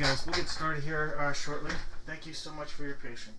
guys, we'll get started here shortly. Thank you so much for your patience.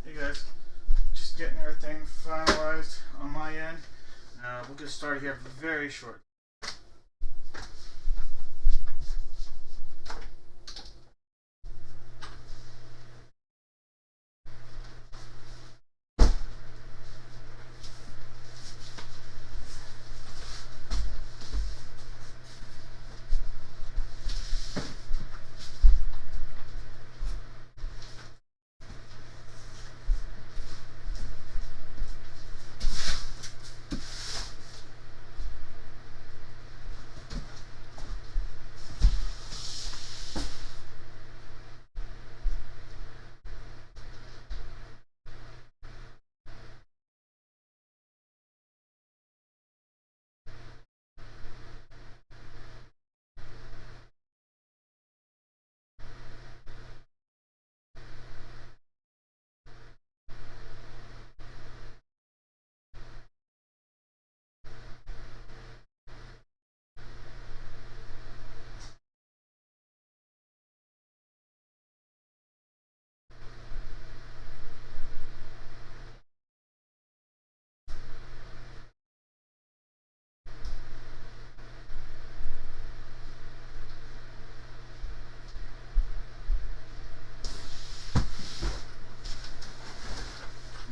Hey guys, just getting everything finalized on my end. We'll get started here very short.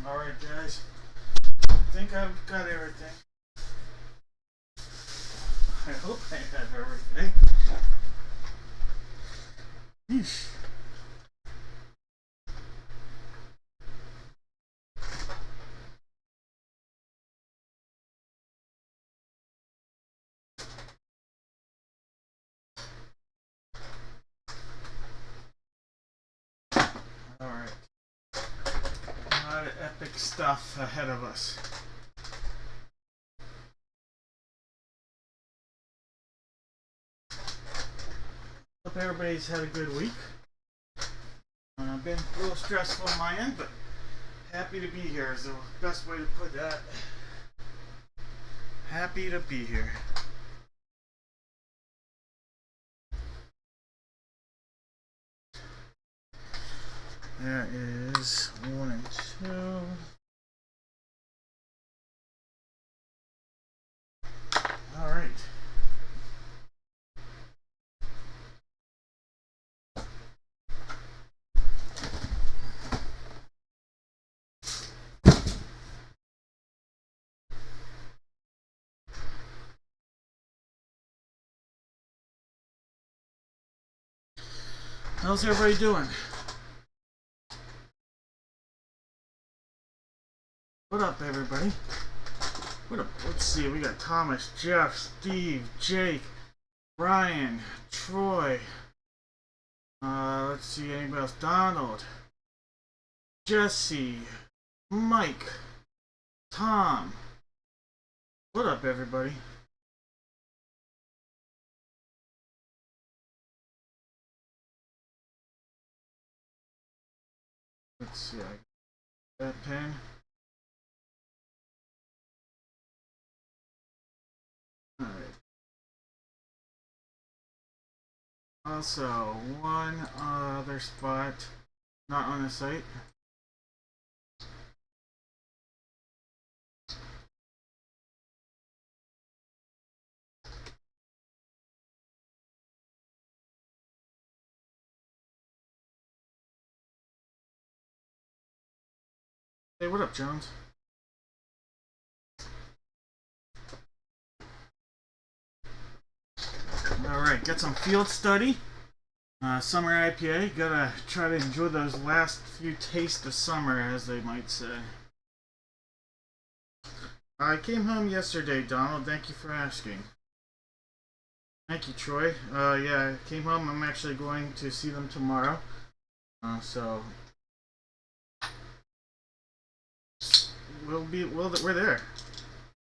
Alright guys, I think I've got everything. I hope I have everything. Yeesh. hectic stuff ahead of us. Hope everybody's had a good week. Been a little stressful on my end, but happy to be here is the best way to put that. Happy to be here. There is 1 and 2. All right. How's everybody doing? What up, everybody? What up? Let's see. We got Thomas, Jeff, Steve, Jake, Brian, Troy. Let's see. Anybody else? Donald, Jesse, Mike, Tom. What up, everybody? Let's see. I got that pen. All right. Also, one other spot not on the site. Hey, what up, Jones? Alright, got some field study. Summer IPA. Gotta try to enjoy those last few tastes of summer, as they might say. I came home yesterday, Donald. Thank you for asking. Thank you, Troy. Yeah, I came home. I'm actually going to see them tomorrow. So we're there.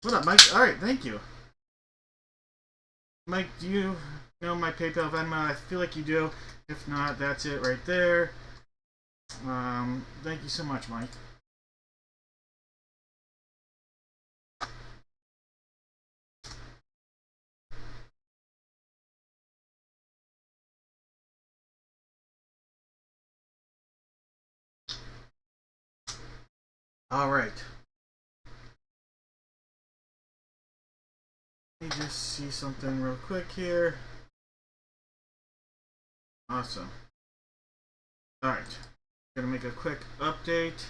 What up, Mike? Alright, thank you. Mike, do you know my PayPal Venmo? I feel like you do. If not, that's it right there. Thank you so much, Mike. All right. Let me just see something real quick here. Awesome. Alright. Gonna make a quick update.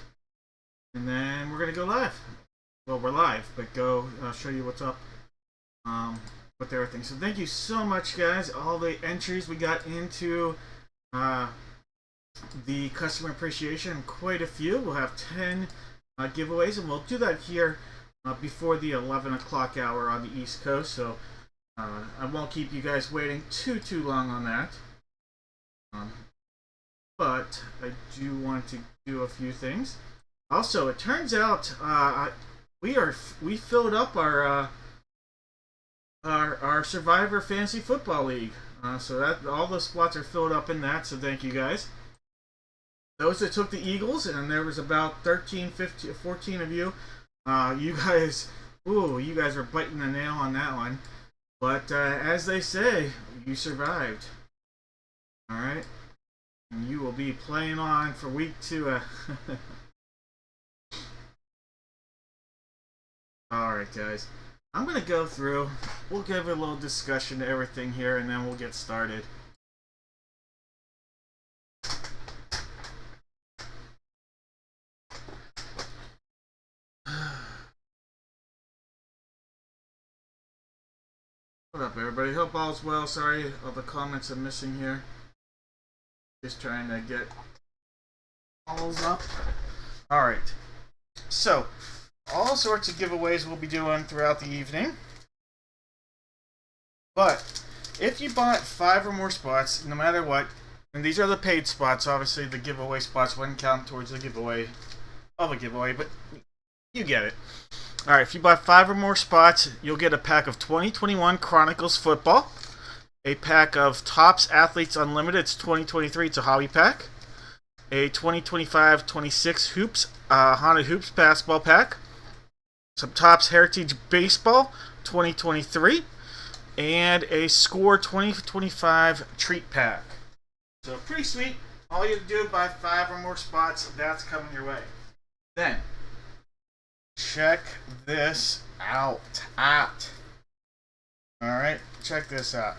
And then we're gonna go live. Well, we're live, but I'll show you what's up with everything. So thank you so much, guys. All the entries we got into the customer appreciation, quite a few. We'll have 10 giveaways, and we'll do that here before the 11 o'clock hour on the East Coast, so I won't keep you guys waiting too long on that. But I do want to do a few things. Also, it turns out we filled up our Survivor Fantasy Football League, so that all the spots are filled up in that. So thank you guys. Those that took the Eagles, and there was about 13, 15, 14 of you. You guys are biting the nail on that one. But as they say, you survived. Alright? And you will be playing on for week 2. Alright, guys. I'm going to go through. We'll give a little discussion to everything here, and then we'll get started. What up, everybody? Hope all's well. Sorry, all the comments I'm missing here. Just trying to get all's up. Alright. So, all sorts of giveaways we'll be doing throughout the evening. But, if you bought 5 or more spots, no matter what, and these are the paid spots, obviously the giveaway spots wouldn't count towards the giveaway of a giveaway, but you get it. All right, if you buy 5 or more spots, you'll get a pack of 2021 Chronicles football, a pack of Topps Athletes Unlimited. It's 2023. It's a hobby pack. A 2025-26 Hoops Haunted Hoops basketball pack. Some Topps Heritage Baseball 2023, and a Score 2025 treat pack. So pretty sweet. All you have to do is buy 5 or more spots. That's coming your way. Then check this out. Alright, check this out.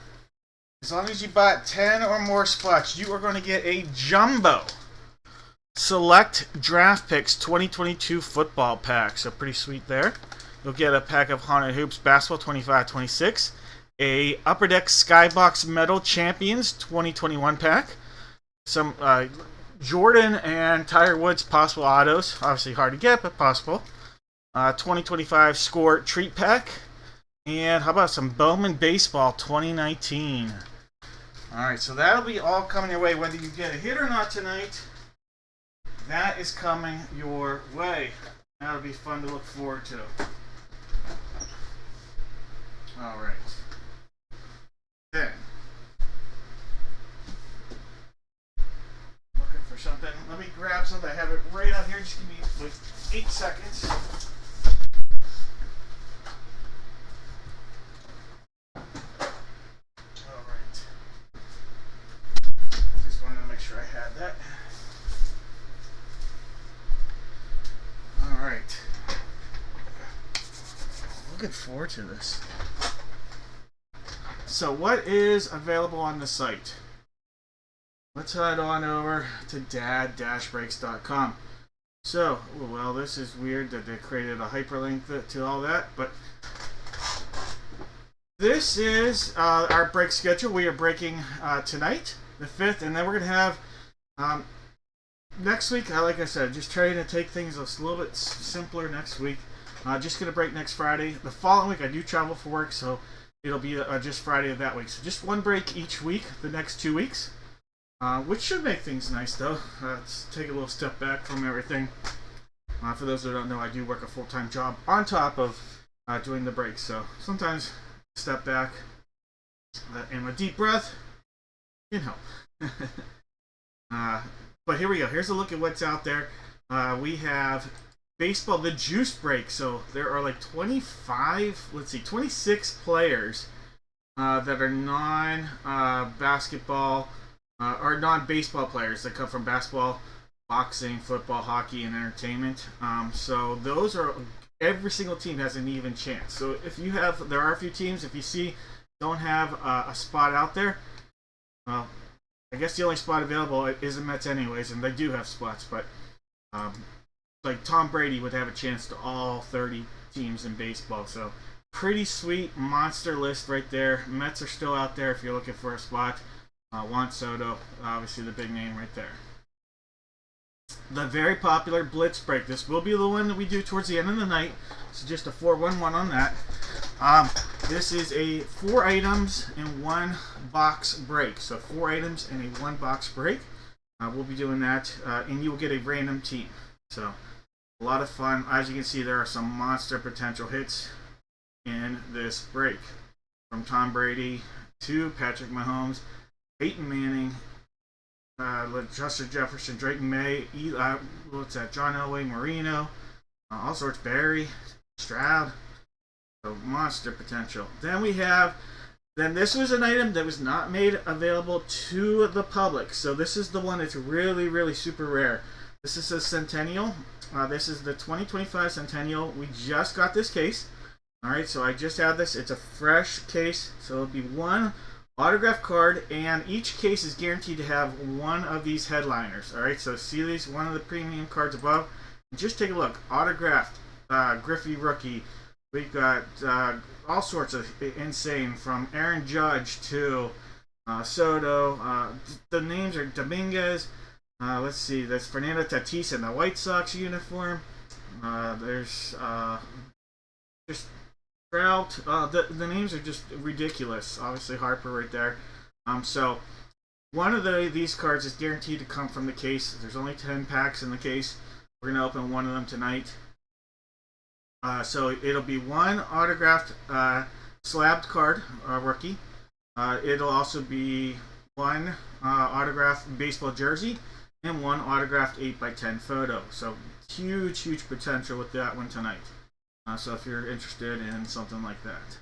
As long as you buy 10 or more spots, you are going to get a Jumbo Select Draft Picks 2022 football pack. So pretty sweet there. You'll get a pack of Haunted Hoops Basketball 25-26, a Upper Deck Skybox Metal Champions 2021 pack, some Jordan and Tiger Woods possible autos. Obviously hard to get, but possible. 2025 Score Treat Pack. And how about some Bowman Baseball 2019? Alright, so that'll be all coming your way. Whether you get a hit or not tonight, that is coming your way. That'll be fun to look forward to. Alright. Then, looking for something. Let me grab something. I have it right out here. Just give me like 8 seconds. Alright. Just wanted to make sure I had that. Alright. Looking forward to this. So what is available on the site? Let's head on over to dad-breaks.com. So, well, this is weird that they created a hyperlink to all that, but this is our break schedule. We are breaking tonight, the 5th, and then we're going to have next week, like I said, just trying to take things a little bit simpler next week. Just going to break next Friday. The following week, I do travel for work, so it'll be just Friday of that week. So just one break each week, the next 2 weeks. Which should make things nice, though. Let's take a little step back from everything. For those that don't know, I do work a full-time job on top of doing the breaks. So sometimes step back and a deep breath can help. But here we go. Here's a look at what's out there. We have baseball, the juice break. So there are like 26 players that are non-basketball or non-baseball players that come from basketball, boxing, football, hockey, and entertainment. So those are, every single team has an even chance. So if you have, there are a few teams, if you see don't have a spot out there, well, I guess the only spot available is the Mets anyways, and they do have spots, but like Tom Brady would have a chance to all 30 teams in baseball. So pretty sweet monster list right there. Mets are still out there if you're looking for a spot. Juan Soto, obviously the big name right there. The very popular Blitz break. This will be the one that we do towards the end of the night. So just a 4-1-1 on that. This is a 4 items in 1 box break. So 4 items in a 1 box break. We'll be doing that, and you will get a random team. So a lot of fun. As you can see, there are some monster potential hits in this break. From Tom Brady to Patrick Mahomes, Peyton Manning, Justin Jefferson, Drake May, John Elway, Marino, all sorts, Barry, Stroud. So monster potential. Then this was an item that was not made available to the public. So this is the one that's really, really super rare. This is a Centennial. This is the 2025 Centennial. We just got this case. Alright, so I just had this. It's a fresh case. So it'll be 1 autograph card, and each case is guaranteed to have 1 of these headliners. Alright, so see these, 1 of the premium cards above. Just take a look. Autographed Griffey rookie. We've got all sorts of insane, from Aaron Judge to Soto. The names are Dominguez. Let's see, there's Fernando Tatis in the White Sox uniform. There's just Trout. The names are just ridiculous. Obviously Harper right there. So one of these cards is guaranteed to come from the case. There's only 10 packs in the case. We're going to open one of them tonight. So it'll be one autographed slabbed card, rookie. It'll also be one autographed baseball jersey and one autographed 8x10 photo. So huge potential with that one tonight. So if you're interested in something like that.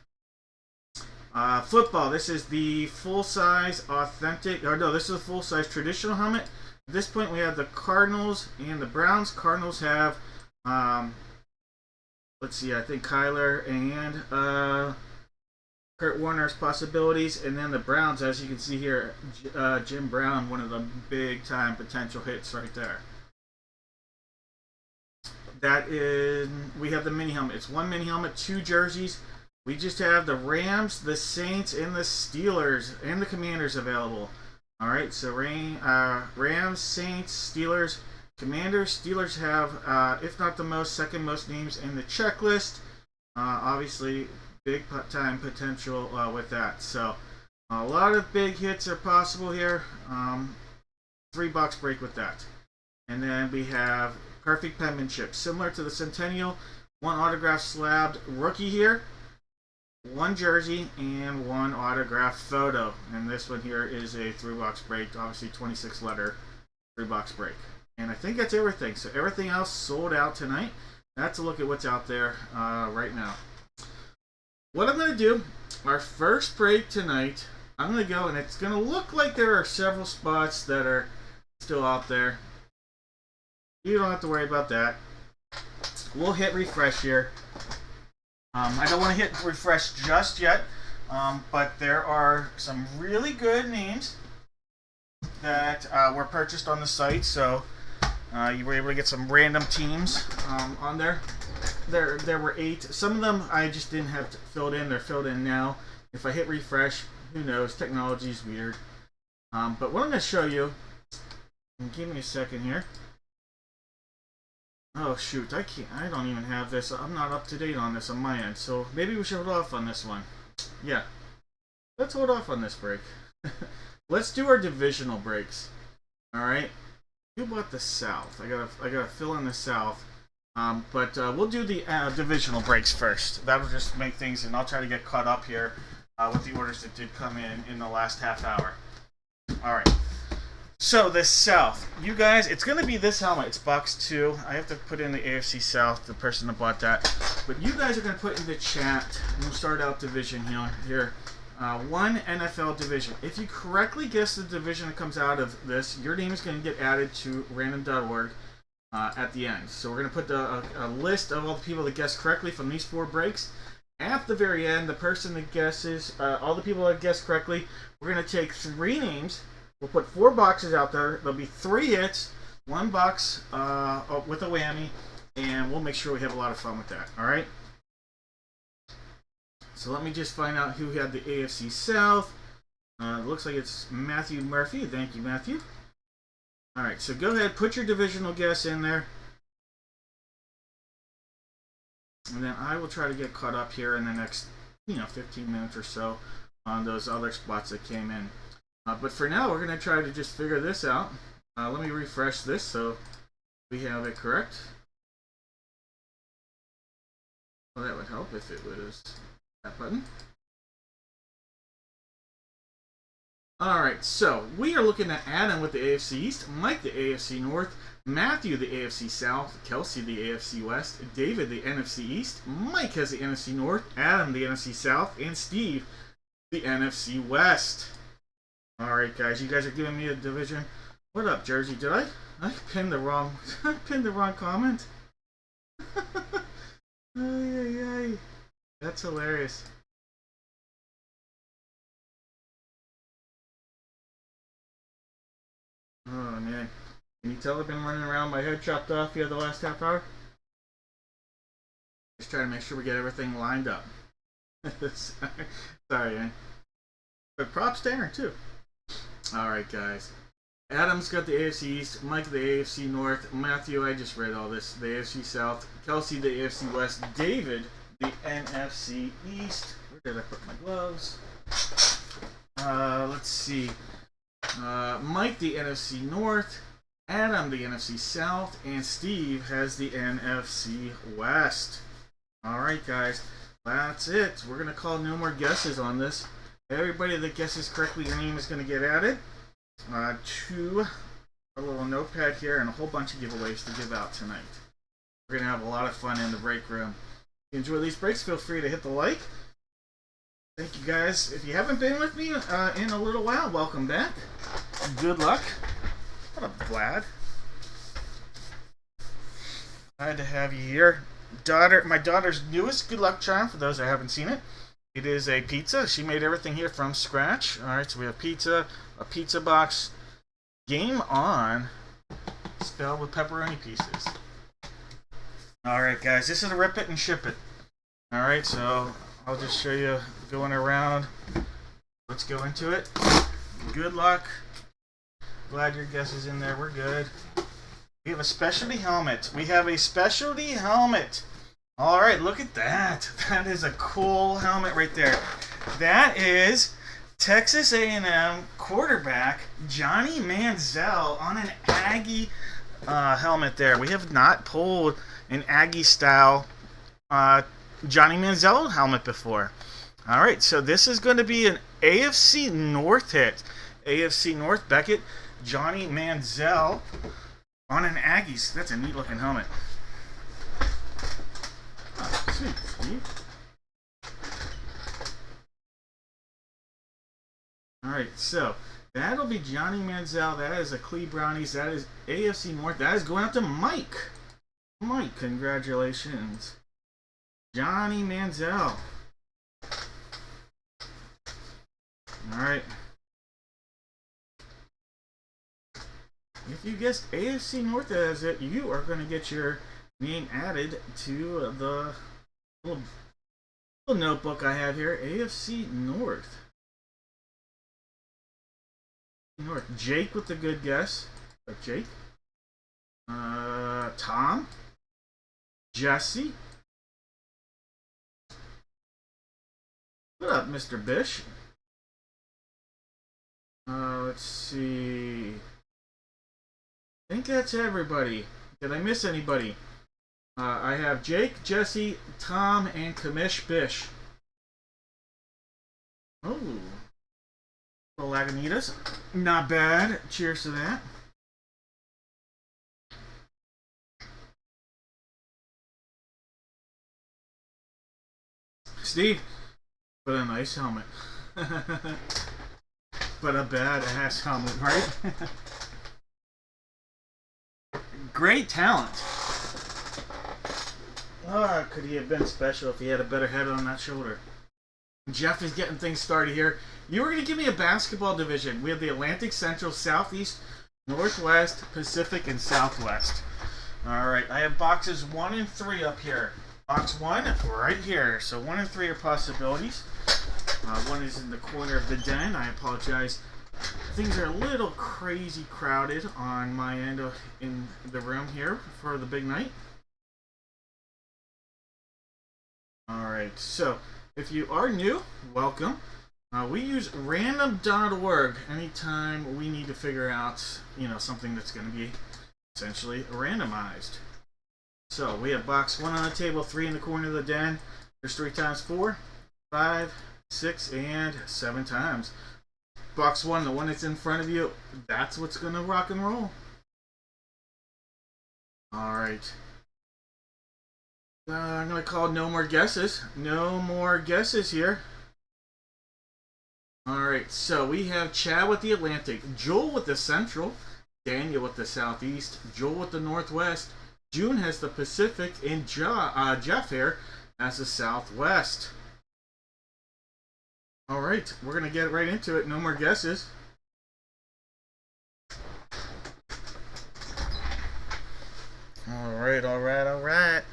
Football. This is the full-size authentic, or no, this is a full-size traditional helmet. At this point, we have the Cardinals and the Browns. Cardinals have, let's see, I think Kyler and Kurt Warner's possibilities, and then the Browns, as you can see here, Jim Brown, one of the big-time potential hits right there. That is, we have the mini helmet. It's one mini helmet, two jerseys. We just have the Rams, the Saints, and the Steelers, and the Commanders available. All right, so Rams, Saints, Steelers, Commanders. Steelers have, if not the most, second most names in the checklist. Obviously, big time potential with that. So a lot of big hits are possible here. 3-box break with that. And then we have perfect penmanship, similar to the Centennial. One autographed slabbed rookie here, one jersey, and one autographed photo. And this one here is a 3-box break, obviously 26 letter 3-box break. And I think that's everything. So everything else sold out tonight. That's a look at what's out there right now. What I'm going to do, our first break tonight, I'm going to go, and it's going to look like there are several spots that are still out there. You don't have to worry about that. We'll hit refresh here. I don't want to hit refresh just yet, but there are some really good names that were purchased on the site, so you were able to get some random teams on there. There were 8. Some of them I just didn't have filled in. They're filled in now. If I hit refresh, who knows? Technology's weird. But what I'm going to show you, give me a second here. Oh shoot, I don't even have this. I'm not up to date on this on my end, so maybe we should hold off on this one. Yeah, let's hold off on this break. Let's do our divisional breaks. All right. Who bought the South? I gotta fill in the South. But we'll do the divisional breaks first. That'll just make things, and I'll try to get caught up here with the orders that did come in the last half hour. All right. So the South, you guys, it's going to be this helmet. It's box 2. I have to put in the AFC South, the person that bought that. But you guys are going to put in the chat, and we'll start out division here. One NFL division. If you correctly guess the division that comes out of this, your name is going to get added to random.org at the end. So we're going to put a list of all the people that guessed correctly from these 4 breaks. At the very end, the person that guesses, all the people that guessed correctly, we're going to take 3 names. We'll put 4 boxes out there. There'll be 3 hits, 1 box with a whammy, and we'll make sure we have a lot of fun with that. All right? So let me just find out who had the AFC South. It looks like it's Matthew Murphy. Thank you, Matthew. All right, so go ahead, put your divisional guess in there. And then I will try to get caught up here in the next, 15 minutes or so on those other spots that came in. But for now, we're going to try to just figure this out. Let me refresh this so we have it correct. Well, that would help if it was that button. Alright, so we are looking at Adam with the AFC East, Mike the AFC North, Matthew the AFC South, Kelsey the AFC West, David the NFC East, Mike has the NFC North, Adam the NFC South, and Steve the NFC West. Alright guys, you guys are giving me a division. What up, Jersey? Did I pinned the wrong comment? Ay. That's hilarious. Oh man. Can you tell I've been running around my head chopped off here the last half hour? Just trying to make sure we get everything lined up. Sorry, man. But props to Aaron too. Alright guys. Adam's got the AFC East, Mike the AFC North, Matthew, I just read all this, the AFC South, Kelsey the AFC West, David the NFC East. Where did I put my gloves? Let's see. Mike the NFC North, Adam, the NFC South, and Steve has the NFC West. Alright, guys, that's it. We're going to call no more guesses on this. Everybody that guesses correctly, your name is going to get added to a little notepad here and a whole bunch of giveaways to give out tonight. We're going to have a lot of fun in the break room. If you enjoy these breaks, feel free to hit the like. Thank you, guys. If you haven't been with me in a little while, welcome back. Good luck. What up, Vlad? Glad to have you here. My daughter's newest good luck charm, for those that haven't seen it. It is a pizza. She made everything here from scratch. Alright, so we have pizza, a pizza box, Game On, spelled with pepperoni pieces. Alright, guys, this is a rip it and ship it. Alright, so I'll just show you going around. Let's go into it. Good luck. Glad your guess is in there. We're good. We have a specialty helmet. We have a specialty helmet. Alright, look at that. That is a cool helmet right there. That is Texas A&M quarterback Johnny Manziel on an Aggie helmet there. We have not pulled an Aggie style Johnny Manziel helmet before. Alright, so this is going to be an AFC North hit. AFC North Beckett, Johnny Manziel on an Aggies. That's a neat looking helmet. Oh, sweet, Steve. Alright, so that'll be Johnny Manziel. That is a Cleve Brownies. That is AFC North. That is going out to Mike. Mike, congratulations. Johnny Manziel. Alright. If you guessed AFC North as it, you are going to get your name added to the little notebook I have here. AFC North. Jake with the good guess. Jake. Tom. Jesse. What up, Mr. Bish? Let's see. I think that's everybody. Did I miss anybody? I have Jake, Jesse, Tom, and Kamish Bish. Oh. Little Lagunitas. Not bad. Cheers to that. Steve, but a nice helmet. But a badass helmet, right? Great talent. Could he have been special if he had a better head on that shoulder? Jeff is getting things started here. You were going to give me a basketball division. We have the Atlantic, Central, Southeast, Northwest, Pacific, and Southwest. Alright, I have boxes 1 and 3 up here. Box 1 right here. So 1 and 3 are possibilities. 1 is in the corner of the den. I apologize. Things are a little crazy crowded on my end in the room here for the big night. Alright, so if you are new, welcome. We use random.org anytime we need to figure out, something that's going to be essentially randomized. So we have box 1 on the table, 3 in the corner of the den. There's 3 times 4, 5, 6, and 7 times. Box 1, the one that's in front of you, that's what's going to rock and roll. Alright. I'm going to call no more guesses. No more guesses here. Alright, so we have Chad with the Atlantic, Joel with the Central, Daniel with the Southeast, Joel with the Northwest, June has the Pacific, and Jeff here has the Southwest. Alright, we're going to get right into it. No more guesses. Alright.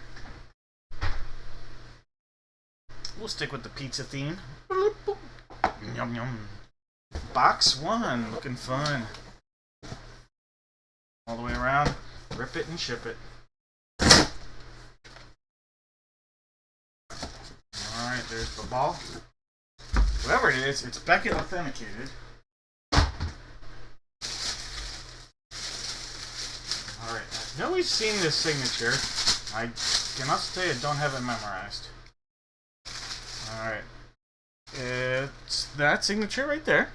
We'll stick with the pizza theme. Yum yum. Box 1, looking fun. All the way around. Rip it and ship it. Alright, there's the ball. Whoever it is, it's Beckett authenticated. know we've seen this signature. I can also tell you I don't have it memorized. Alright. It's that signature right there.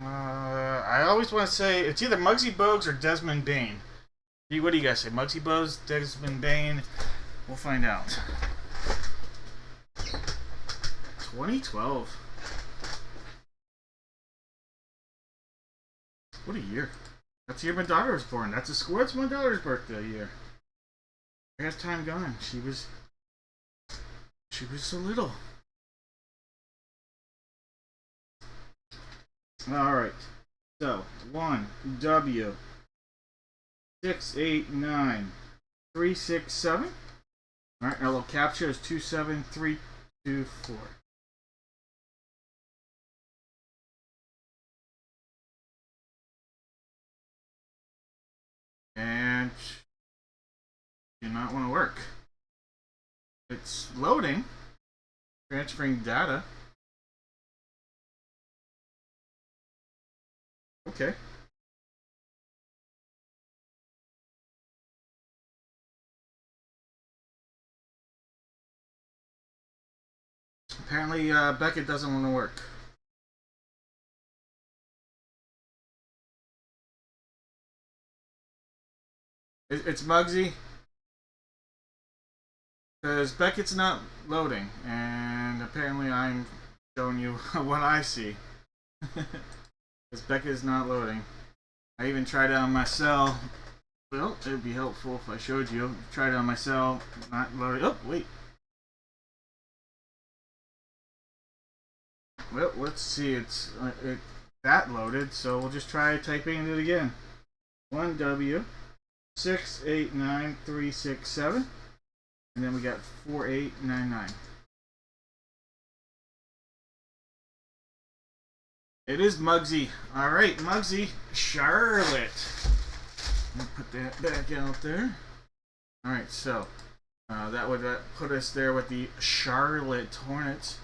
I always want to say it's either Muggsy Bogues or Desmond Bane. What do you guys say? Muggsy Bogues, Desmond Bane? We'll find out. 2012. What a year. That's the year my daughter was born. That's a score. It's my daughter's birthday year. Where has time gone? She was so little. Alright. So, 1W 689367. Alright, our little capture is 27324. And do not want to work. It's loading, transferring data. Okay. Apparently, Beckett doesn't want to work. It's Muggsy. Because Beckett's not loading. And apparently I'm showing you what I see. Because Beckett is not loading. I even tried it on my cell. Well, it would be helpful if I showed you. Tried it on my cell. Not loading. Oh, wait. Well, let's see. It's that loaded, so we'll just try typing it again. 1W 689367, and then we got 4899. It is Muggsy. All right, Muggsy, Charlotte. Let me put that back out there. All right, so that would put us there with the Charlotte Hornets.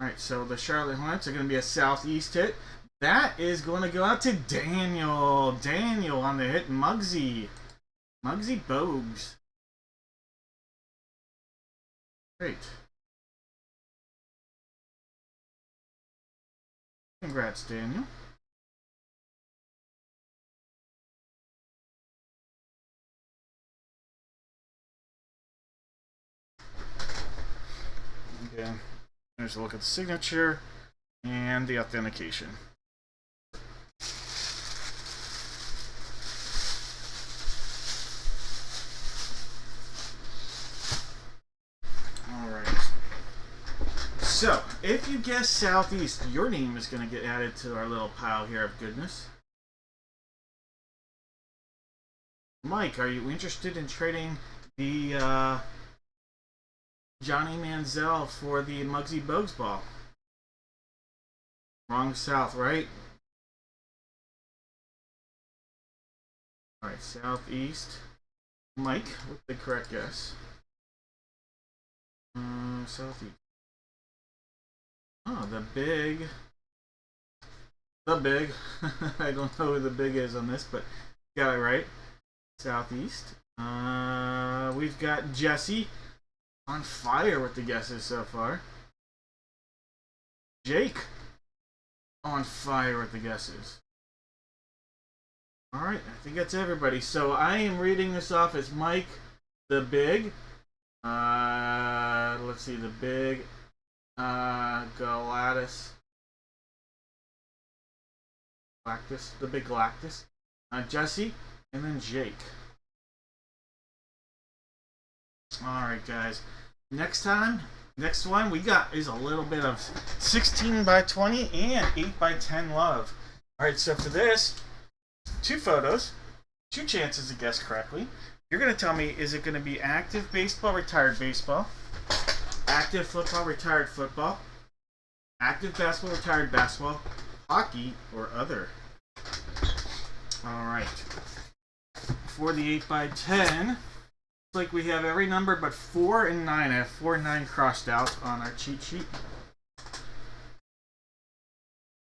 Alright, so the Charlotte Hornets are going to be a southeast hit. That is going to go out to Daniel. Daniel on the hit. Muggsy. Muggsy Bogues. Great. Congrats, Daniel. Okay. There's a look at the signature and the authentication. Alright. So, if you guess Southeast, your name is going to get added to our little pile here of goodness. Mike, are you interested in trading the Johnny Manziel for the Muggsy Bogues ball? Wrong South, right? Alright, Southeast. Mike with the correct guess. Southeast. Oh, the big. The big. I don't know who the big is on this, but got it right. Southeast. We've got Jesse on fire with the guesses so far. Jake on fire with the guesses. Alright, I think that's everybody. So I am reading this off as Mike the Big. Let's see, the Big. Galactus. The Big Galactus. Jesse, and then Jake. Alright, guys. Next one we got is a little bit of 16 by 20 and 8 by 10 love. Alright, so for this, 2 photos, 2 chances to guess correctly. You're going to tell me, is it going to be active baseball, retired baseball, active football, retired football, active basketball, retired basketball, hockey, or other. Alright. For the 8 by 10, looks like we have every number but 4 and 9. I have 4 and 9 crossed out on our cheat sheet.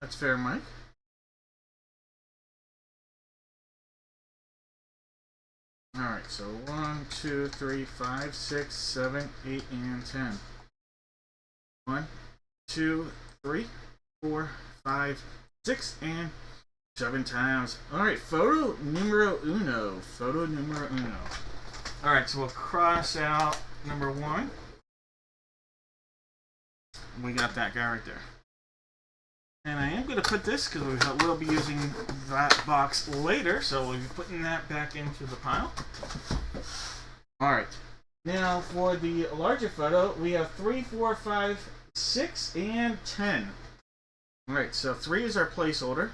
That's fair, Mike. Alright, so 1, 2, 3, 5, 6, 7, 8, and 10. 1, 2, 3, 4, 5, 6, and 7 times. Alright, photo numero uno. Photo numero uno. Alright, so we'll cross out number 1. We got that guy right there. And I am going to put this because we'll be using that box later, so we'll be putting that back into the pile. Alright, now for the larger photo, we have 3, 4, 5, 6, and 10. Alright, so 3 is our placeholder.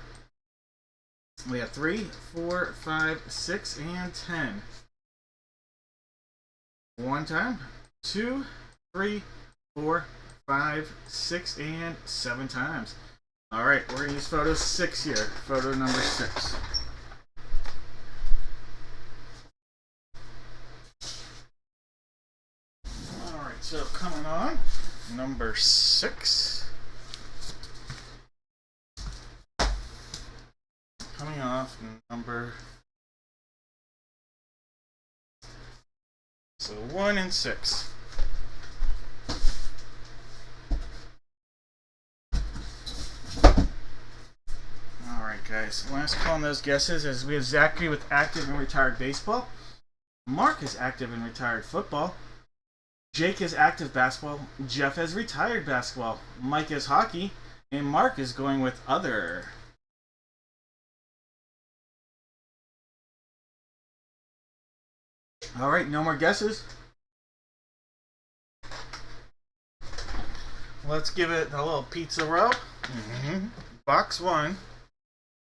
We have 3, 4, 5, 6, and 10. 1 time, 2, 3, 4, 5, 6, and 7 times. Alright, we're going to use photo 6 here. Photo number 6. Alright, so coming on, number 6. Coming off number... So 1 and 6. Alright guys, last call on those guesses is we have Zachary with active and retired baseball. Mark is active and retired football. Jake is active basketball. Jeff has retired basketball. Mike is hockey. And Mark is going with other. Alright, no more guesses. Let's give it a little pizza roll. Box 1.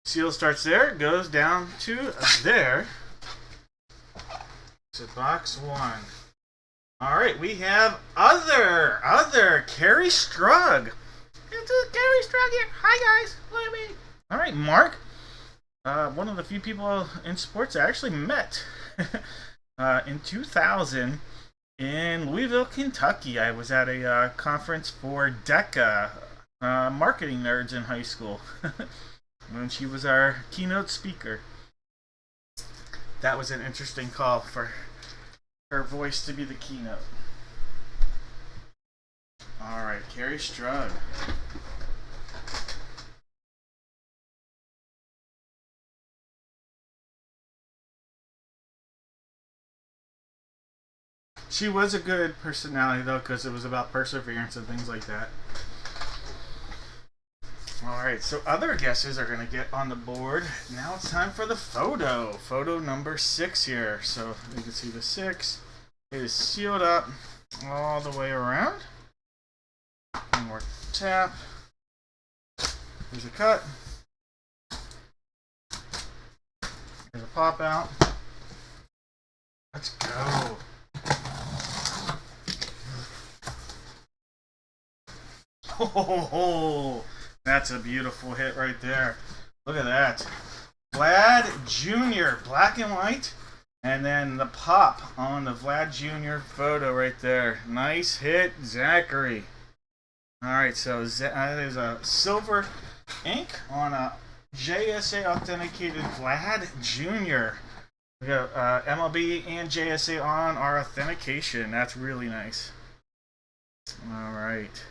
Seal starts there, goes down to there. So box 1. Alright, we have other Carrie Strug. It's a Carrie Strug here. Hi guys, look at me. Alright, Mark. One of the few people in sports I actually met. In 2000 in Louisville, Kentucky. I was at a conference for DECA, marketing nerds in high school. When she was our keynote speaker. That was an interesting call for her voice to be the keynote. Alright, Carrie Strug. She was a good personality though, because it was about perseverance and things like that. Alright, so other guesses are going to get on the board. Now it's time for the photo. Photo number 6 here. So you can see the 6. It is sealed up all the way around. One more tap. There's a cut. There's a pop out. Let's go. Oh, that's a beautiful hit right there. Look at that. Vlad Jr., black and white. And then the pop on the Vlad Jr. photo right there. Nice hit, Zachary. Alright, so that is a silver ink on a JSA authenticated Vlad Jr. We got MLB and JSA on our authentication. That's really nice. Alright.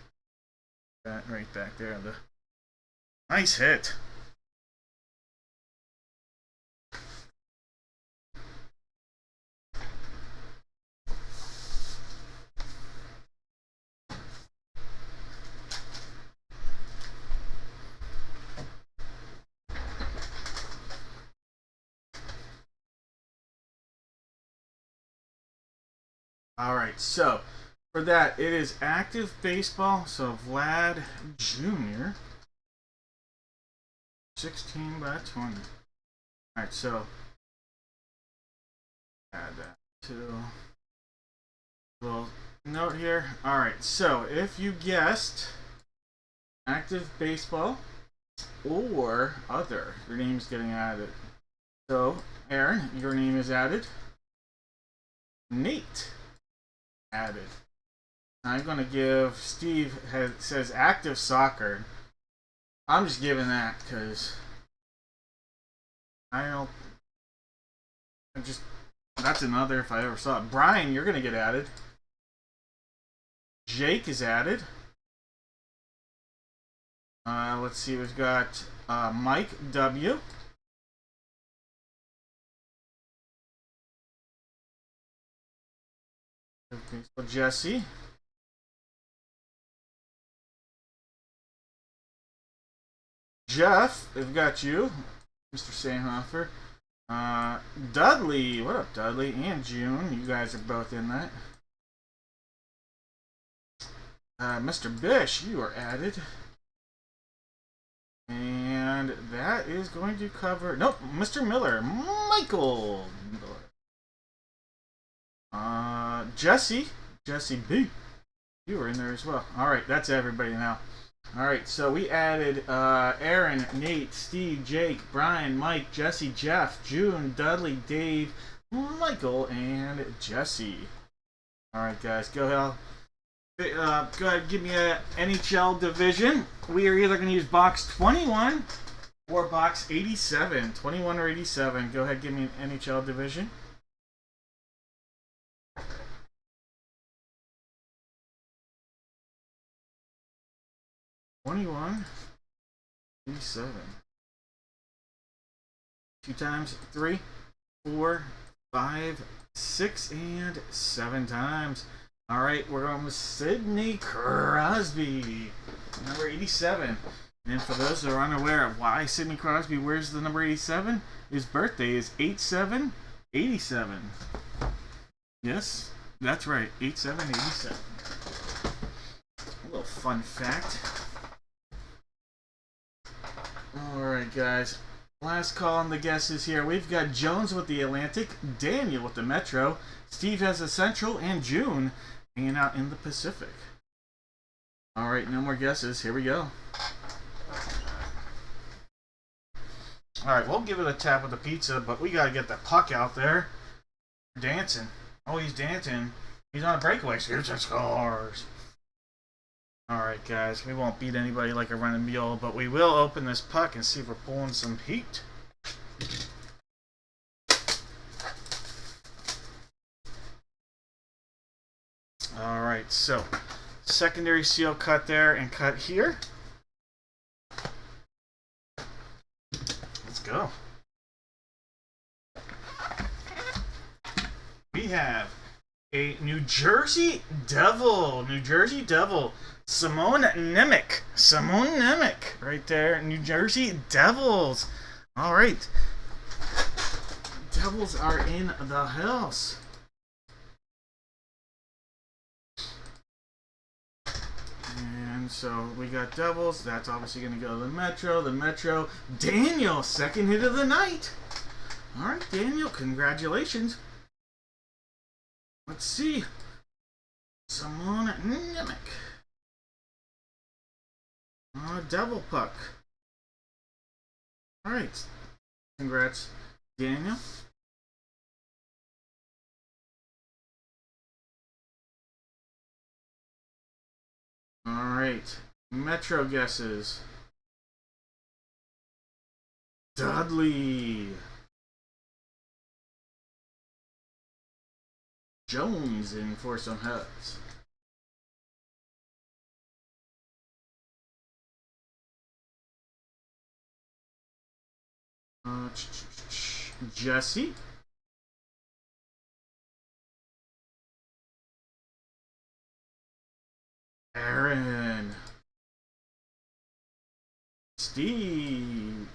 That right back there. The nice hit. Alright, so for that, it is active baseball, so Vlad Jr. 16 by 20. Alright, so add that to a little note here. Alright, so if you guessed active baseball or other, your name's getting added. So, Aaron, your name is added. Nate, added. I'm going to give Steve, says active soccer. I'm just giving that because I just That's another if I ever saw it. Brian, you're going to get added. Jake is added. Let's see, we've got Mike W. Okay, so Jesse. Jeff, we've got you. Mr. Sandhofer. Dudley, what up, Dudley? And June, you guys are both in that. Mr. Bish, you are added. And that is going to cover... Nope, Mr. Miller. Michael Miller. Jesse B. You were in there as well. Alright, that's everybody now. Alright, so we added Aaron, Nate, Steve, Jake, Brian, Mike, Jesse, Jeff, June, Dudley, Dave, Michael, and Jesse. Alright, guys, go ahead. Go ahead and give me a NHL division. We are either going to use box 21 or box 87. 21 or 87. Go ahead and give me an NHL division. $21, 87. 2 times, 3, 4, 5, 6, and 7 times. Alright, we're going with Sidney Crosby, number 87. And for those that are unaware of why Sidney Crosby wears the number 87, his birthday is 8/7/87. Yes, that's right, 8/7/87. A little fun fact. Alright, guys. Last call on the guesses here. We've got Jones with the Atlantic, Daniel with the Metro, Steve has the Central, and June hanging out in the Pacific. Alright, no more guesses. Here we go. Alright, we'll give it a tap with the pizza, but we gotta get the puck out there. Dancing. Oh, he's dancing. He's on a breakaway. Here's the scores. Alright, guys. We won't beat anybody like a running mule, but we will open this puck and see if we're pulling some heat. Alright, so secondary seal cut there and cut here. Let's go. We have a New Jersey Devil. Simone Nemec. Right there. New Jersey Devils. Alright. Devils are in the house. And so we got Devils. That's obviously going to go to the Metro. The Metro. Daniel, second hit of the night. Alright, Daniel, congratulations. Let's see. Simone Nemec. Devil puck. Alright. Congrats, Daniel. Alright. Metro guesses. Dudley. Jones in for some hits. Jesse. Aaron. Steve.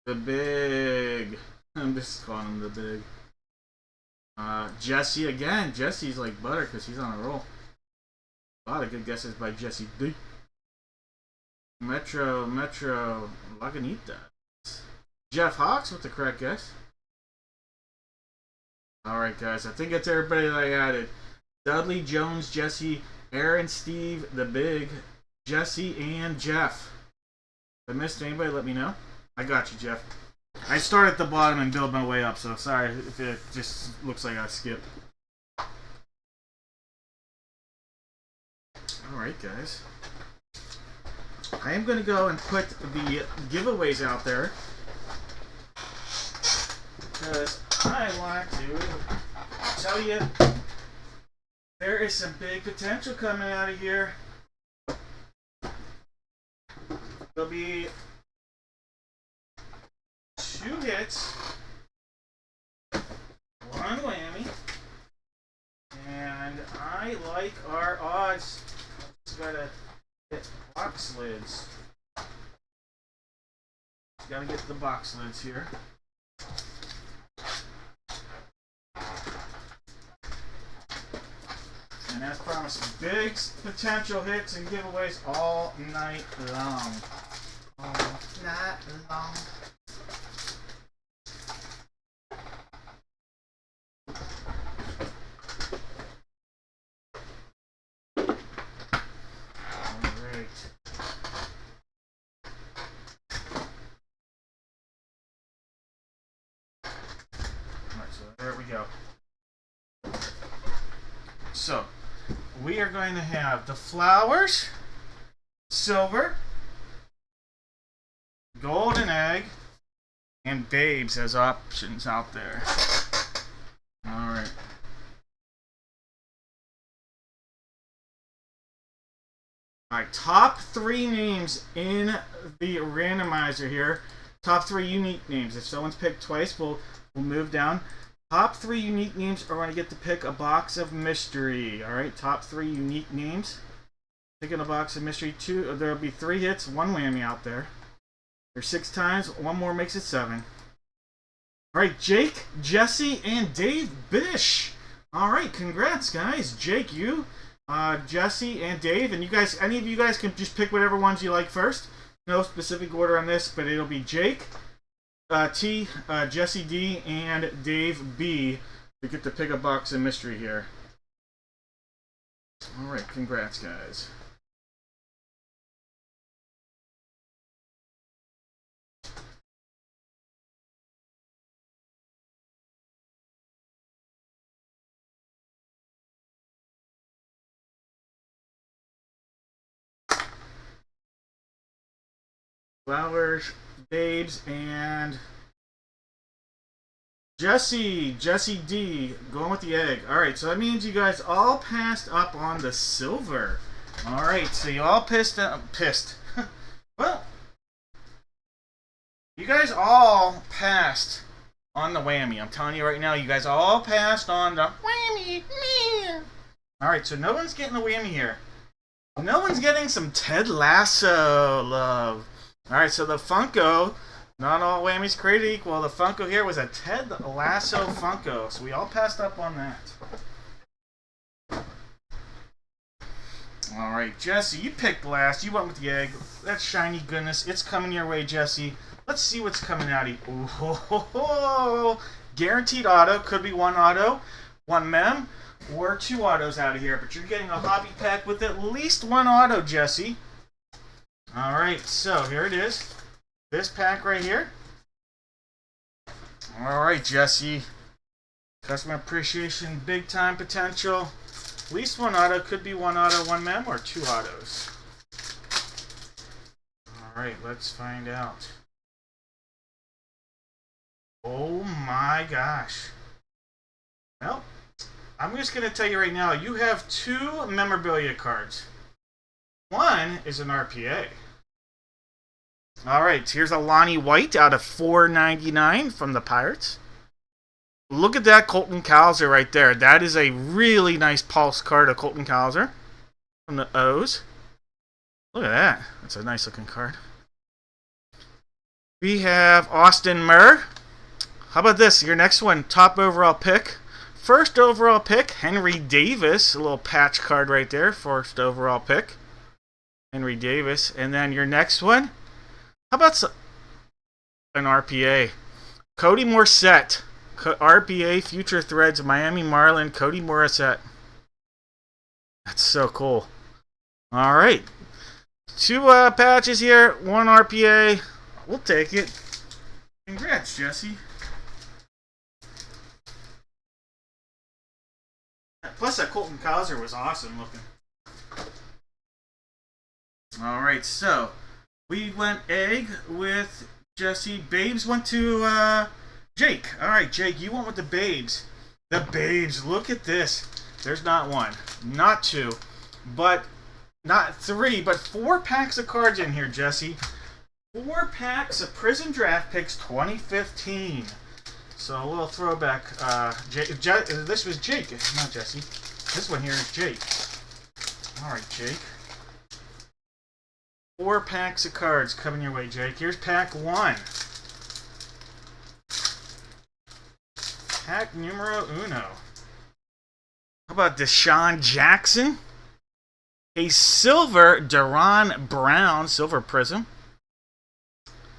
The Big. I'm just calling him the Big. Jesse again. Jesse's like butter because he's on a roll. A lot of good guesses by Jesse B. Metro, Lagunitas. Jeff Hawks with the correct guess. Alright, guys. I think that's everybody that I added. Dudley, Jones, Jesse, Aaron, Steve, the Big, Jesse, and Jeff. If I missed anybody, let me know. I got you, Jeff. I start at the bottom and build my way up, so sorry if it just looks like I skipped. Alright, guys. I am going to go and put the giveaways out there because I want to tell you there is some big potential coming out of here. There'll be 2 hits, 1 whammy, and I like our odds. Just gotta get box lids. Just gotta get the box lids here. And as promised, big potential hits and giveaways all night long. All night long. There we go. So, we are going to have the flowers, silver, golden egg, and babes as options out there. Alright. Alright, top 3 names in the randomizer here. Top 3 unique names. If someone's picked twice, we'll move down. Top 3 unique names are going to get to pick a box of mystery. Alright, top 3 unique names. Picking a box of mystery. There'll be 3 hits, 1 whammy out there. There's 6 times, 1 more makes it 7. Alright, Jake, Jesse, and Dave Bish. Alright, congrats guys. Jake, you, Jesse, and Dave. And you guys, any of you guys can just pick whatever ones you like first. No specific order on this, but it'll be Jake, Jesse D, and Dave B. We get to pick a box of mystery here. Alright, congrats guys. Flowers, babes, and Jesse D, going with the egg. Alright, so that means you guys all passed up on the silver. Alright, so you all pissed. Well, you guys all passed on the whammy. I'm telling you right now, you guys all passed on the whammy. Alright, so no one's getting the whammy here. No one's getting some Ted Lasso love. Alright, so the Funko, not all whammies created equal. The Funko here was a Ted Lasso Funko. So we all passed up on that. Alright, Jesse, you picked last. You went with the egg. That shiny goodness. It's coming your way, Jesse. Let's see what's coming out of you. Ooh, ho, ho, ho. Guaranteed auto. Could be 1 auto, 1 mem, or 2 autos out of here. But you're getting a hobby pack with at least 1 auto, Jesse. Alright, so here it is. This pack right here. Alright, Jesse. Customer appreciation, big time potential. At least 1 auto, could be 1 auto, 1 mem, or 2 autos. Alright, let's find out. Oh my gosh. Well, I'm just going to tell you right now, you have 2 memorabilia cards. 1 is an RPA. Alright, here's a Lonnie White out of $4.99 from the Pirates. Look at that Colton Cowser right there. That is a really nice pulse card of Colton Cowser from the O's. Look at that. That's a nice looking card. We have Austin Murr. How about this? Your next one, top overall pick. First overall pick, Henry Davis. A little patch card right there. First overall pick, Henry Davis. And then your next one, how about an RPA? Cody Morissette. RPA Future Threads Miami Marlin. Cody Morissette. That's so cool. All right. 2 patches here. 1 RPA. We'll take it. Congrats, Jesse. Plus, that Colton Cowser was awesome looking. All right, so we went egg with Jesse. Babes went to Jake. All right, Jake, you went with the babes. The babes. Look at this. There's not one, not two, but not three, but 4 packs of cards in here, Jesse. 4 packs of Prizm Draft Picks 2015. So a little throwback. This was Jake, not Jesse. This one here is Jake. All right, Jake. 4 packs of cards coming your way, Jake. Here's pack 1. Pack numero uno. How about Deshaun Jackson? A silver Deron Brown silver Prizm.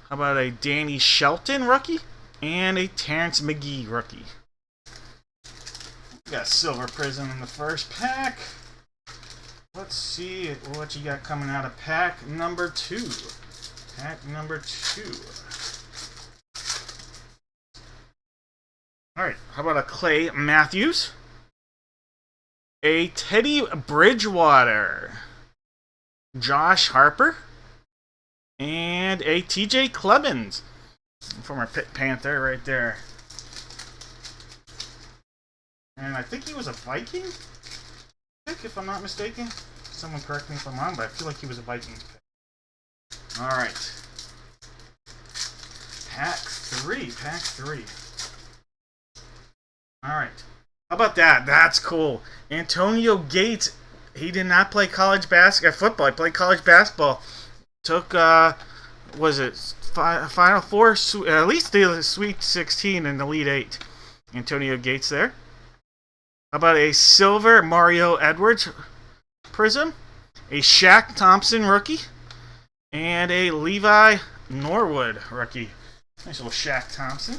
How about a Danny Shelton rookie? And a Terrence McGee rookie. We got silver Prizm in the first pack. Let's see what you got coming out of pack number 2. Pack number 2. Alright, how about a Clay Matthews? A Teddy Bridgewater. Josh Harper. And a TJ Clemens. Former Pitt Panther right there. And I think he was a Viking pick, if I'm not mistaken. Someone correct me if I'm wrong, but I feel like he was a Vikings pick. Alright. Pack 3. Pack 3. Alright. How about that? That's cool. Antonio Gates, he did not play college football. He played college basketball. Took, was it Final Four? At least the Sweet 16 and Elite 8. Antonio Gates there. How about a silver Mario Edwards Prizm? A Shaq Thompson rookie? And a Levi Norwood rookie. Nice little Shaq Thompson.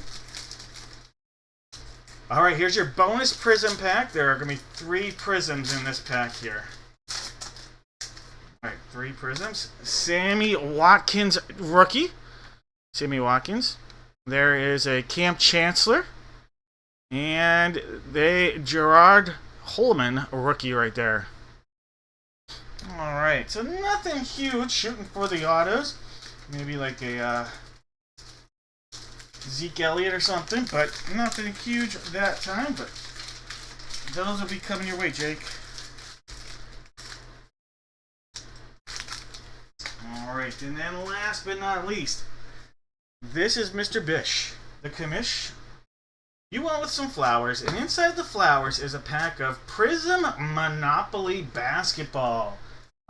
Alright, here's your bonus Prizm pack. There are going to be 3 Prizms in this pack here. Alright, 3 Prizms. Sammy Watkins rookie. Sammy Watkins. There is a Cam Chancellor. And Gerard Holman rookie right there. Alright, so nothing huge. Shooting for the autos. Maybe like a Zeke Elliott or something, but nothing huge that time, but those will be coming your way, Jake. Alright, and then last but not least, this is Mr. Bish, the commish. You went with some flowers, and inside the flowers is a pack of Prizm Monopoly Basketball.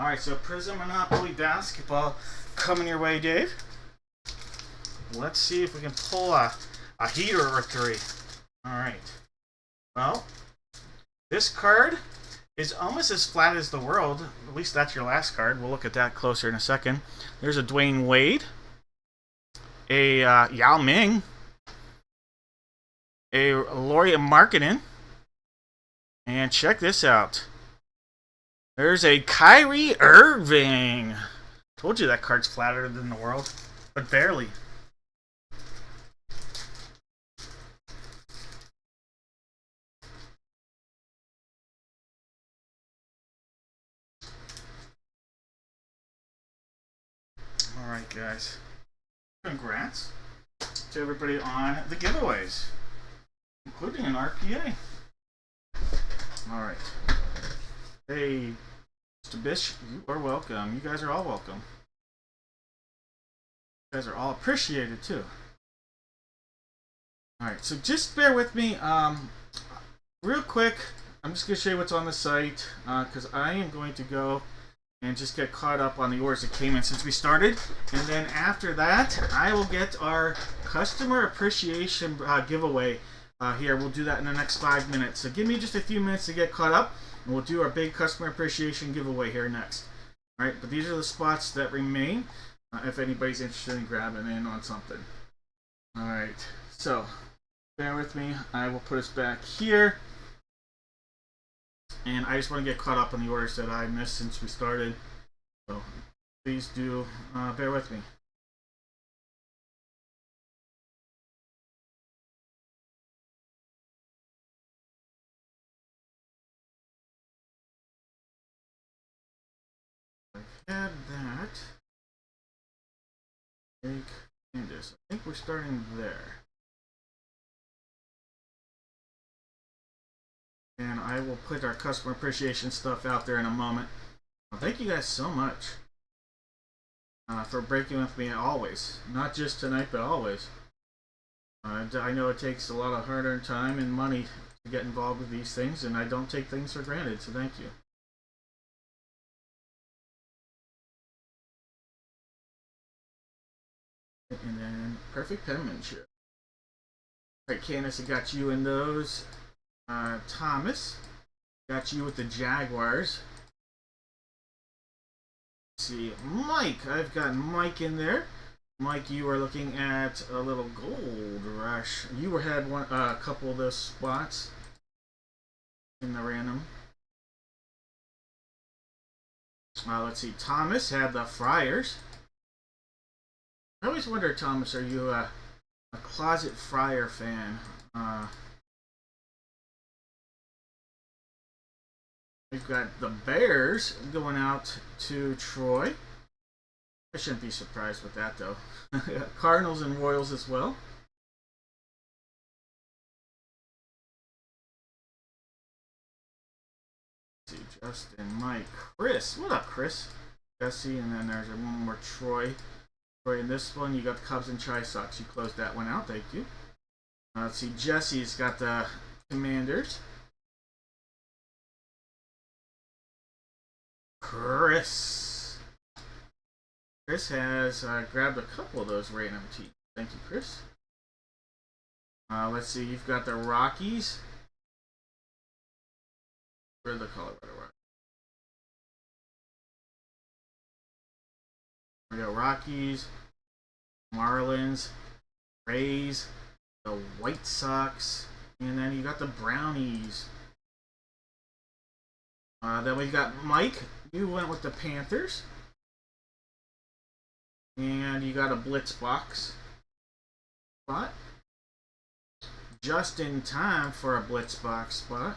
Alright, so Prizm Monopoly Basketball coming your way, Dave. Let's see if we can pull a heater or 3. Alright. Well, this card is almost as flat as the world. At least that's your last card. We'll look at that closer in a second. There's a Dwayne Wade. A Yao Ming. A Lauri Markkanen. And check this out. There's a Kyrie Irving. Told you that card's flatter than the world, but barely. Alright, guys. Congrats to everybody on the giveaways, including an RPA. Alright. Hey, Mr. Bish, you are welcome. You guys are all welcome. You guys are all appreciated, too. Alright, so just bear with me. Real quick, I'm just going to show you what's on the site, because I am going to go and just get caught up on the orders that came in since we started. And then after that, I will get our customer appreciation giveaway here. We'll do that in the next 5 minutes. So give me just a few minutes to get caught up, and we'll do our big customer appreciation giveaway here next. Alright, but these are the spots that remain if anybody's interested in grabbing in on something. Alright, so bear with me. I will put us back here. And I just want to get caught up on the orders that I missed since we started. So please do bear with me. I had that. Take Candace. I think we're starting there. And I will put our customer appreciation stuff out there in a moment. Well, thank you guys so much for breaking with me always. Not just tonight, but always. I know it takes a lot of hard-earned time and money to get involved with these things, and I don't take things for granted, so thank you. And then perfect penmanship. Alright, Candace, I got you in those. Thomas, got you with the Jaguars. Let's see, Mike, I've got Mike in there. Mike, you are looking at a little gold rush. You had a couple of those spots in the random. Let's see, Thomas had the Friars. I always wonder, Thomas, are you a closet Friar fan? We've got the Bears going out to Troy. I shouldn't be surprised with that, though. Cardinals and Royals as well. Let's see, Justin, Mike, Chris. What up, Chris? Jesse, and then there's one more Troy. Troy, in this one, you got the Cubs and Chi Sox. You closed that one out. Thank you. Let's see, Jesse's got the Commanders. Chris has grabbed a couple of those random teams. Thank you, Chris. Let's see, you've got the Rockies. Where are the Colorado Rockies? We got Rockies, Marlins, Rays, the White Sox, and then you got the Brownies. Then we've got Mike. You went with the Panthers. And you got a Blitz box spot. Just in time for a Blitz box spot.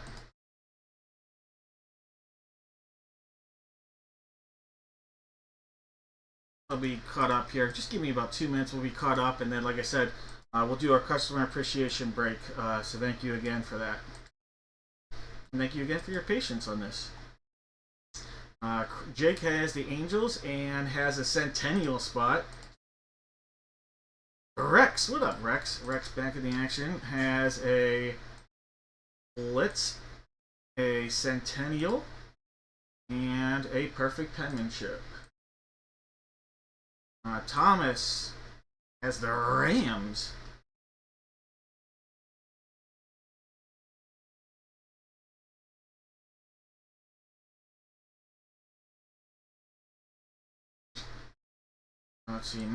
I'll be caught up here. Just give me about 2 minutes. We'll be caught up. And then, like I said, we'll do our customer appreciation break. So thank you again for that. And thank you again for your patience on this. Jake has the Angels and has a Centennial spot. Rex, what up, Rex? Rex back in the action. Has a Blitz, a Centennial, and a perfect penmanship. Thomas has the Rams. Let's see,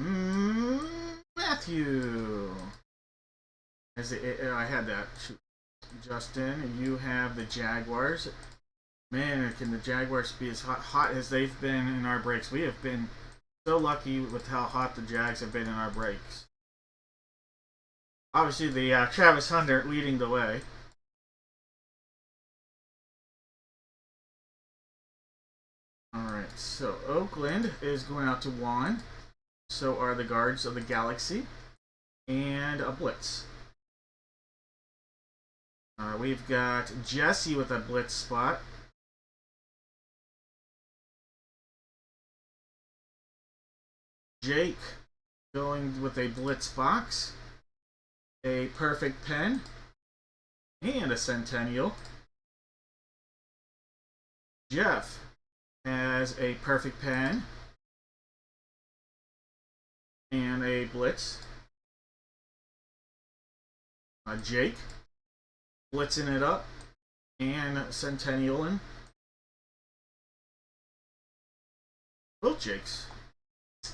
Matthew. I had that. Justin, you have the Jaguars. Man, can the Jaguars be as hot as they've been in our breaks? We have been so lucky with how hot the Jags have been in our breaks. Obviously, the Travis Hunter leading the way. Alright, so Oakland is going out to Juan. So are the Guards of the Galaxy. And a Blitz. We've got Jesse with a Blitz spot. Jake going with a Blitz box. A perfect pen. And a Centennial. Jeff has a perfect pen. And a Blitz. Jake blitzing it up and Centennialing. Both Jakes.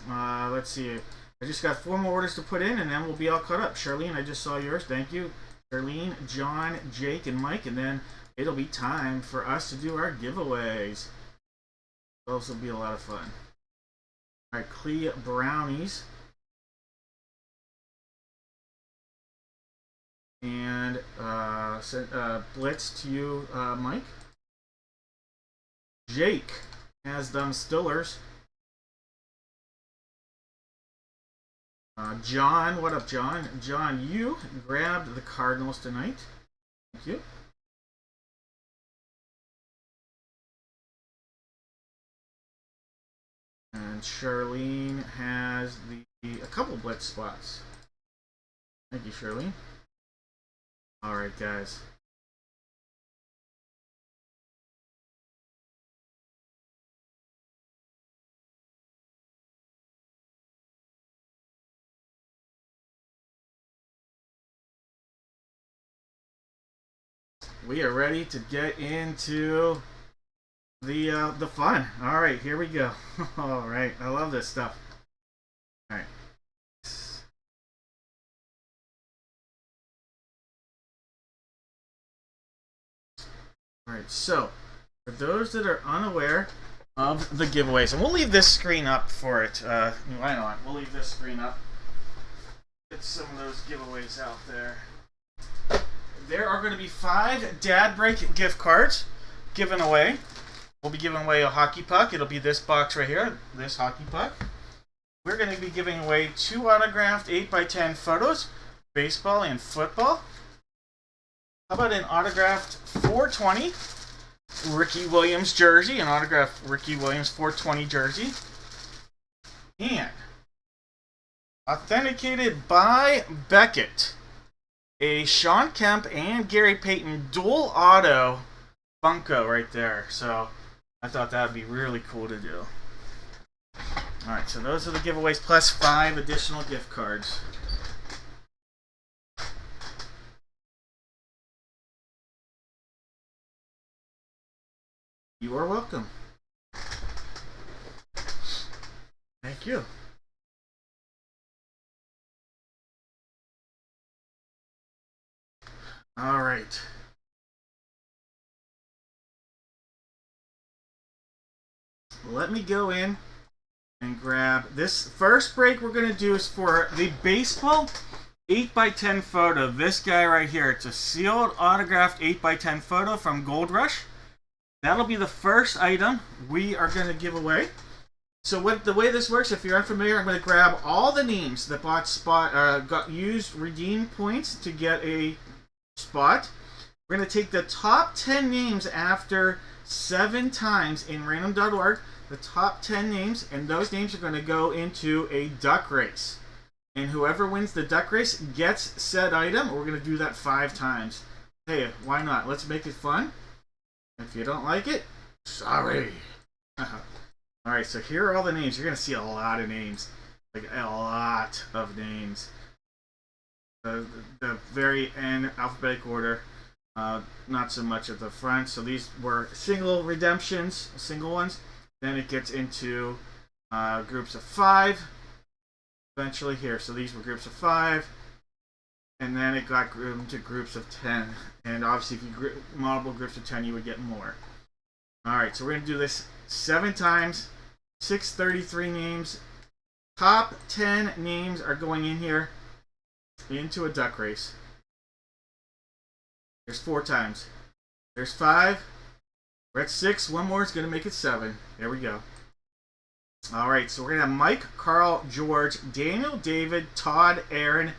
Let's see. I just got 4 more orders to put in and then we'll be all caught up. Charlene, I just saw yours. Thank you. Charlene, John, Jake, and Mike. And then it'll be time for us to do our giveaways. Those will be a lot of fun. Alright, Clea Brownies. And Blitz to you, Mike. Jake has them Stillers. John, what up, John? John, you grabbed the Cardinals tonight. Thank you. And Charlene has a couple blitz spots. Thank you, Charlene. Alright, guys. We are ready to get into the fun. All right, here we go. All right, I love this stuff. All right. All right, so for those that are unaware of the giveaways, and we'll leave this screen up for it. Why not? We'll leave this screen up. Get some of those giveaways out there. There are going to be 5 Dad Break gift cards given away. We'll be giving away a hockey puck. It'll be this box right here, this hockey puck. We're going to be giving away 2 autographed 8x10 photos, baseball and football. How about an autographed 420 Ricky Williams jersey, an autographed Ricky Williams 420 jersey. And authenticated by Beckett, a Sean Kemp and Gary Payton dual auto Funko right there. So I thought that would be really cool to do. Alright, so those are the giveaways plus 5 additional gift cards. You are welcome. Thank you. All right. Let me go in and grab this. First break we're going to do is for the baseball 8x10 photo. This guy right here. It's a sealed autographed 8x10 photo from Gold Rush. That'll be the first item we are going to give away. So the way this works, if you're unfamiliar, I'm going to grab all the names that got used redeem points to get a spot. We're going to take the top 10 names after 7 times in random.org. The top 10 names, and those names are going to go into a duck race. And whoever wins the duck race gets said item. We're going to do that 5 times. Hey, why not? Let's make it fun. If you don't like it, sorry. Alright, so here are all the names. You're going to see a lot of names. Like, a lot of names. The very end, alphabetical order. Not so much at the front. So these were single redemptions, single ones. Then it gets into groups of 5. Eventually here. So these were groups of 5. And then it got grouped into groups of 10. And obviously if you multiple groups of 10, you would get more. Alright, so we're going to do this 7 times. 633 names. Top 10 names are going in here into a duck race. There's 4 times. There's 5. We're at 6. One more is going to make it 7. There we go. Alright, so we're going to have Mike, Carl, George, Daniel, David, Todd, Aaron,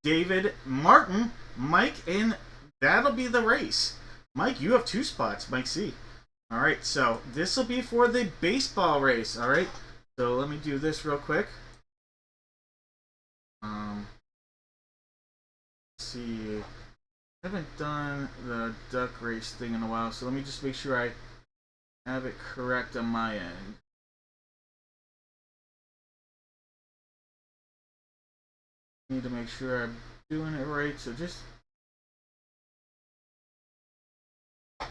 David, Martin, Mike, and that'll be the race. Mike, you have 2 spots. Mike C. Alright, so this will be for the baseball race. Alright, so let me do this real quick. Let's see. I haven't done the duck race thing in a while, so let me just make sure I have it correct on my end. Need to make sure I'm doing it right, so just I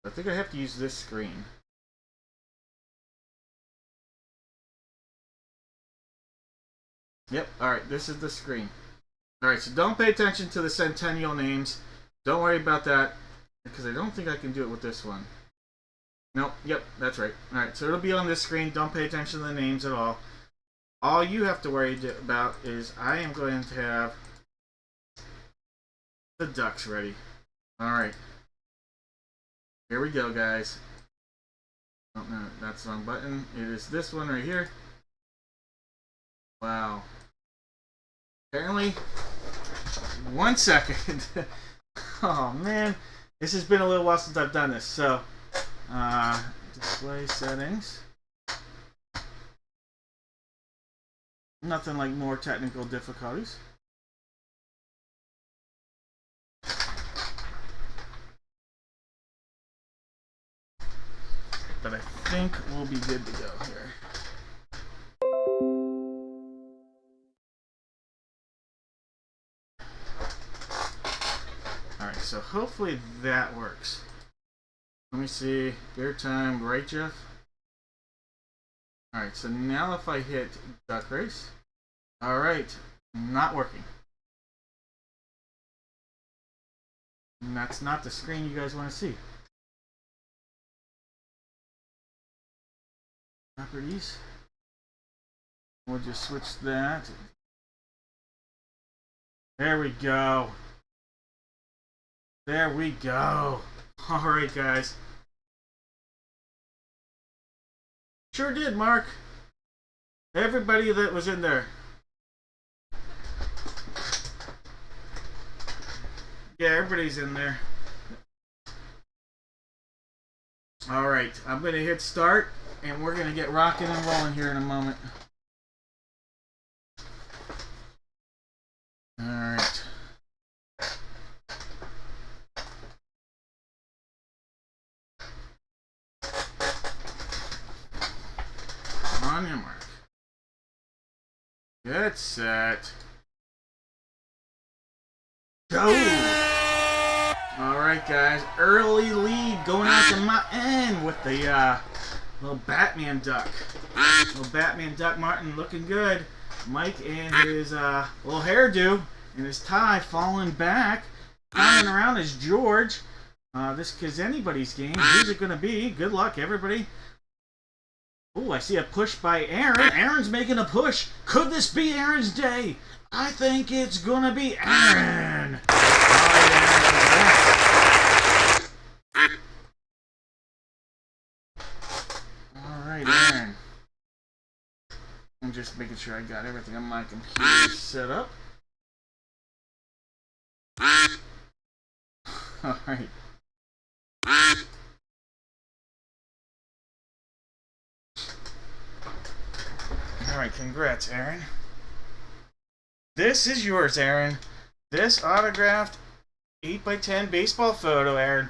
think I have to use this screen. Yep, alright, this is the screen. Alright, so don't pay attention to the Centennial names. Don't worry about that, because I don't think I can do it with this one. Nope, yep, that's right. Alright, so it'll be on this screen. Don't pay attention to the names at all. All you have to worry about is I am going to have the ducks ready. Alright. Here we go, guys. Oh, no, that's the wrong button. It is this one right here. Wow. Apparently, 1 second. Oh, man. This has been a little while since I've done this. So, display settings. Nothing like more technical difficulties. But I think we'll be good to go here. Alright, so hopefully that works. Let me see. Beer time, right, Jeff? Alright, so now if I hit duck race. Alright, not working. And that's not the screen you guys want to see. Properties. We'll just switch that. There we go. There we go. Alright, guys. Sure did, Mark. Everybody that was in there. Yeah, everybody's in there. Alright, I'm going to hit start, and we're going to get rocking and rolling here in a moment. Alright. On your mark. Get set. Go! Alright, guys. Early lead going out to Martin with the little Batman duck. Little Batman duck Martin looking good. Mike and his little hairdo and his tie falling back. Coming around is George. This is anybody's game. Who's it going to be? Good luck, everybody. Oh, I see a push by Aaron. Aaron's making a push. Could this be Aaron's day? I think it's going to be Aaron. Alright, Aaron. I'm just making sure I got everything on my computer set up. Alright. Alright, congrats, Aaron. This is yours, Aaron. This autographed 8x10 baseball photo, Aaron.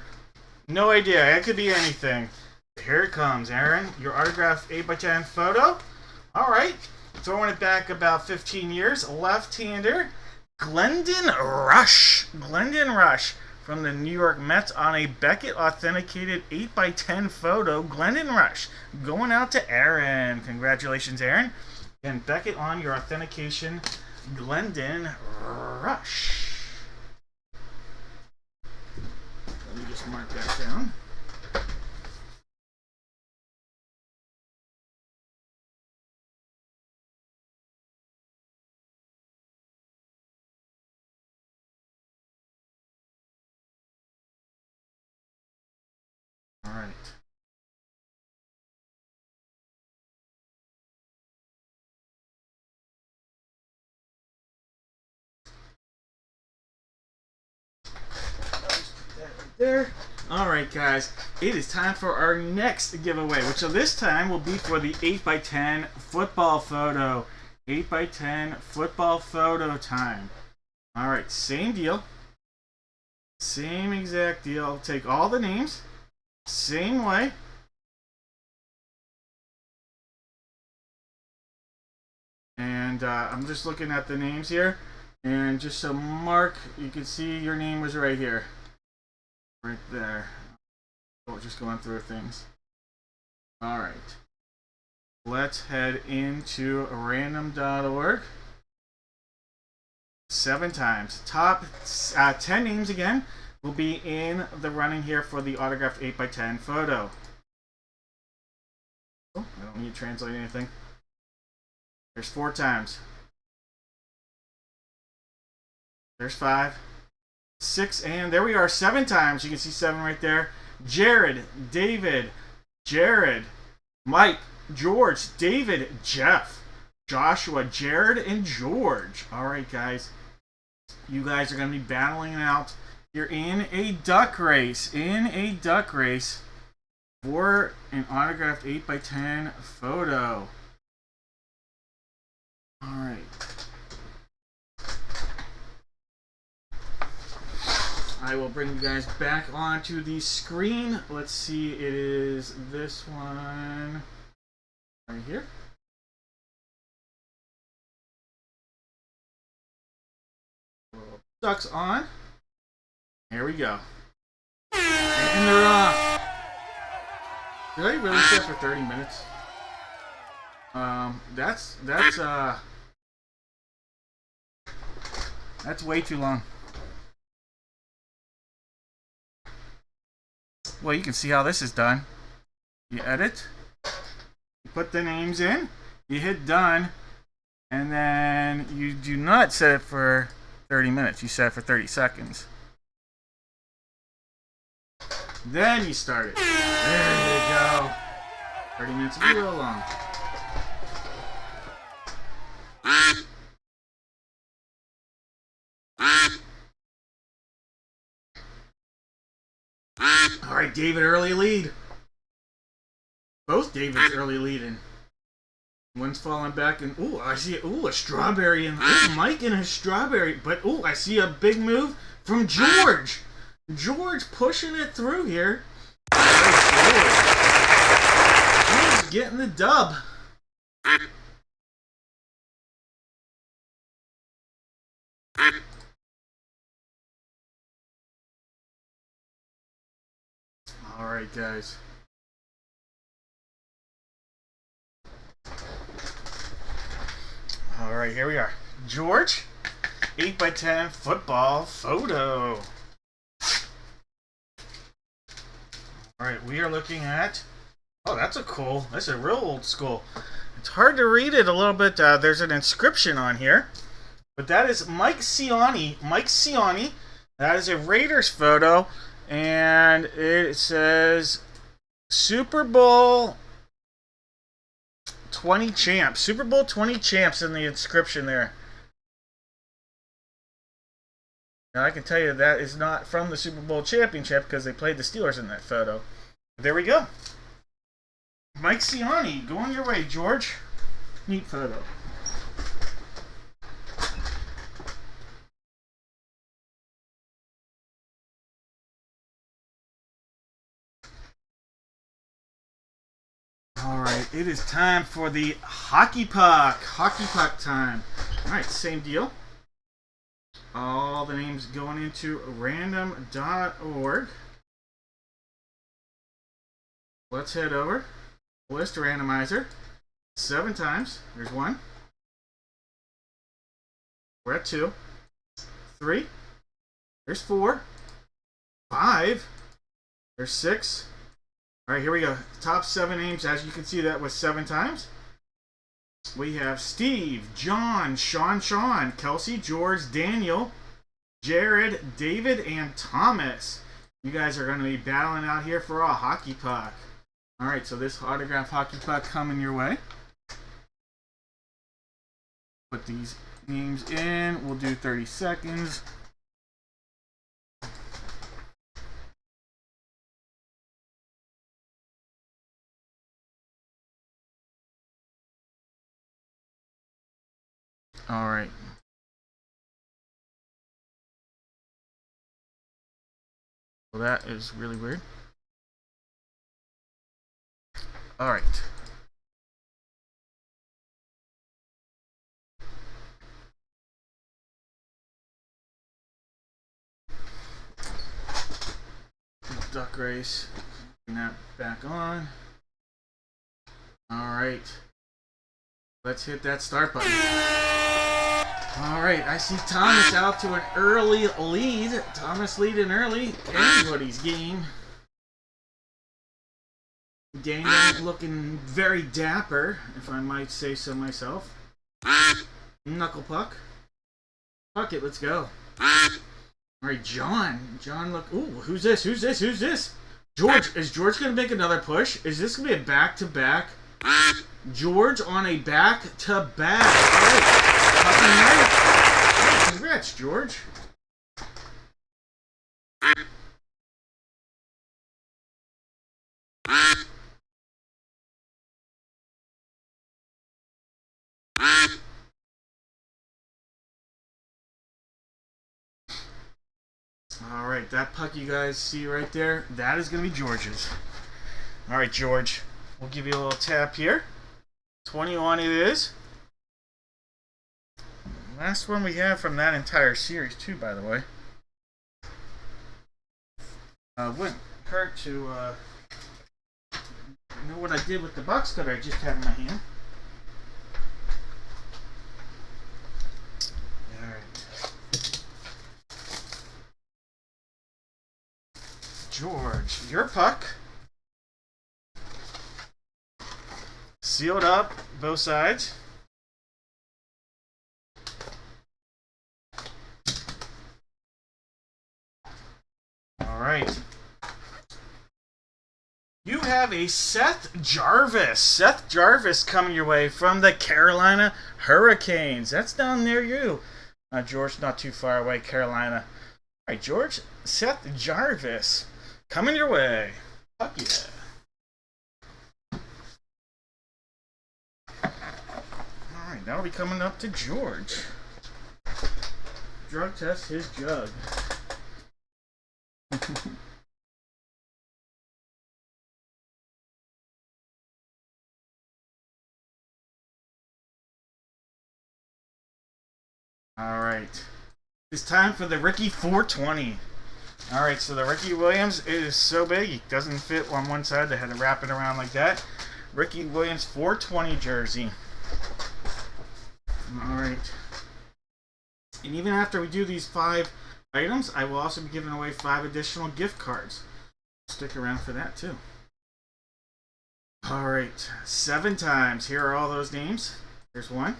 No idea. It could be anything. Here it comes, Aaron. Your autographed 8x10 photo. Alright. Throwing it back about 15 years. Left-hander. Glendon Rush. Glendon Rush from the New York Mets on a Beckett authenticated 8x10 photo. Glendon Rush going out to Aaron. Congratulations, Aaron. And Beckett on your authentication. Glendon Rush. Let me just mark that down. All right. There. Alright, guys, it is time for our next giveaway, which this time will be for the 8x10 football photo. 8x10 football photo time. Alright, same deal. Same exact deal. I'll take all the names. Same way. And I'm just looking at the names here. And just so Mark, you can see your name was right here. Right there. Oh, just going through things. Alright. Let's head into random.org. 7 times. Top 10 names again will be in the running here for the autographed 8x10 photo. Oh, I don't need to translate anything. There's 4 times. There's 5. 6, and there we are, 7 times. You can see 7 right there. Jared, David, Jared, Mike, George, David, Jeff, Joshua, Jared, and George. Alright, guys. You guys are going to be battling out. You're in a duck race. In a duck race for an autographed 8x10 photo. Alright. I will bring you guys back onto the screen. Let's see, it is this one right here. Ducks on. Here we go. And they're off. Did I really set for 30 minutes? That's way too long. Well, you can see how this is done. You edit, you put the names in, you hit done, and then you do not set it for 30 minutes. You set it for 30 seconds. Then you start it. There you go. 30 minutes would be real long. All right, David, early lead. Both David's early leading. One's falling back, and ooh, I see a strawberry, and Mike in his strawberry. But ooh, I see a big move from George. George pushing it through here. George getting the dub. All right, guys. All right, here we are. George, 8x10 football photo. All right, we are looking at. Oh, that's a real old school. It's hard to read it a little bit. There's an inscription on here, but that is Mike Siani. Mike Siani. That is a Raiders photo, and it says Super Bowl 20 champs. Super Bowl 20 champs in the inscription there. Now I can tell you that is not from the Super Bowl championship because they played the Steelers in that photo. But there we go. Mike Siani, going your way, George. Neat photo. Alright, it is time for the hockey puck. Hockey puck time. Alright, same deal. All the names going into random.org. Let's head over. List randomizer. 7 times. There's 1. We're at 2. 3. There's 4. 5. There's 6. All right, here we go. Top 7 names. As you can see, that was 7 times. We have Steve, John, Sean, Kelsey, George, Daniel, Jared, David, and Thomas. You guys are going to be battling out here for a hockey puck. All right, so this autograph hockey puck coming your way. Put these names in. We'll do 30 seconds. All right. Well, that is really weird. All right. Duck race. Bring that back on. All right. Let's hit that start button. All right, I see Thomas out to an early lead. Thomas leading early. Anybody's game. Daniel looking very dapper, if I might say so myself. Knuckle puck. Fuck it, let's go. All right, John. John, look. Ooh, who's this? George. Is George going to make another push? Is this going to be a back-to-back? George on a back-to-back. Right. Congrats, George. All right, that puck you guys see right there, that is going to be George's. All right, George, we'll give you a little tap here. 21 it is. Last one we have from that entire series, too, by the way. Wouldn't hurt to know what I did with the box cutter I just had in my hand. Alright. George, your puck. Sealed up, both sides. Alright. You have a Seth Jarvis. Seth Jarvis coming your way from the Carolina Hurricanes. That's down near you. George, not too far away, Carolina. Alright, George, Seth Jarvis coming your way. Fuck yeah. Alright, that'll be coming up to George. Drug test his jug. Alright. It's time for the Ricky 420. Alright, so the Ricky Williams is so big, it doesn't fit on one side. They had to wrap it around like that. Ricky Williams 420 jersey. Alright. And even after we do these 5 items, I will also be giving away 5 additional gift cards. Stick around for that too. Alright, 7 times. Here are all those names. There's 1,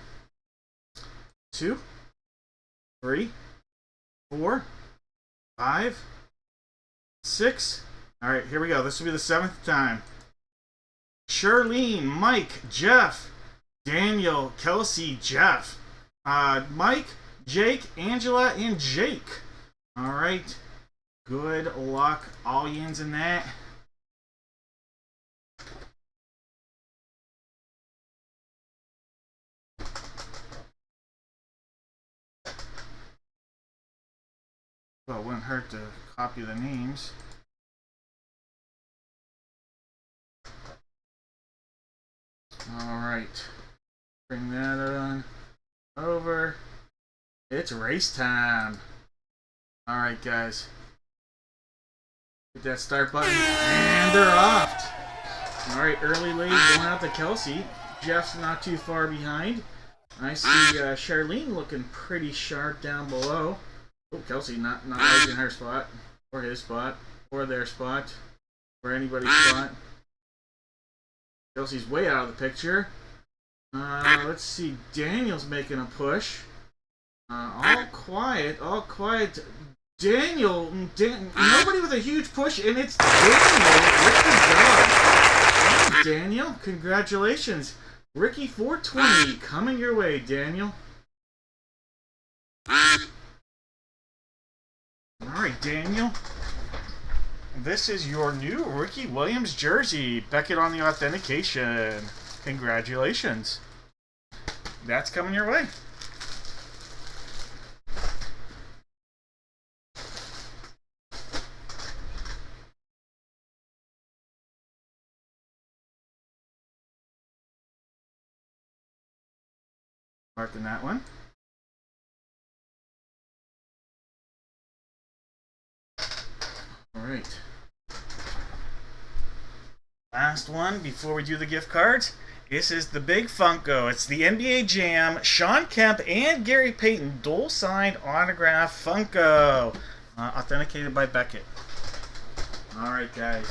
2, 3, 4, 5, 6. Alright, here we go. This will be the 7th time. Charlene, Mike, Jeff, Daniel, Kelsey, Jeff, Mike, Jake, Angela, and Jake. Alright. Good luck, all yins in that. Well, it wouldn't hurt to copy the names. Alright. Bring that on over. It's race time. Alright, guys. Hit that start button. And they're off. Alright, early lead going out to Kelsey. Jeff's not too far behind. I see Charlene looking pretty sharp down below. Oh, Kelsey not in her spot. Or his spot. Or their spot. Or anybody's spot. Kelsey's way out of the picture. Let's see. Daniel's making a push. All quiet. Nobody with a huge push, and it's Daniel with the dog. Daniel, congratulations. Ricky 420 coming your way, Daniel. Alright, Daniel. This is your new Ricky Williams jersey. Beckett on the authentication. Congratulations. That's coming your way. Marking that one. Alright. Last one before we do the gift cards. This is the big Funko. It's the NBA Jam, Sean Kemp and Gary Payton dual signed autograph Funko. Authenticated by Beckett. Alright, guys.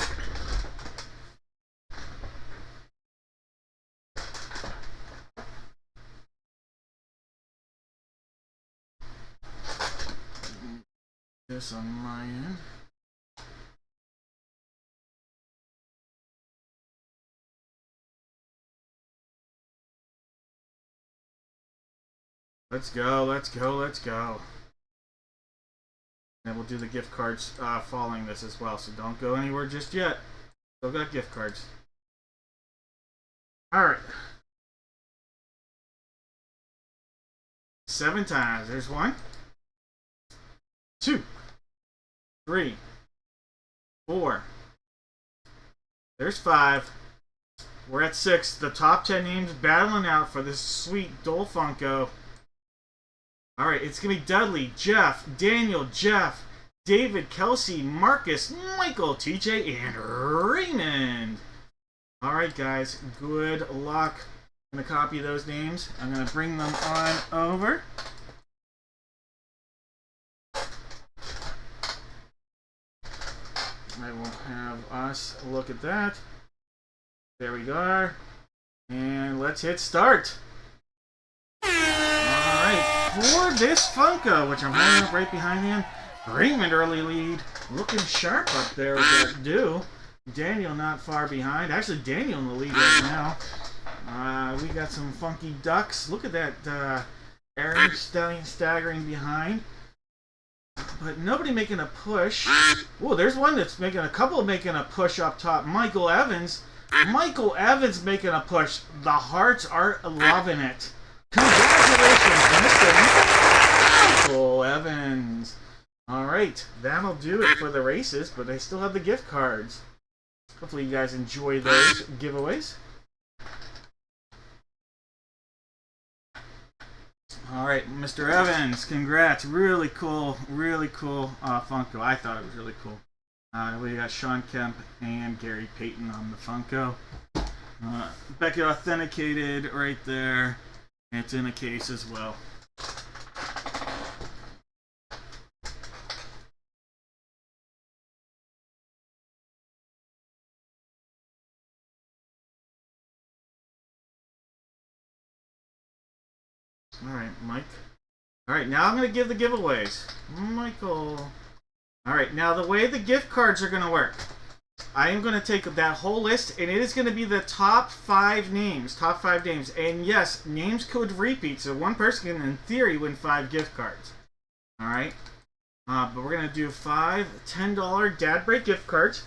This on my end. Let's go. And we'll do the gift cards following this as well, so don't go anywhere just yet. Still got gift cards. Alright. 7 times. There's 1, 2, 3, 4. There's 5. We're at 6. The top 10 names battling out for this sweet Dole Funko. Alright, it's going to be Dudley, Jeff, Daniel, Jeff, David, Kelsey, Marcus, Michael, TJ, and Raymond. Alright, guys. Good luck. I'm going to copy those names. I'm going to bring them on over. I will have us look at that. There we go. And let's hit start. Alright, for this Funko, which I'm holding up right behind him, Raymond early lead. Looking sharp up there with that do. Daniel not far behind. Actually, Daniel in the lead right now. We got some funky ducks. Look at that Aaron staggering behind. But nobody making a push. Oh, there's one that's making a couple making a push up top. Michael Evans. Michael Evans making a push. The Hearts are loving it. Congratulations, Mr. Michael Evans. Alright, that'll do it for the races, but I still have the gift cards. Hopefully you guys enjoy those giveaways. Alright, Mr. Evans, congrats. Really cool Funko. I thought it was really cool. We got Sean Kemp and Gary Payton on the Funko. Beckett authenticated right there. It's in a case as well. Alright, Mike. Alright, now I'm going to give the giveaways. Michael. Alright, now the way the gift cards are going to work. I am going to take that whole list, and it is going to be the top 5 names. Top 5 names. And yes, names could repeat, so one person can, in theory, win 5 gift cards. Alright? But we're going to do 5 $10 Dad Break gift cards.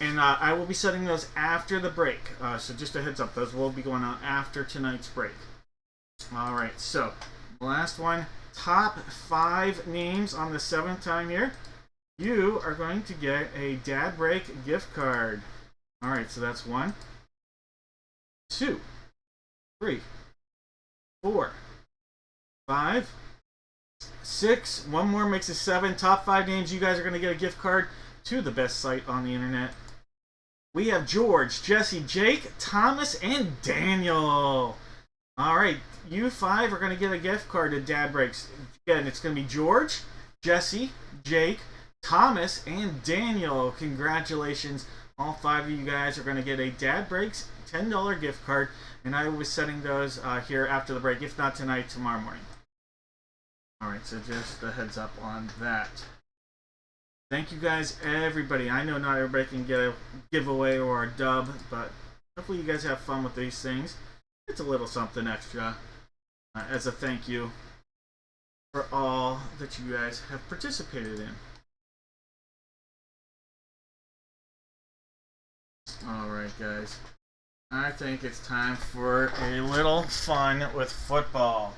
And I will be setting those after the break. So just a heads up, those will be going on after tonight's break. Alright, so last one, top 5 names on the 7th time here. You are going to get a Dad Break gift card. Alright, so that's 1, 2, 3, 4, 5, 6. One more makes it 7. Top 5 names, you guys are going to get a gift card to the best site on the internet. We have George, Jesse, Jake, Thomas, and Daniel. Alright, you 5 are going to get a gift card to Dad Breaks. Again, it's going to be George, Jesse, Jake, Thomas, and Daniel. Congratulations. All 5 of you guys are going to get a Dad Breaks $10 gift card. And I will be setting those here after the break. If not tonight, tomorrow morning. Alright, so just a heads up on that. Thank you guys, everybody. I know not everybody can get a giveaway or a dub, but hopefully you guys have fun with these things. It's a little something extra as a thank you for all that you guys have participated in. Alright, guys. I think it's time for a little fun with football.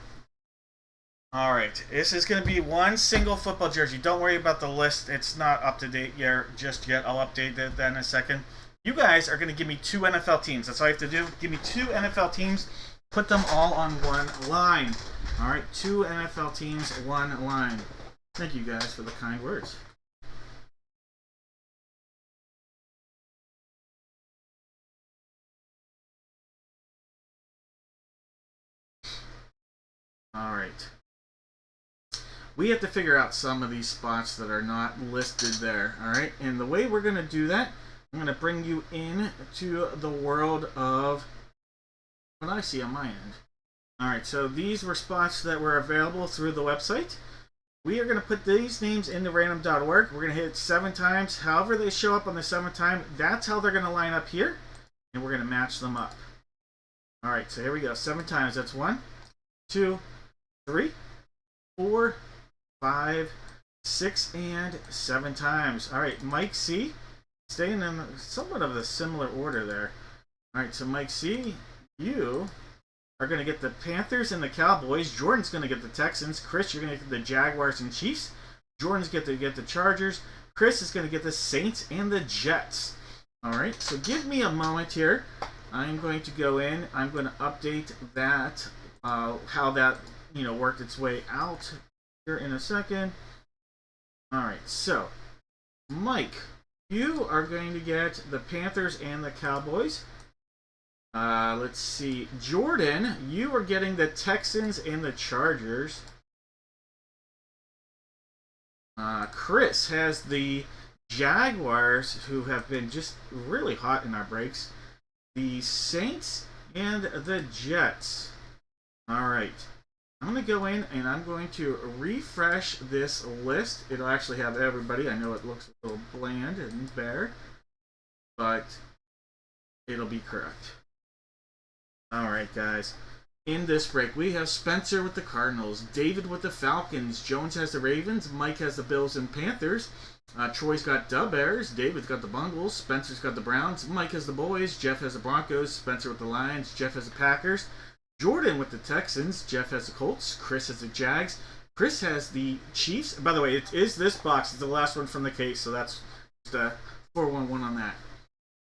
Alright, this is going to be one single football jersey. Don't worry about the list. It's not up to date just yet. I'll update that in a second. You guys are going to give me 2 NFL teams. That's all you have to do. Give me 2 NFL teams. Put them all on one line. Alright, 2 NFL teams, 1 line. Thank you guys for the kind words. Alright. We have to figure out some of these spots that are not listed there. Alright, and the way we're going to do that, I'm going to bring you in to the world of what I see on my end. Alright, so these were spots that were available through the website. We are going to put these names into random.org. We're going to hit 7 times. However they show up on the 7th time, that's how they're going to line up here. And we're going to match them up. Alright, so here we go. 7 times. That's 1, 2, 3, 4, 5, 6, and 7 times. Alright, Mike C. Staying in somewhat of a similar order there. Alright, so Mike C., you are going to get the Panthers and the Cowboys. Jordan's going to get the Texans. Chris, you're going to get the Jaguars and Chiefs. Jordan's going to get the Chargers. Chris is going to get the Saints and the Jets. All right, so give me a moment here. I'm going to go in. I'm going to update that, how that worked its way out here in a second. All right, so Mike, you are going to get the Panthers and the Cowboys. Let's see. Jordan, you are getting the Texans and the Chargers. Chris has the Jaguars, who have been just really hot in our breaks. The Saints and the Jets. All right. I'm going to go in and I'm going to refresh this list. It'll actually have everybody. I know it looks a little bland and bare, but it'll be correct. All right, guys. In this break, we have Spencer with the Cardinals, David with the Falcons, Jones has the Ravens, Mike has the Bills and Panthers, Troy's got the Bears, David's got the Bungles, Spencer's got the Browns, Mike has the Boys, Jeff has the Broncos, Spencer with the Lions, Jeff has the Packers, Jordan with the Texans, Jeff has the Colts, Chris has the Jags, Chris has the Chiefs. By the way, it is this box. It's the last one from the case, so that's just a 411 on that.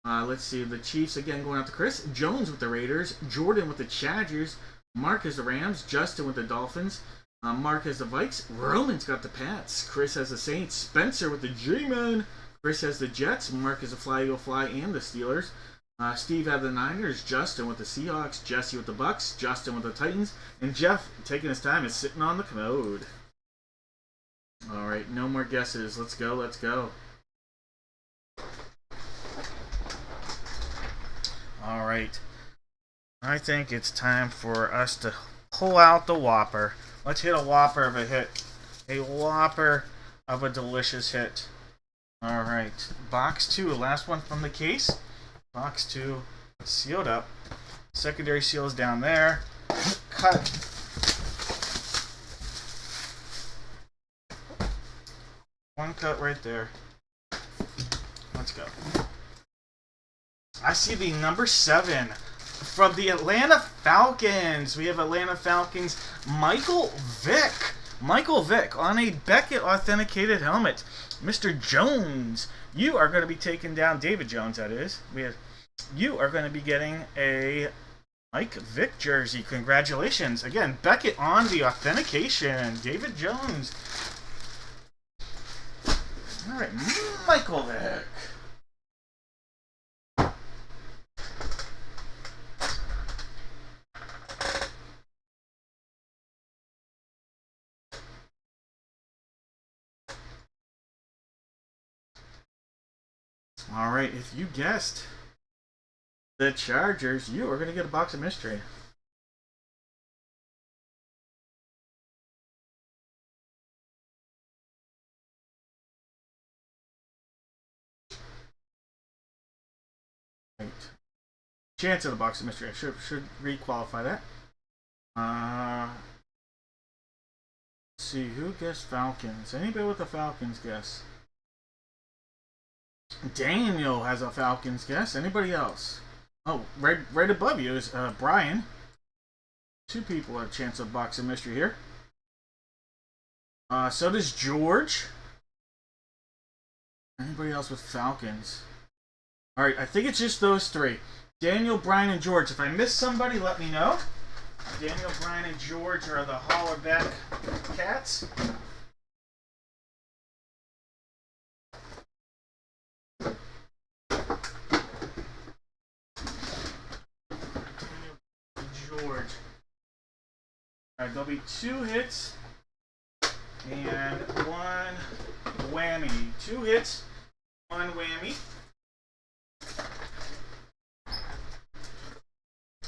Let's see, the Chiefs again going out to Chris. Jones with the Raiders. Jordan with the Chargers. Mark has the Rams. Justin with the Dolphins. Mark has the Vikes. Roman's got the Pats. Chris has the Saints. Spencer with the G-Men. Chris has the Jets. Mark has the Fly Eagle Fly and the Steelers. Steve had the Niners. Justin with the Seahawks. Jesse with the Bucks. Justin with the Titans. And Jeff, taking his time, is sitting on the commode. All right, no more guesses. Let's go, let's go. All right. I think it's time for us to pull out the Whopper. Let's hit a Whopper of a hit. A Whopper of a delicious hit. All right. Box 2, last one from the case. Box 2, sealed up. Secondary seal is down there. Cut. One cut right there. Let's go. I see the number 7 from the Atlanta Falcons. We have Atlanta Falcons, Michael Vick. Michael Vick on a Beckett authenticated helmet. Mr. Jones, you are going to be taking down David Jones, that is. You are going to be getting a Mike Vick jersey. Congratulations. Again, Beckett on the authentication. David Jones. All right, Michael Vick. All right, if you guessed the Chargers, you are going to get a box of mystery. Right. Chance of the box of mystery. I should re-qualify that. Let's see, who guessed Falcons? Anybody with the Falcons guess? Daniel has a Falcons guess. Anybody else? Oh, right above you is Brian. 2 people have a chance of box of mystery here. So does George. Anybody else with Falcons? All right, I think it's just those 3. Daniel, Brian, and George. If I missed somebody, let me know. Daniel, Brian, and George are the Hollaback Cats. George. Alright, there'll be 2 hits and 1 whammy. 2 hits, 1 whammy.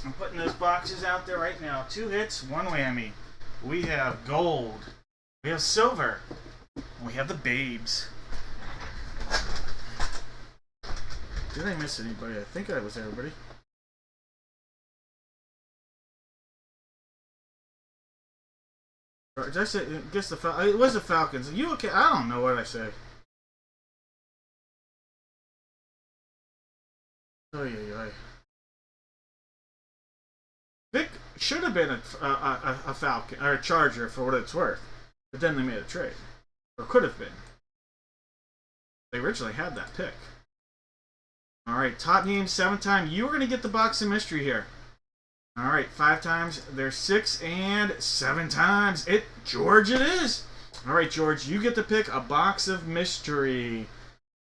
I'm putting those boxes out there right now. 2 hits, 1 whammy. We have gold. We have silver. And we have the babes. Did I miss anybody? I think that was everybody. Did I say, guess it was the Falcons. Are you okay? I don't know what I say. Oh yeah. Vic should have been a Falcon or a Charger for what it's worth, but then they made a trade. Or could have been. They originally had that pick. Alright, top name 7 times. You are going to get the box of mystery here. Alright, 5 times. There's 6 and 7 times. George it is. Alright, George, you get to pick a box of mystery.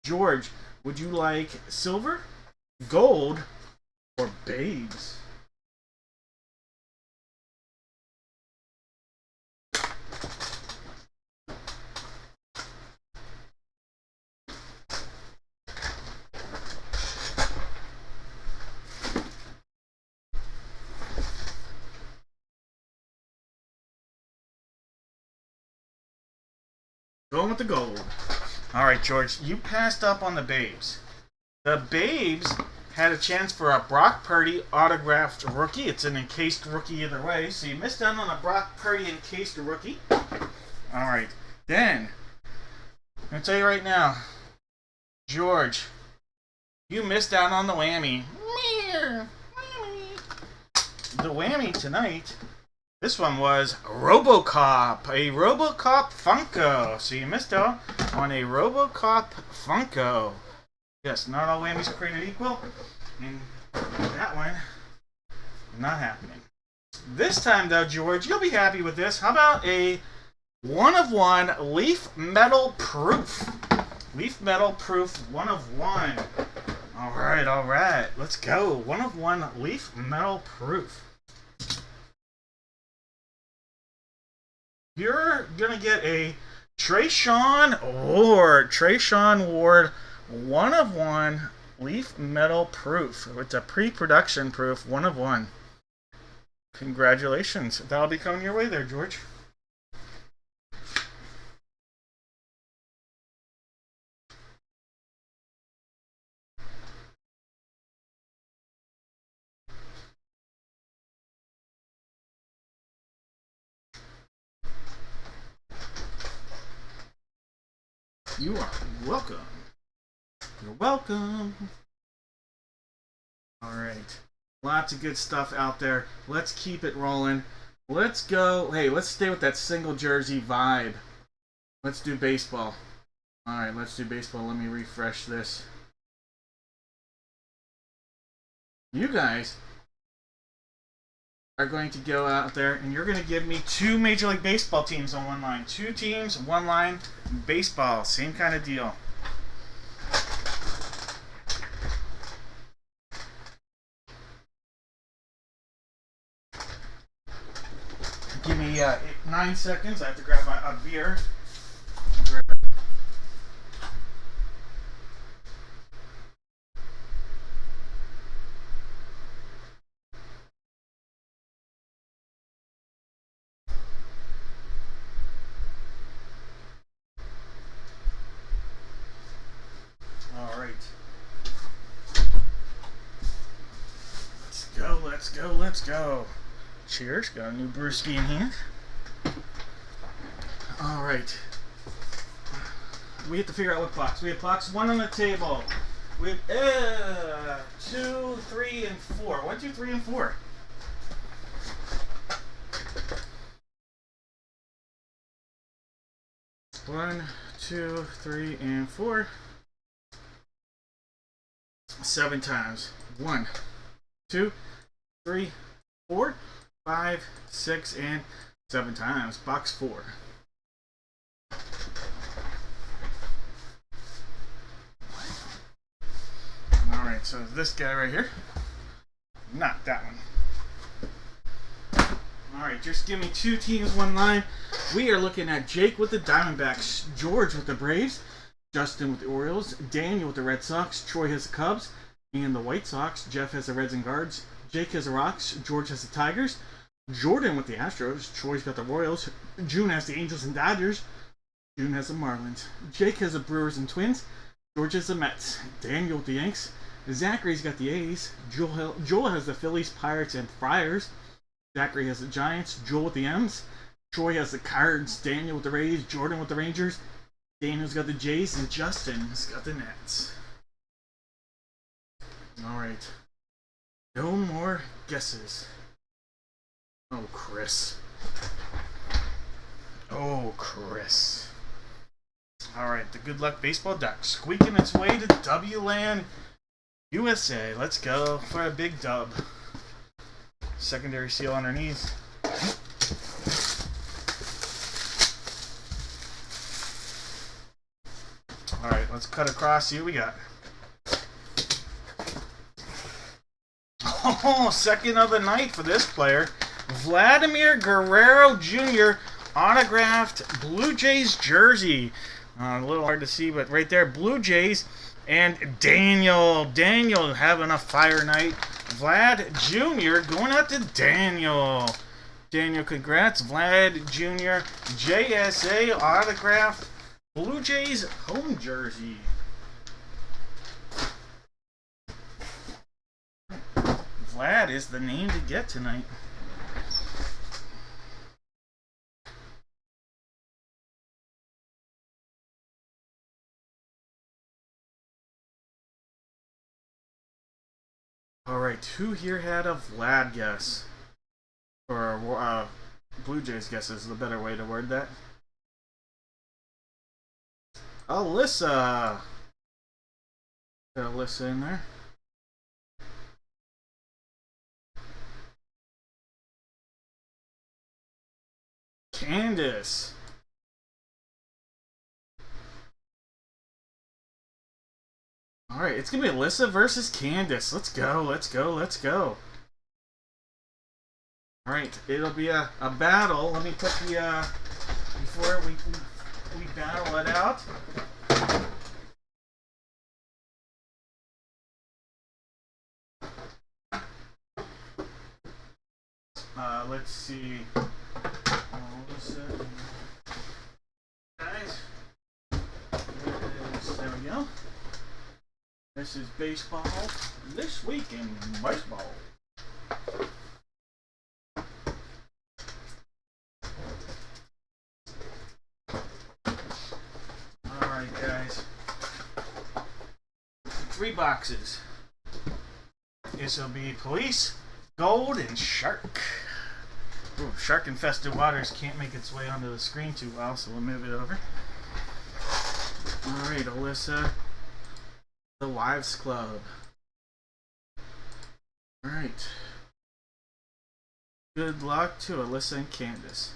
George, would you like silver, gold, or babes? Going with the gold. All right, George, you passed up on the babes. The babes had a chance for a Brock Purdy autographed rookie. It's an encased rookie either way, so you missed out on a Brock Purdy encased rookie. All right, then, I'm going to tell you right now, George, you missed out on the whammy. The whammy tonight, this one was RoboCop, a RoboCop Funko. So you missed out on a RoboCop Funko. Yes, not all whammies are created equal. And that one, not happening. This time, though, George, you'll be happy with this. How about a 1-of-1 Leaf Metal Proof? Leaf Metal Proof 1-of-1. All right. Let's go. 1-of-1 Leaf Metal Proof. You're going to get a Trayshawn Ward. Trayshawn Ward 1-of-1 Leaf Metal Proof. It's a pre-production proof 1-of-1. Congratulations. That'll be coming your way there, George. You are welcome. You're welcome. Alright. Lots of good stuff out there. Let's keep it rolling. Let's go. Hey, let's stay with that single jersey vibe. Let's do baseball. Alright, let's do baseball. Let me refresh this. You guys are going to go out there and you're going to give me 2 Major League Baseball teams on one line. 2 teams, 1 line, baseball. Same kind of deal. Give me 9 seconds. I have to grab a beer. Let's go. Cheers. Got a new brewski in here. Alright. We have to figure out what clocks. We have clocks 1 on the table. We have 2, 3, and 4. 1, 2, 3, and 4. One, 2, 3, and 4. 7 times. 1, 2, 3, 4, 5, 6, and 7 times. Box 4. Alright, so this guy right here. Not that one. Alright, just give me 2 teams, 1 line. We are looking at Jake with the Diamondbacks, George with the Braves, Justin with the Orioles, Daniel with the Red Sox, Troy has the Cubs, and the White Sox. Jeff has the Reds and Guards. Jake has the Rocks. George has the Tigers. Jordan with the Astros. Troy's got the Royals. June has the Angels and Dodgers. June has the Marlins. Jake has the Brewers and Twins. George has the Mets. Daniel with the Yanks. Zachary's got the A's. Joel has the Phillies, Pirates, and Friars. Zachary has the Giants. Joel with the M's. Troy has the Cards. Daniel with the Rays. Jordan with the Rangers. Daniel's got the Jays. And Justin's got the Nets. Alright. No more guesses. Oh, Chris. Oh, Chris. Good Luck Baseball Duck squeaking its way to W-Land USA. Let's go for a big dub. Secondary seal underneath. Alright, let's cut across. See what we got. Oh, second of the night for this player. Vladimir Guerrero Jr. autographed Blue Jays jersey. A little hard to see, but right there, Blue Jays. And Daniel having a fire night. Vlad Jr. going out to Daniel. Daniel, congrats. Vlad Jr. JSA autographed Blue Jays home jersey. Vlad is the name to get tonight. Alright, who here had a Vlad guess? Or Blue Jays guess is the better way to word that. Alyssa! Got Alyssa in there. Candace. Alright, it's going to be Alyssa versus Candace. Let's go, let's go, let's go. Alright, it'll be a battle. Let me put the, before we battle it out. Let's see. Guys, there we go. This is baseball. This week in baseball. Alright, guys. 3 boxes. This will be Police, Gold, and Shark. Ooh, Shark Infested Waters can't make its way onto the screen too well, so we'll move it over. Alright, Alyssa. The Wives Club. Alright. Good luck to Alyssa and Candace.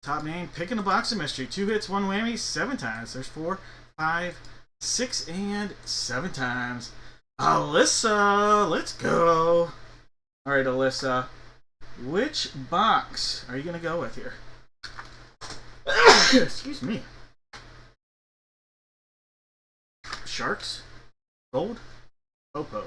Top name, picking a box of mystery. 2 hits, 1 whammy, 7 times. There's 4, 5, 6, and 7 times. Alyssa, let's go. Alright, Alyssa. Which box are you going to go with here? Excuse me. Sharks? Gold? Popo.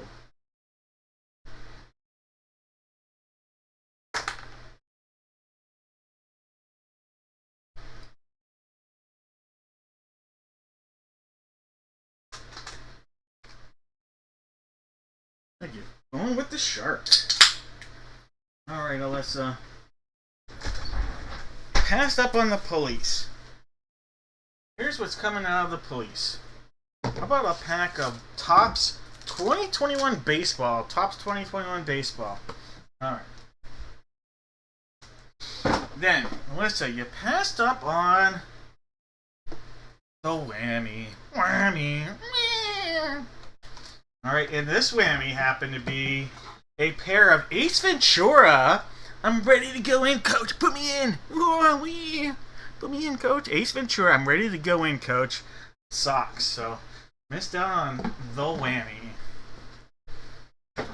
Thank you. Going with the shark. Alright, Alyssa. Passed up on the Police. Here's what's coming out of the Police. How about a pack of Topps 2021 Baseball? Topps 2021 Baseball. Alright. Then, Alyssa, you passed up on the whammy. Whammy. Alright, and this whammy happened to be a pair of Ace Ventura. I'm ready to go in, coach. Put me in. Put me in, coach. Ace Ventura. I'm ready to go in, coach. Socks. So, missed out on the whammy.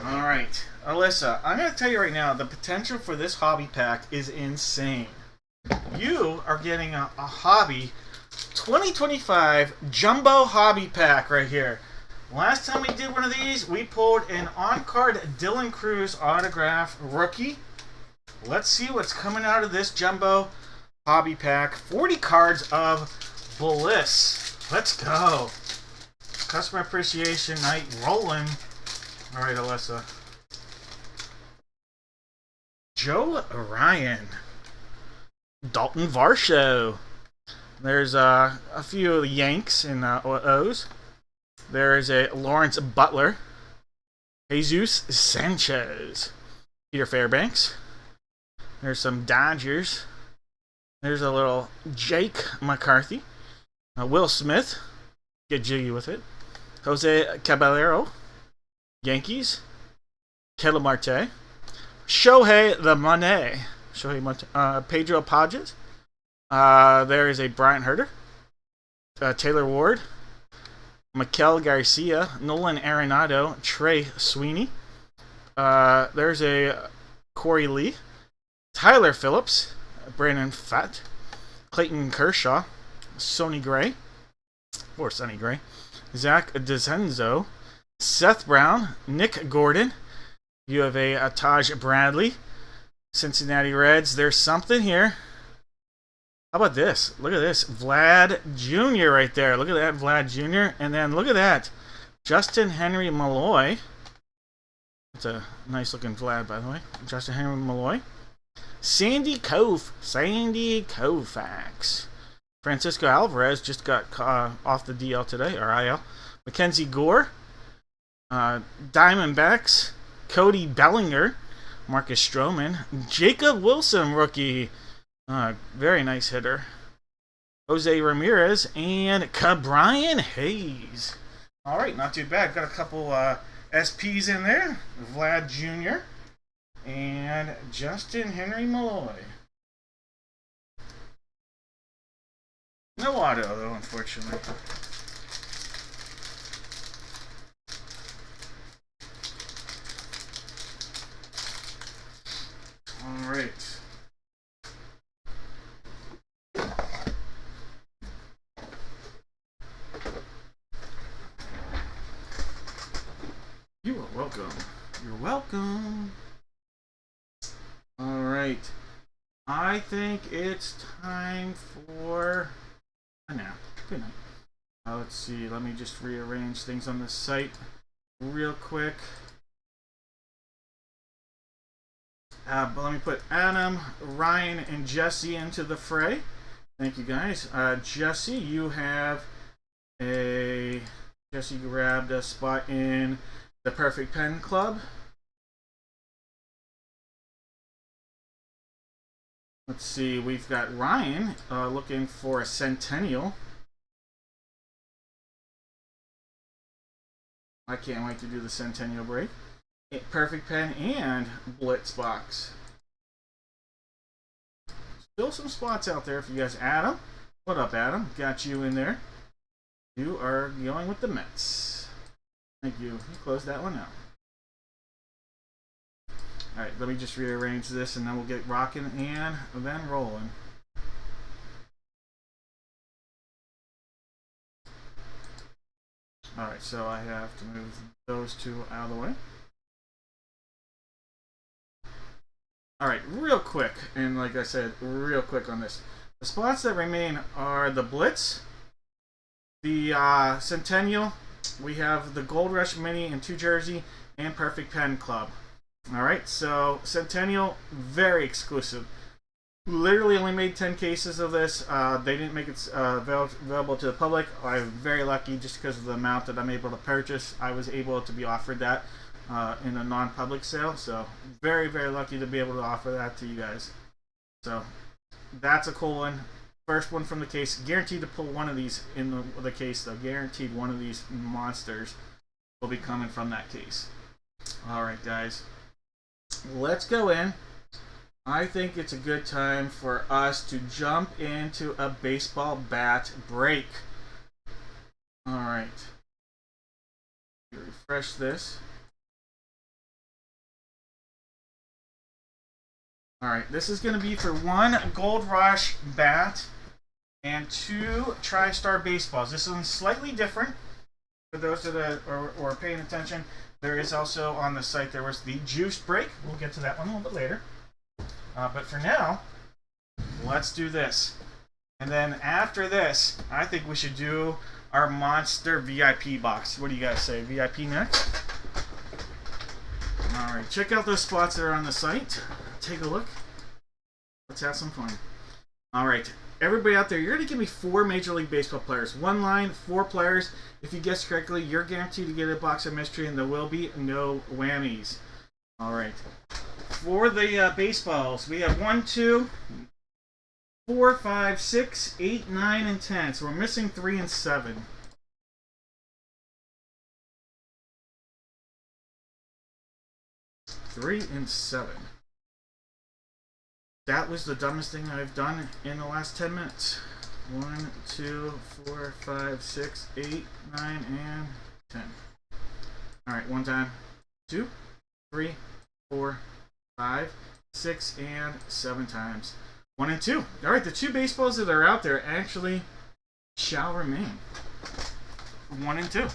Alright, Alyssa, I'm going to tell you right now, the potential for this hobby pack is insane. You are getting a hobby 2025 Jumbo Hobby Pack right here. Last time we did one of these, we pulled an on-card Dylan Cruz autograph rookie. Let's see what's coming out of this Jumbo Hobby Pack. 40 cards of Bliss. Let's go. Customer Appreciation Night rolling. Alright, Alyssa. Joe Ryan. Dalton Varsho. There's a few of the Yanks and O's. There is a Lawrence Butler. Jesus Sanchez. Peter Fairbanks. There's some Dodgers. There's a little Jake McCarthy. Will Smith. get jiggy with it. Jose Caballero, Yankees. Ketel Marte. Shohei the Money. Pedro Pages. There is a Brian Herter. Taylor Ward. Maikel Garcia. Nolan Arenado. Trey Sweeney. There's a Corey Lee. Tyler Phillips. Brandon Pfaadt. Clayton Kershaw. Sonny Gray. Or Sonny Gray. Zach DeCenzo. Seth Brown. Nick Gordon. You have a Taj Bradley. Cincinnati Reds. There's something here. How about this? Look at this. Vlad Jr. right there. Look at that, Vlad Jr. And then look at that. Justin Henry Malloy. That's a nice looking Vlad, by the way. Justin Henry Malloy. Sandy Koufax. Francisco Alvarez just got off the DL today, or IL. Mackenzie Gore. Diamondbacks. Cody Bellinger. Marcus Stroman. Jacob Wilson, rookie. Very nice hitter. Jose Ramirez. And Brian Hayes. All right, not too bad. Got a couple SPs in there. Vlad Jr. And Justin Henry Malloy. No auto, though, unfortunately. All right. You are welcome. You're welcome. All right. I think it's time for a nap. Good night. Let's see. Let me just rearrange things on the site real quick. But let me put Adam, Ryan, and Jesse into the fray. Thank you, guys. Jesse, you have Jesse grabbed a spot in the Perfect Pen Club. Let's see. We've got Ryan looking for a Centennial. I can't wait to do the Centennial break. Perfect Pen and Blitz box. Still some spots out there for you guys. Adam, what up, Adam? Got you in there. You are going with the Mets. Thank you. You closed that one out. All right, let me just rearrange this, and then we'll get rocking and then rolling. All right, so I have to move those two out of the way. All right, real quick, and like I said, real quick on this. The spots that remain are the Blitz, the Centennial, we have the Gold Rush Mini in 2 jersey, and Perfect Pen Club. All right, so Centennial, very exclusive. Literally only made 10 cases of this. They didn't make it available to the public. I'm very lucky just because of the amount that I'm able to purchase. I was able to be offered that in a non-public sale, so very, very lucky to be able to offer that to you guys. So that's a cool one. First one from the case. Guaranteed to pull one of these in the case, though. Guaranteed one of these monsters will be coming from that case. All right, guys. Let's go in. I think it's a good time for us to jump into a baseball bat break. All right. Refresh this. All right, this is going to be for 1 Gold Rush bat and 2 TriStar baseballs. This one's slightly different for those that are paying attention. There is also on the site, there was the juice break. We'll get to that one a little bit later. But for now, let's do this. And then after this, I think we should do our Monster VIP box. What do you guys say? VIP next? All right, check out those spots that are on the site. Take a look. Let's have some fun. All right, everybody out there, you're going to give me 4 Major League Baseball players. 1 line, 4 players. If you guess correctly, you're guaranteed to get a box of mystery, and there will be no whammies. All right. For the baseballs, we have 1, 2, 4, 5, 6, 8, 9, and 10. So we're missing 3 and 7. 3 and 7. That was the dumbest thing I've done in the last 10 minutes. 1, 2, 4, 5, 6, 8, 9, and 10. Alright, one time. 2, 3, 4, 5, 6, and 7 times. 1 and 2. Alright, the 2 baseballs that are out there actually shall remain. 1 and 2.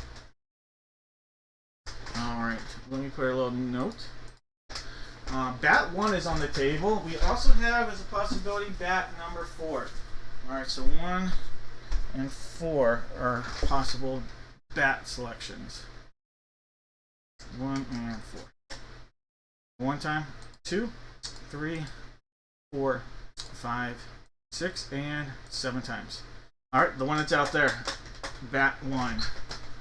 Alright, let me put a little note. Bat 1 is on the table. We also have, as a possibility, bat number 4. Alright, so 1 and 4 are possible bat selections. 1 and 4. One time. 2, 3, 4, 5, 6, and 7 times. Alright, the one that's out there. Bat 1.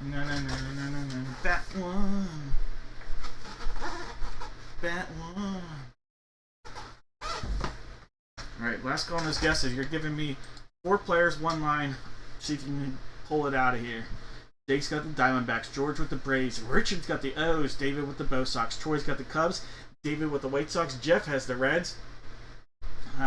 No, bat 1. Bat 1. Alright, last call on this guess is you're giving me 4 players, 1 line. See if you can pull it out of here. Jake's got the Diamondbacks, George with the Braves, Richard's got the O's, David with the Bo Sox, Troy's got the Cubs, David with the White Sox, Jeff has the Reds,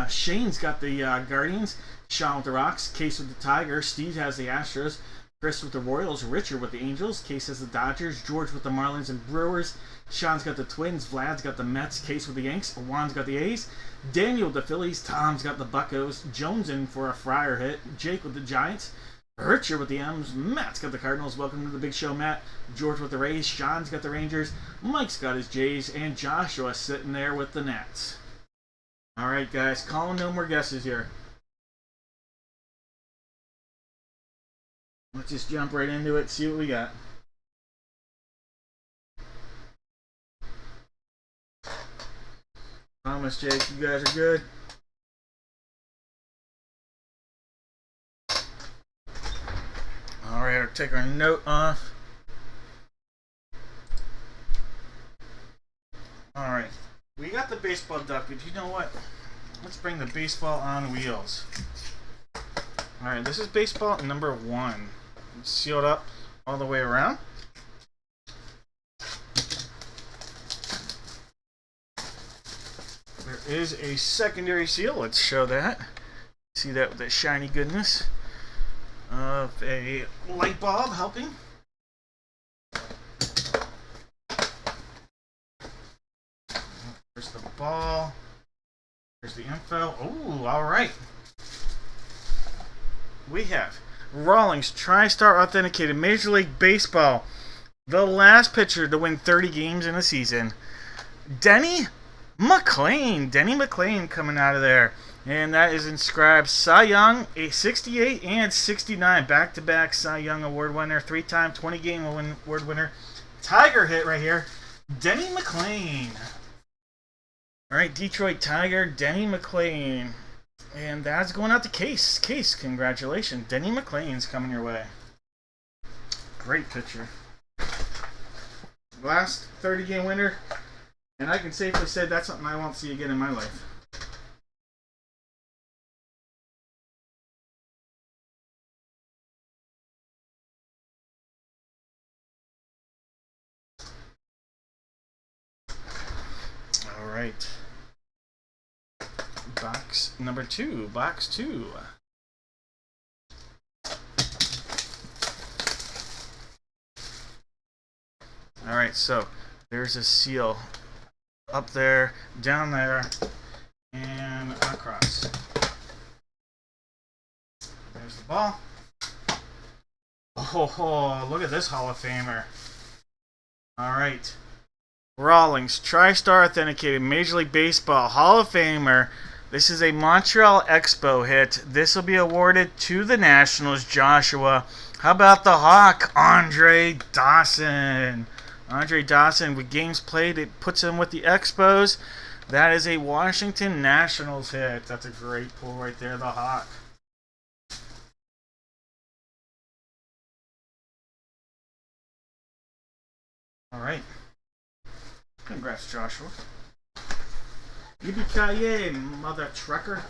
Shane's got the Guardians, Sean with the Rocks, Case with the Tigers, Steve has the Astros, Chris with the Royals, Richard with the Angels, Case has the Dodgers, George with the Marlins and Brewers, Sean's got the Twins, Vlad's got the Mets, Case with the Yanks, Juan's got the A's, Daniel with the Phillies, Tom's got the Buccos, Jones in for a Friar hit, Jake with the Giants, Richard with the M's, Matt's got the Cardinals, welcome to the big show, Matt, George with the Rays, Sean's got the Rangers, Mike's got his Jays, and Joshua sitting there with the Nats. Alright guys, calling no more guesses here. Let's just jump right into it, see what we got. Thomas, Jake, you guys are good? Alright, I'll take our note off. Alright, we got the baseball duck, but you know what? Let's bring the baseball on wheels. Alright, this is baseball number 1. It's sealed up all the way around. There is a secondary seal. Let's show that. See that with that shiny goodness of a light bulb helping. There's the ball. There's the info. Ooh, all right. We have Rawlings TriStar Authenticated Major League Baseball. The last pitcher to win 30 games in a season. Denny McLain. Denny McLain coming out of there. And that is inscribed Cy Young, a 68 and 69. Back-to-back Cy Young Award winner. 3-time 20-game award winner. Tiger hit right here. Denny McLain. Alright, Detroit Tiger, Denny McLain. And that's going out to Case. Case, congratulations. Denny McLain's coming your way. Great pitcher. Last 30-game winner. And I can safely say that's something I won't see again in my life. All right. Box number 2. Box 2. All right, so there's a seal up there, down there, and across. There's the ball. Oh, look at this Hall of Famer. All right. Rawlings, TriStar Authenticated, Major League Baseball, Hall of Famer. This is a Montreal Expo hit. This will be awarded to the Nationals, Joshua. How about the Hawk, Andre Dawson? Andre Dawson, with games played, it puts him with the Expos. That is a Washington Nationals hit. That's a great pull right there, the Hawk. All right. Congrats, Joshua. Yippee-ki-yay, mother trucker.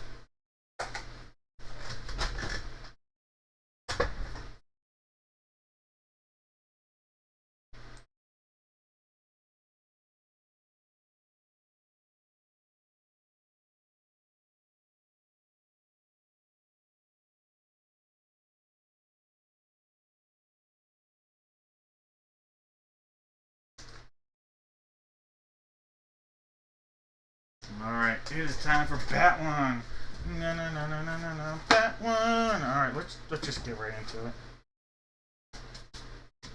Alright, it is time for bat one. No, bat one. Alright, let's just get right into it.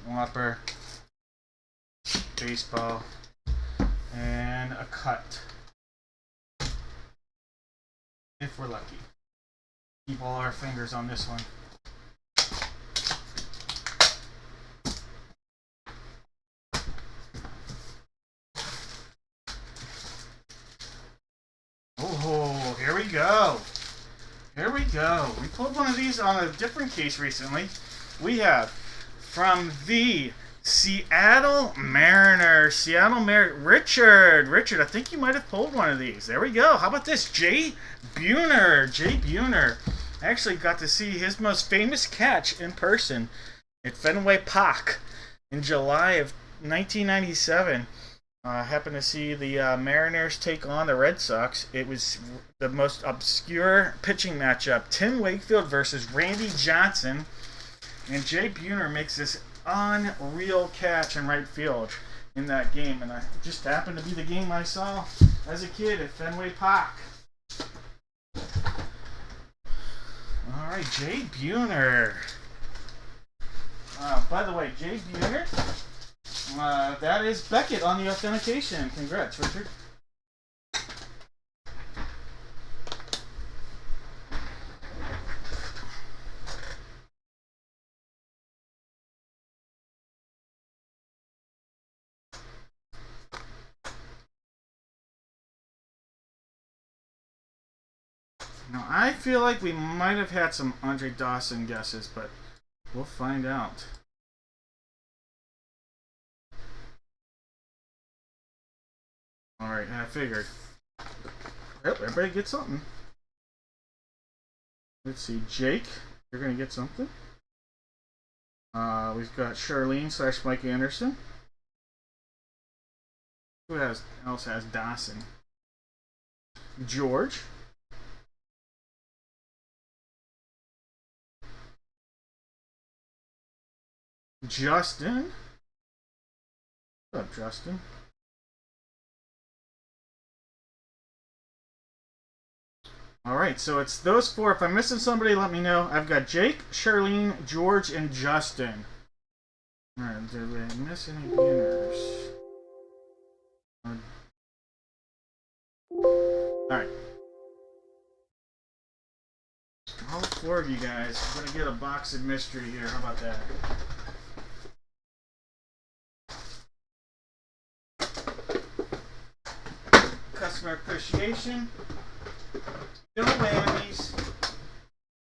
Whopper, baseball, and a cut. If we're lucky. Keep all our fingers on this one. Oh, here we go. Here we go. We pulled one of these on a different case recently. We have from the Seattle Mariners. Richard, I think you might have pulled one of these. There we go. How about this? Jay Buhner. I actually got to see his most famous catch in person at Fenway Park in July of 1997. I happened to see the Mariners take on the Red Sox. It was the most obscure pitching matchup. Tim Wakefield versus Randy Johnson. And Jay Buhner makes this unreal catch in right field in that game. And it just happened to be the game I saw as a kid at Fenway Park. Alright, Jay Buhner. By the way, Jay Buhner, that is Beckett on the authentication. Congrats, Richard. Now, I feel like we might have had some Andre Dawson guesses, but we'll find out. Alright, I figured. Yep, everybody gets something. Let's see, Jake, you're going to get something. We've got Charlene / Mike Anderson. Who else has Dawson? George. Justin. What's up, Justin? Alright, so it's those four. If I'm missing somebody, let me know. I've got Jake, Charlene, George, and Justin. Alright, did we miss any Buhners? Alright. All four of you guys, I'm going to get a box of mystery here. How about that? Customer appreciation. No whammies.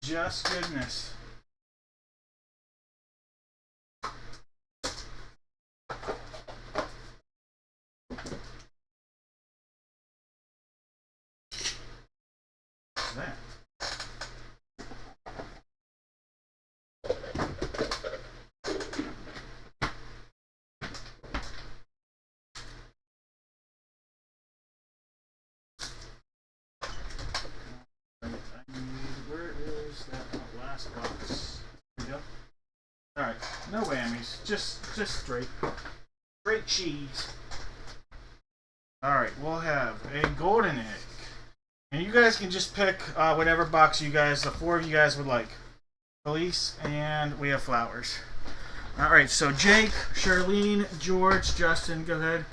Just goodness. What's that? Alright, no whammies, just straight cheese. Alright, we'll have a golden egg. And you guys can just pick whatever box you guys, the four of you guys would like. Police, and we have flowers. Alright, so Jake, Charlene, George, Justin, go ahead.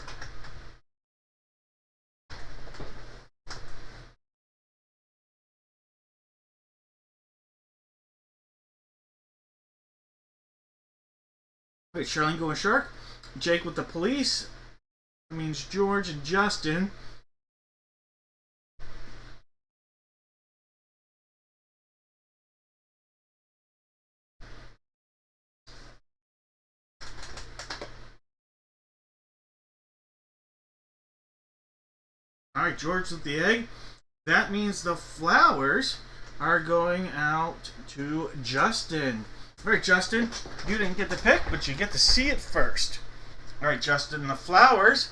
Wait, Charlene going shark. Jake with the police. That means George and Justin. Alright, George with the egg. That means the flowers are going out to Justin. Alright, Justin, you didn't get the pick, but you get to see it first. Alright, Justin, the flowers,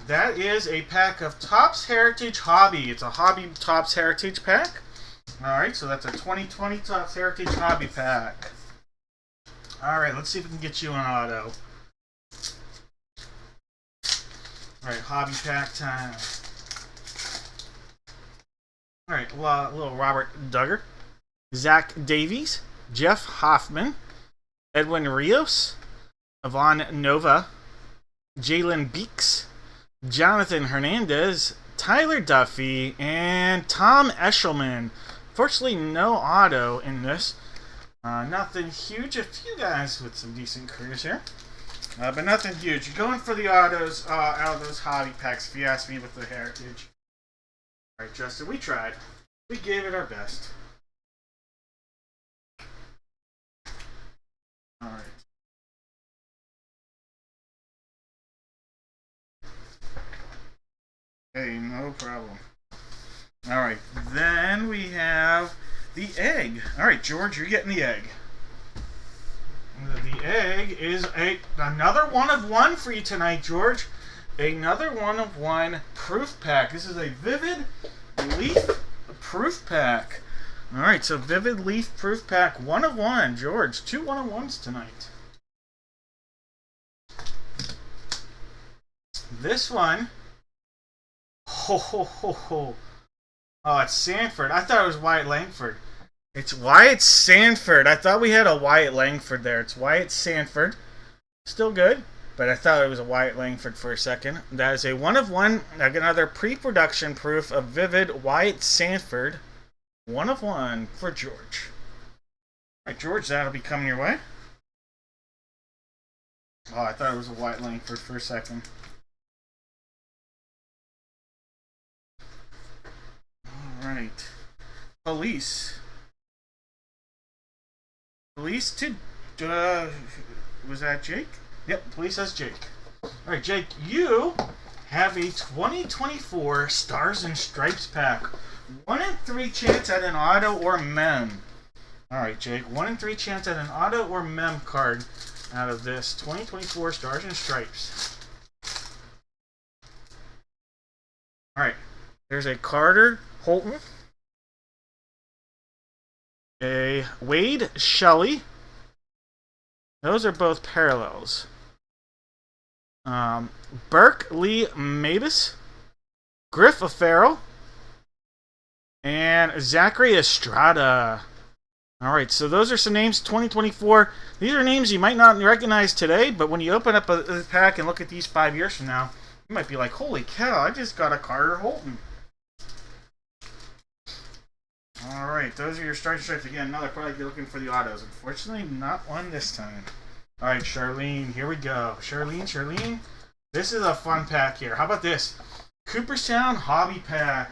that is a pack of Topps Heritage Hobby. It's a Hobby Topps Heritage pack. Alright, so that's a 2020 Topps Heritage Hobby pack. Alright, let's see if we can get you an auto. Alright, hobby pack time. All right, little Robert Duggar, Zach Davies, Jeff Hoffman, Edwin Rios, Ivan Nova, Jalen Beeks, Jonathan Hernandez, Tyler Duffy, and Tom Eshelman. Fortunately, no auto in this. Nothing huge. A few guys with some decent careers here. But nothing huge. You're going for the autos out of those hobby packs, if you ask me, with the Heritage. Alright, Justin, we tried. We gave it our best. Alright. Hey, no problem. Alright, then we have the egg. Alright, George, you're getting the egg. The egg is another one of one for you tonight, George. Another one of one proof pack. This is a Vivid Leaf proof pack. Alright, so Vivid Leaf proof pack, one of one. George, 2 1-of-1s tonight. This one. Ho, ho, ho, ho. Oh, it's Sanford. I thought it was Wyatt Langford. It's Wyatt Sanford. I thought we had a Wyatt Langford there. It's Wyatt Sanford. Still good, but I thought it was a Wyatt Langford for a second. That is a 1-of-1. Another pre-production proof of Vivid Wyatt Sanford. 1-of-1 for George. All right, George, that'll be coming your way. Oh, I thought it was a Wyatt Langford for a second. All right. Police. Police to, was that Jake? Yep, Police has Jake. Alright, Jake, you have a 2024 Stars and Stripes pack. 1 in 3 chance at an auto or mem. Alright, Jake, 1 in 3 chance at an auto or mem card out of this 2024 Stars and Stripes. Alright, there's a Carter Holton. A Wade Shelley. Those are both parallels. Burke Lee Matus. Griff O'Farrell. And Zachary Estrada. Alright, so those are some names, 2024. These are names you might not recognize today, but when you open up a pack and look at these 5 years from now, you might be like, holy cow, I just got a Carter Holton. Alright, those are your Stars and Stripes. Again, now they're probably looking for the autos. Unfortunately, not one this time. Alright, Charlene, here we go. Charlene. This is a fun pack here. How about this? Cooperstown Hobby Pack.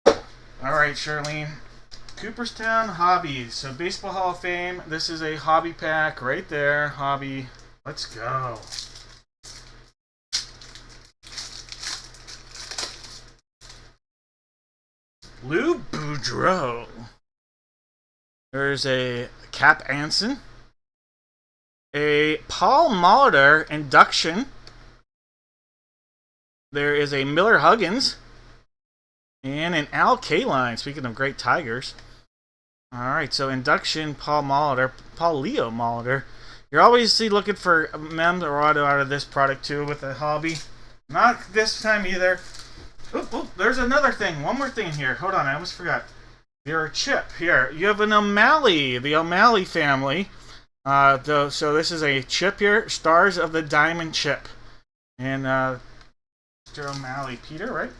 Alright, Charlene. Cooperstown Hobby. So, Baseball Hall of Fame. This is a hobby pack right there. Hobby. Let's go. Lou Boudreau. There's a Cap Anson. A Paul Molitor induction. There is a Miller Huggins. And an Al Kaline. Speaking of great Tigers. Alright, so induction, Paul Leo Molitor. You're obviously looking for a mem or auto out of this product too with a hobby. Not this time either. Oh, there's another thing. One more thing here. Hold on, I almost forgot. Your chip here. You have an O'Malley, the O'Malley family. So this is a chip here, Stars of the Diamond chip, and Mr. O'Malley, Peter, right?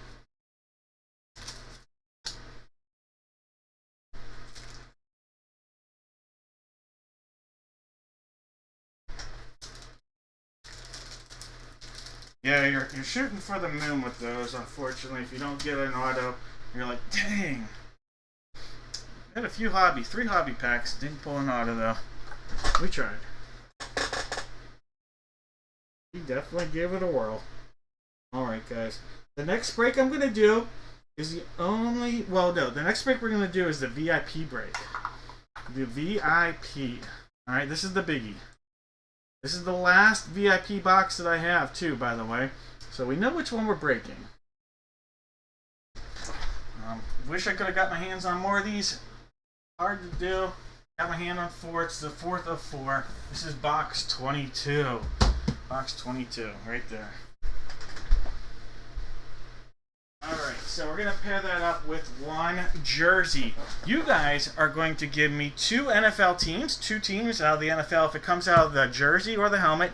Yeah, you're shooting for the moon with those. Unfortunately, if you don't get an auto, you're like, dang. I had a few 3 hobby packs. Didn't pull an auto though. We tried. We definitely gave it a whirl. Alright, guys. The next break I'm going to do is the next break we're going to do is the VIP break. The VIP. Alright, this is the biggie. This is the last VIP box that I have, too, by the way. So we know which one we're breaking. Wish I could have got my hands on more of these. Hard to do. Got my hand on 4. It's the 4th of 4. This is box 22. Box 22, right there. Alright, so we're going to pair that up with one jersey. You guys are going to give me 2 NFL teams, 2 teams out of the NFL. If it comes out of the jersey or the helmet,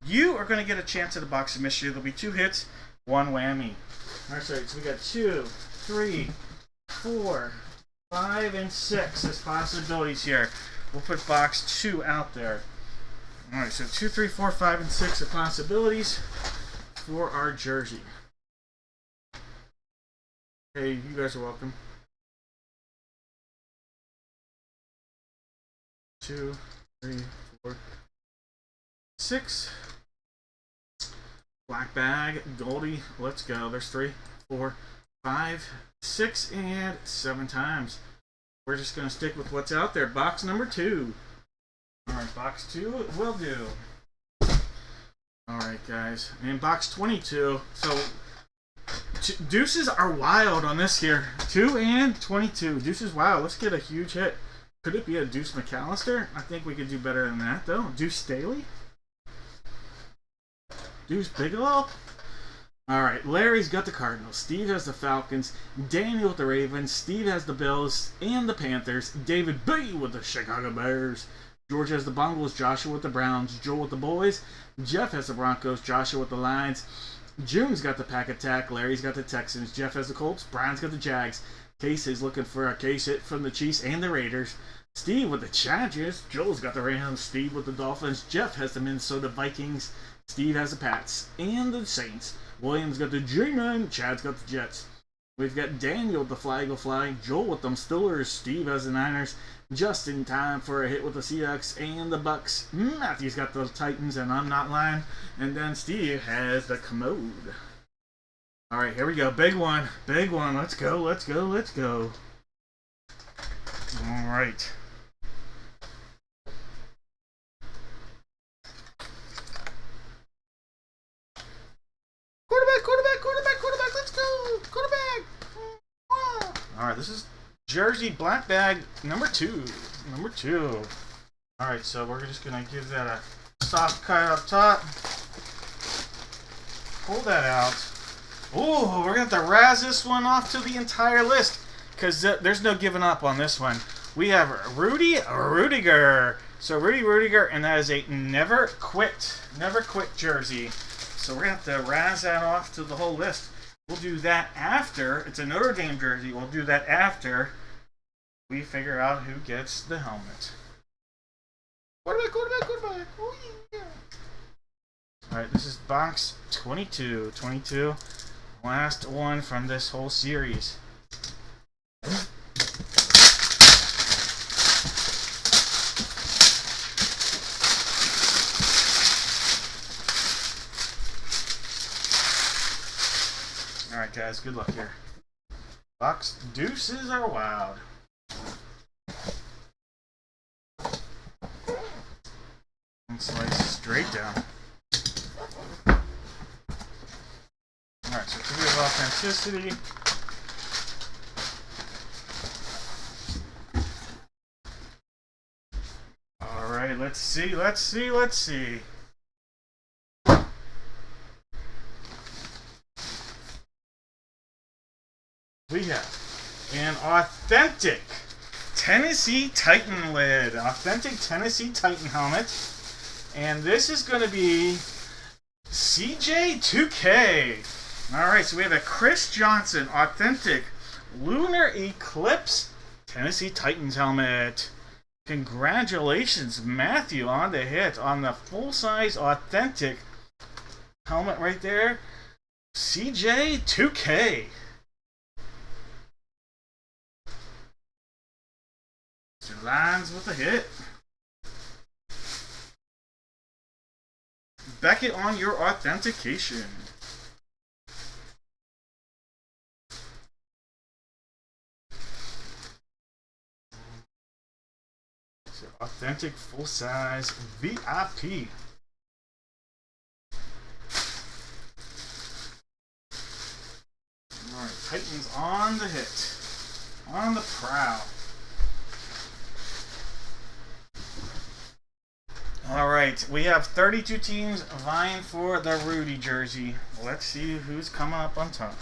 you are going to get a chance at a box of mystery. There'll be 2 hits, 1 whammy. Alright, so we got 2, 3, 4, 5, and 6 as possibilities here. We'll put box 2 out there. Alright, so 2, 3, 4, 5, and 6 are possibilities for our jersey. Hey, you guys are welcome. 2, 3, 4, 6. Black bag, Goldie, let's go. There's 3, 4, 5, 6, and 7 times. We're just going to stick with what's out there. Box number 2. Alright, box 2 will do. Alright, guys. And box 22. So, deuces are wild on this here. 2 and 22. Deuces wild. Let's get a huge hit. Could it be a Deuce McAllister? I think we could do better than that, though. Deuce Staley? Deuce Bigelow? Alright, Larry's got the Cardinals. Steve has the Falcons. Daniel with the Ravens. Steve has the Bills and the Panthers. David B with the Chicago Bears. George has the Bengals. Joshua with the Browns. Joel with the Boys. Jeff has the Broncos. Joshua with the Lions. June's got the Pack Attack. Larry's got the Texans. Jeff has the Colts. Brian's got the Jags. Case is looking for a case hit from the Chiefs and the Raiders. Steve with the Chargers. Joel's got the Rams. Steve with the Dolphins. Jeff has the Minnesota Vikings. Steve has the Pats and the Saints. William's got the G-Men. Chad's got the Jets. We've got Daniel with the Flag will fly. Joel with them Steelers. Steve has the Niners. Just in time for a hit with the Seahawks and the Bucks. Matthew's got the Titans, and I'm not lying. And then Steve has the Commode. Alright, here we go. Big one. Big one. Let's go, let's go, let's go. Alright. Quarterback, let's go! Quarterback! Alright, this is jersey black bag number 2. Number 2. Alright, so we're just going to give that a soft cut up top. Pull that out. Ooh, we're going to have to razz this one off to the entire list, because there's no giving up on this one. We have Rudy Rudiger. So Rudy Rudiger, and that is a never quit jersey. So we're going to have to razz that off to the whole list. We'll do that after. It's a Notre Dame jersey. We'll do that after we figure out who gets the helmet. Quarterback. Oh, yeah. Alright, this is box 22. 22. Last one from this whole series. Alright guys, good luck here. Box deuces are wild. And slice straight down. Alright, so degree of authenticity. Alright, let's see. We have an authentic Tennessee Titan lid. Authentic Tennessee Titan helmet. And this is going to be CJ2K. Alright, so we have a Chris Johnson authentic Lunar Eclipse Tennessee Titans helmet. Congratulations, Matthew, on the hit on the full-size authentic helmet right there. CJ2K. Lines with the hit. Beckett on your authentication. So authentic full-size VIP. Alright, Titans on the hit. On the prowl. Alright, we have 32 teams vying for the Rudy jersey. Let's see who's coming up on top.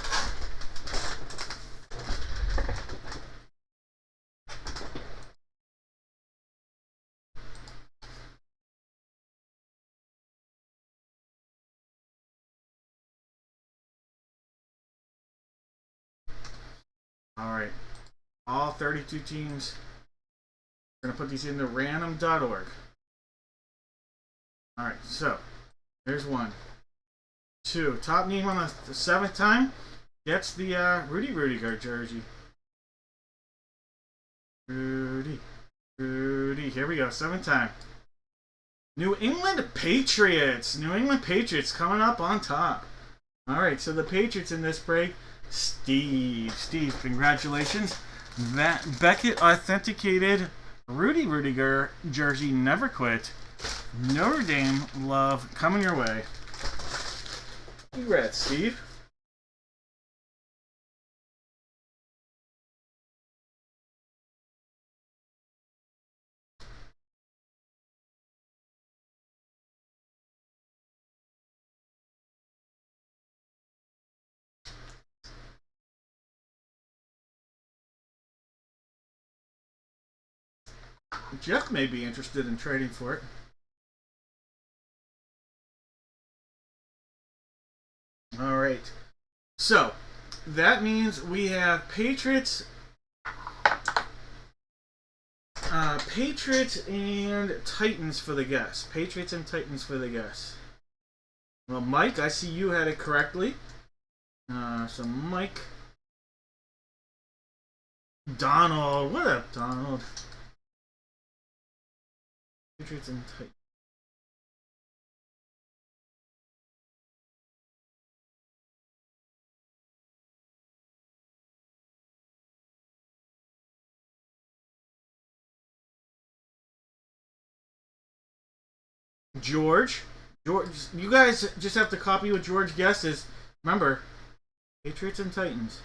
Alright. All 32 teams. We're going to put these into random.org. Alright, so there's 1. 2. Top name on the 7th time gets the Rudy Rudiger jersey. Rudy. Here we go. 7th time. New England Patriots. New England Patriots coming up on top. Alright, so the Patriots in this break. Steve, congratulations. That Beckett authenticated Rudy Rudiger jersey never quit. Notre Dame love coming your way. Congrats, Steve. Jeff may be interested in trading for it. Alright. So, that means we have Patriots. Patriots and Titans for the guess. Patriots and Titans for the guess. Well, Mike, I see you had it correctly. So, Mike. Donald. What up, Donald? Patriots and Titans. George, you guys just have to copy what George guesses. Remember, Patriots and Titans.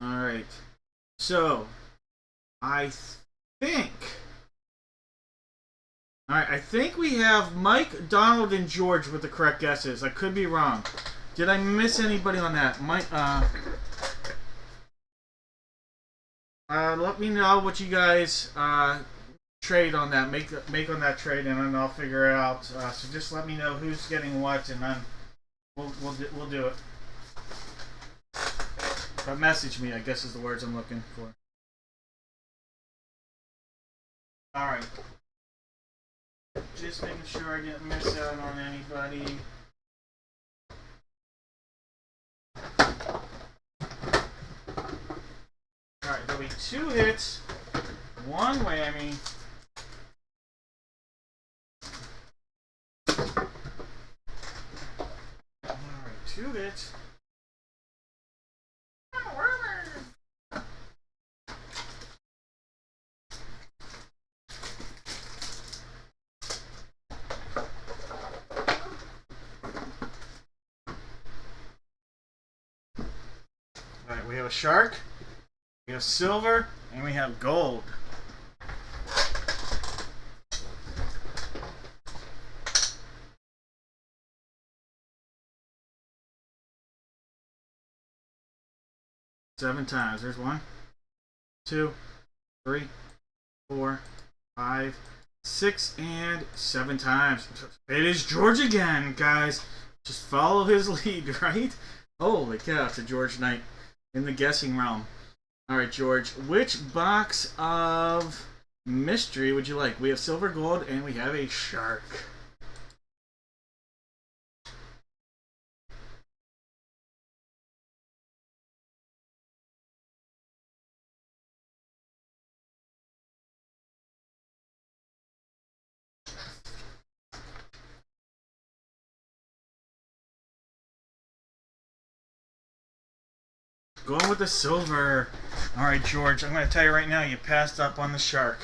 Alright. So, I think we have Mike, Donald, and George with the correct guesses. I could be wrong. Did I miss anybody on that? Mike, let me know what you guys trade on that. Make on that trade, and then I'll figure it out. So just let me know who's getting what, and then we'll do it. But message me, I guess, is the words I'm looking for. All right. Just making sure I didn't miss out on anybody. Alright, there'll be 2 hits, 1 whammy. Alright, 2 hits. Alright, we have a shark, we have silver, and we have gold. Seven times. There's 1, 2, 3, 4, 5, 6, and 7 times. It is George again, guys. Just follow his lead, right? Holy cow, it's a George night in the guessing realm. Alright, George, which box of mystery would you like? We have silver, gold, and we have a shark. Going with the silver. Alright, George, I'm going to tell you right now, you passed up on the shark.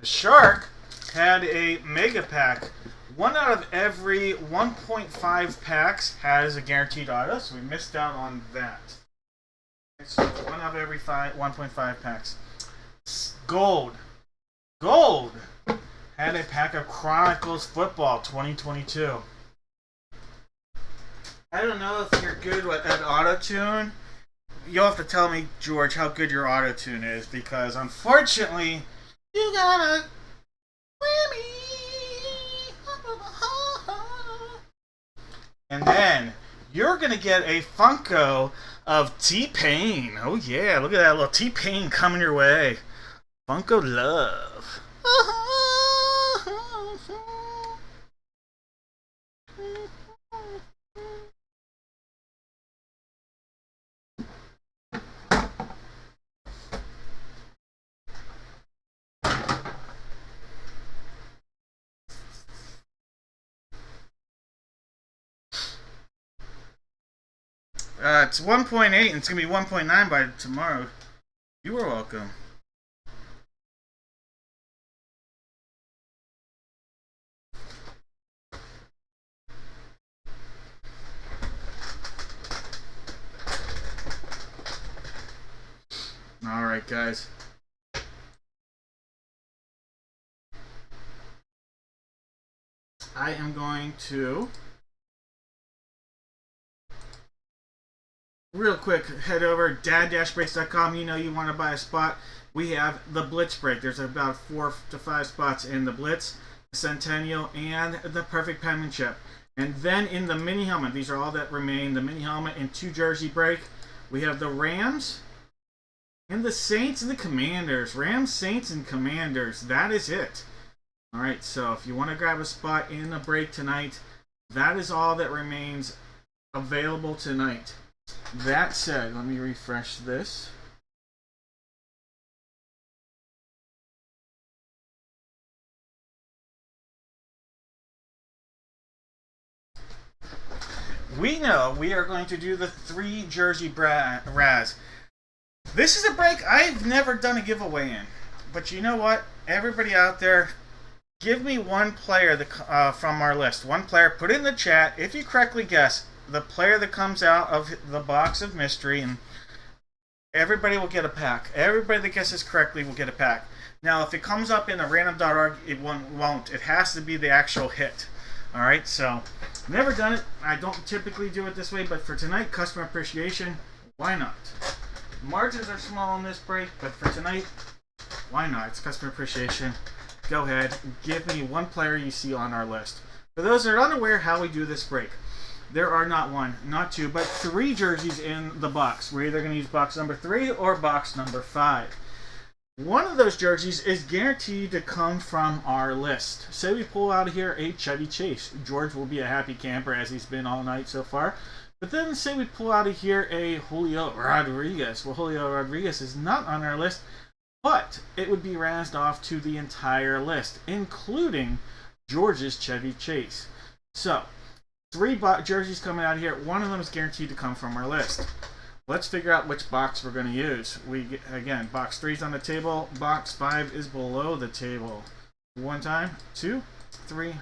The shark had a mega pack. 1 out of every 1.5 packs has a guaranteed auto, so we missed out on that. So 1 out of every 1.5 packs. Gold. Gold had a pack of Chronicles Football 2022. I don't know if you're good at auto-tune. You'll have to tell me, George, how good your auto-tune is, because unfortunately, you got a whammy. And then you're going to get a Funko of T-Pain. Oh yeah, look at that little T-Pain coming your way. Funko Love. It's 1.8 and it's going to be 1.9 by tomorrow. You are welcome. Alright, guys. I am going to real quick head over dad-breaks.com. You know you want to buy a spot. We have the Blitz break. There's about 4 to 5 spots in the Blitz, the Centennial, and the Perfect Penmanship. And then in the mini helmet, these are all that remain. The mini helmet and 2 jersey break. We have the Rams and the Saints and the Commanders. Rams, Saints, and Commanders. That is it. Alright, so if you want to grab a spot in the break tonight, that is all that remains available tonight. That said, let me refresh this. We know we are going to do the 3 jersey Raz. This is a break I've never done a giveaway in. But you know what? Everybody out there, give me one player that, from our list. One player, put it in the chat. If you correctly guess the player that comes out of the box of mystery, and everybody will get a pack. Everybody that guesses correctly will get a pack. Now, if it comes up in a random.org, it won't. It has to be the actual hit. Alright, so, never done it. I don't typically do it this way, but for tonight, customer appreciation, why not? Margins are small on this break, but for tonight, why not? It's customer appreciation. Go ahead, give me one player you see on our list. For those that are unaware how we do this break, there are not 1, not 2, but 3 jerseys in the box. We're either going to use box number 3 or box number 5. One of those jerseys is guaranteed to come from our list. Say we pull out of here a Chevy Chase. George will be a happy camper as he's been all night so far. But then say we pull out of here a Julio Rodriguez. Well, Julio Rodriguez is not on our list, but it would be razzed off to the entire list, including George's Chevy Chase. So, 3 jerseys coming out here. One of them is guaranteed to come from our list. Let's figure out which box we're going to use. Again, box 3 is on the table. Box 5 is below the table. 1 time, 2, 3,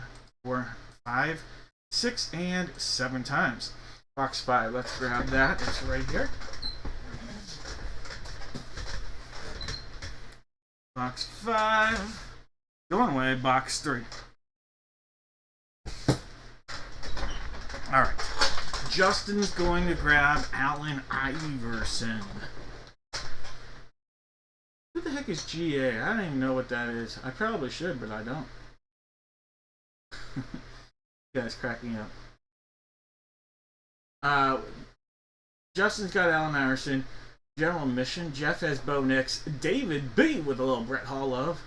4, 5, 6, and 7 times. Box 5. Let's grab that. It's right here. Box 5. Going away. Box 3. Alright. Justin's going to grab Allen Iverson. Who the heck is GA? I don't even know what that is. I probably should, but I don't. You guys cracking up. Justin's got Allen Iverson. General admission. Jeff has Bo Nix. David B with a little Brett Hall love.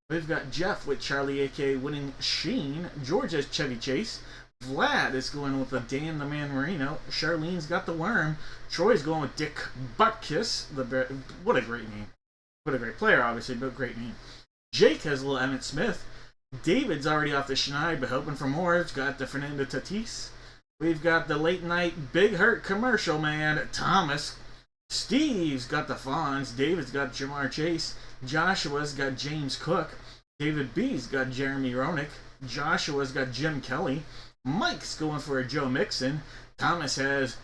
We've got Jeff with Charlie A.K. winning Sheen. George has Chevy Chase. Vlad is going with the Dan the Man Marino. Charlene's got the Worm. Troy's going with Dick Buttkiss. What a great name. What a great player, obviously, but great name. Jake has a little Emmett Smith. David's already off the Schneid, but hoping for more. It's got the Fernando Tatis. We've got the late night Big Hurt commercial man, Thomas. Steve's got the Fonz. David's got Jamar Chase. Joshua's got James Cook. David B's got Jeremy Roenick. Joshua's got Jim Kelly. Mike's going for a Joe Mixon. Thomas has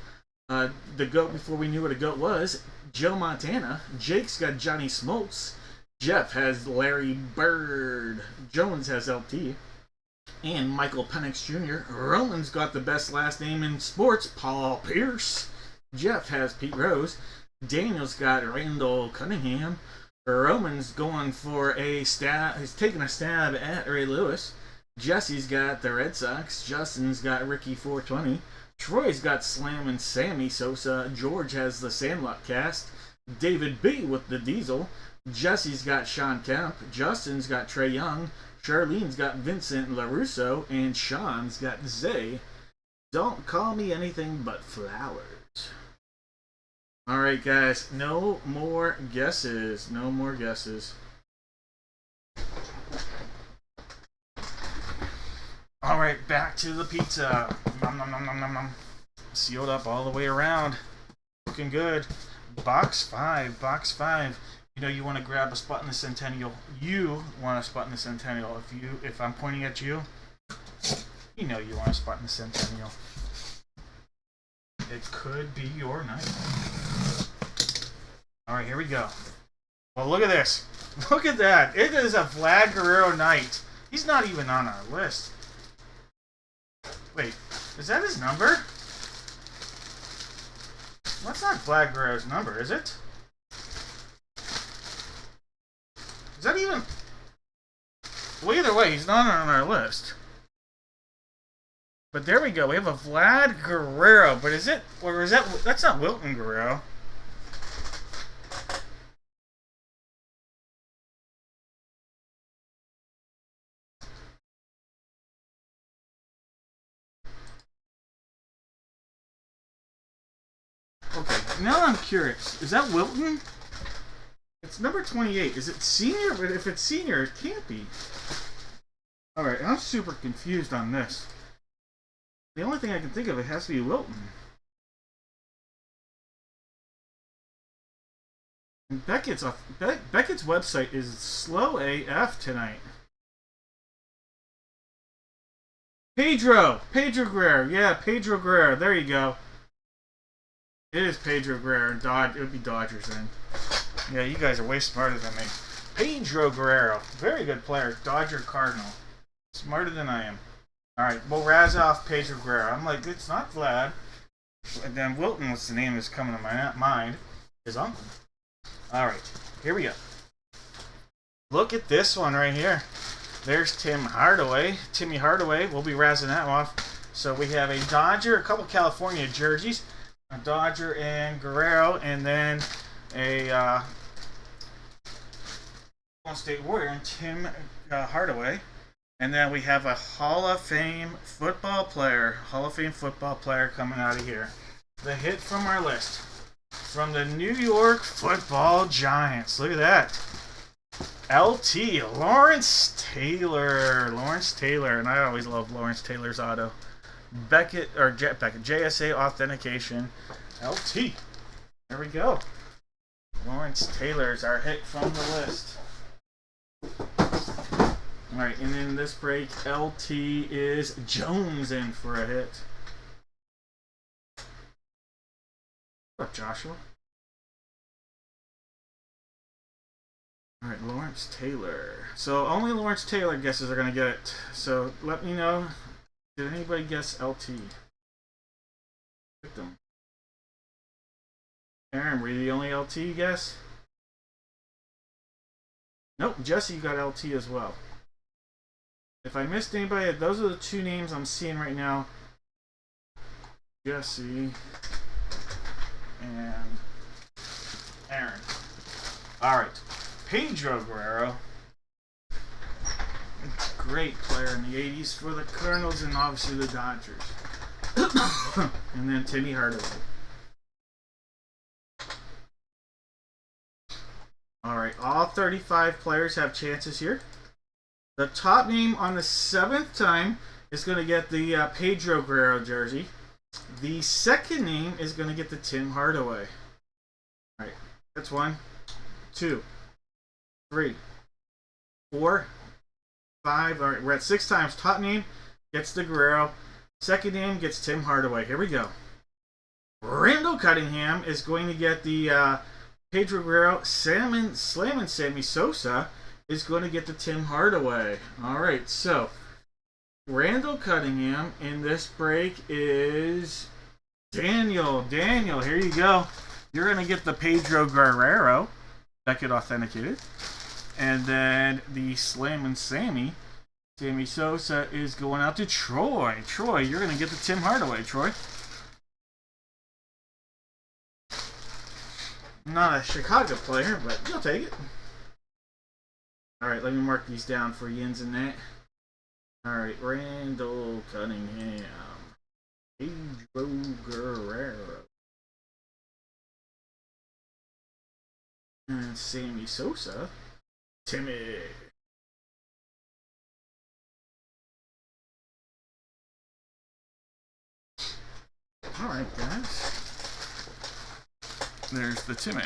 the GOAT before we knew what a GOAT was, Joe Montana. Jake's got Johnny Smoltz. Jeff has Larry Bird. Jones has LT. And Michael Penix Jr. Roman's got the best last name in sports, Paul Pierce. Jeff has Pete Rose. Daniel's got Randall Cunningham. Roman's going for a stab. He's taking a stab at Ray Lewis. Jesse's got the Red Sox. Justin's got Ricky 420. Troy's got Slam and Sammy Sosa. George has the Sandlot cast. David B with the Diesel. Jesse's got Sean Kemp. Justin's got Trey Young. Charlene's got Vincent LaRusso. And Sean's got Zay. Don't call me anything but flowers. Alright, guys. No more guesses. No more guesses. Alright, back to the pizza. Nom, nom, nom, nom, nom, nom. Sealed up all the way around. Looking good. Box 5. Box 5. You know you want to grab a spot in the Centennial. You want a spot in the Centennial. If I'm pointing at you, you know you want a spot in the Centennial. It could be your night. Alright, here we go. Well, look at this. Look at that. It is a Vlad Guerrero night. He's not even on our list. Wait, is that his number? That's not Vlad Guerrero's number, is it? Is that even... Well, either way, he's not on our list. But there we go. We have a Vlad Guerrero. But is it... Or is that... That's not Wilton Guerrero. Okay, now I'm curious. Is that Wilton? It's number 28. Is it senior? But if it's senior, it can't be. Alright, I'm super confused on this. The only thing I can think of, it has to be Wilton. And Beckett's website is slow AF tonight. Pedro Guerrero. Yeah, Pedro Guerrero. There you go. It is Pedro Guerrero. It would be Dodgers then. Yeah, you guys are way smarter than me. Pedro Guerrero. Very good player. Dodger Cardinal. Smarter than I am. Alright, we'll razz off Pedro Guerrero. I'm like, it's not Vlad. And then Wilton, what's the name that's coming to my mind, his uncle. Alright, here we go. Look at this one right here. There's Tim Hardaway. Timmy Hardaway. We'll be razzing that off. So we have a Dodger, a couple California jerseys. A Dodger and Guerrero, and then a Golden State Warrior and Tim Hardaway. And then we have a Hall of Fame football player coming out of here. The hit from our list. From the New York Football Giants. Look at that. LT, Lawrence Taylor. And I always love Lawrence Taylor's auto. Beckett, JSA authentication, LT. There we go. Lawrence Taylor's our hit from the list. Alright, and in this break, LT is Jones in for a hit. What up, Joshua? Alright, Lawrence Taylor. So only Lawrence Taylor guesses are going to get it. So let me know. Did anybody guess LT? Victim. Aaron, were you the only LT guess? Nope, Jesse, you got LT as well. If I missed anybody, those are the two names I'm seeing right now. Jesse and Aaron. Alright, Pedro Guerrero. Great player in the 80s for the Cardinals and obviously the Dodgers. And then Timmy Hardaway. Alright, all 35 players have chances here. The top name on the 7th time is going to get the Pedro Guerrero jersey. The second name is going to get the Tim Hardaway. Alright, that's 1, 2, 3, 4, 5. Alright, we're at 6 times. Top name gets the Guerrero. Second name gets Tim Hardaway. Here we go. Randall Cunningham is going to get the Pedro Guerrero. Slammin' Sammy Sosa is going to get the Tim Hardaway. Alright, so Randall Cunningham in this break is Daniel. Daniel, here you go. You're going to get the Pedro Guerrero. Beckett authenticated. And then the Slammin' Sammy Sosa is going out to Troy. Troy, you're going to get the Tim Hardaway, Troy. Not a Chicago player, but you'll take it. Alright, let me mark these down for Yins and that. Alright, Randall Cunningham. Pedro Guerrero. And Sammy Sosa. Timmy. Alright, guys. There's the Timmy.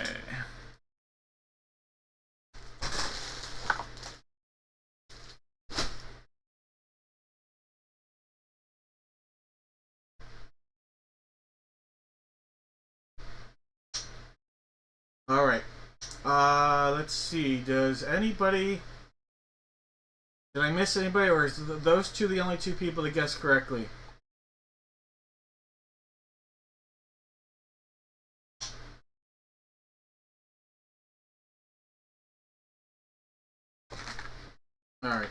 Alright. Let's see. Does anybody... Did I miss anybody, or is those two the only two people that guessed correctly? Alright.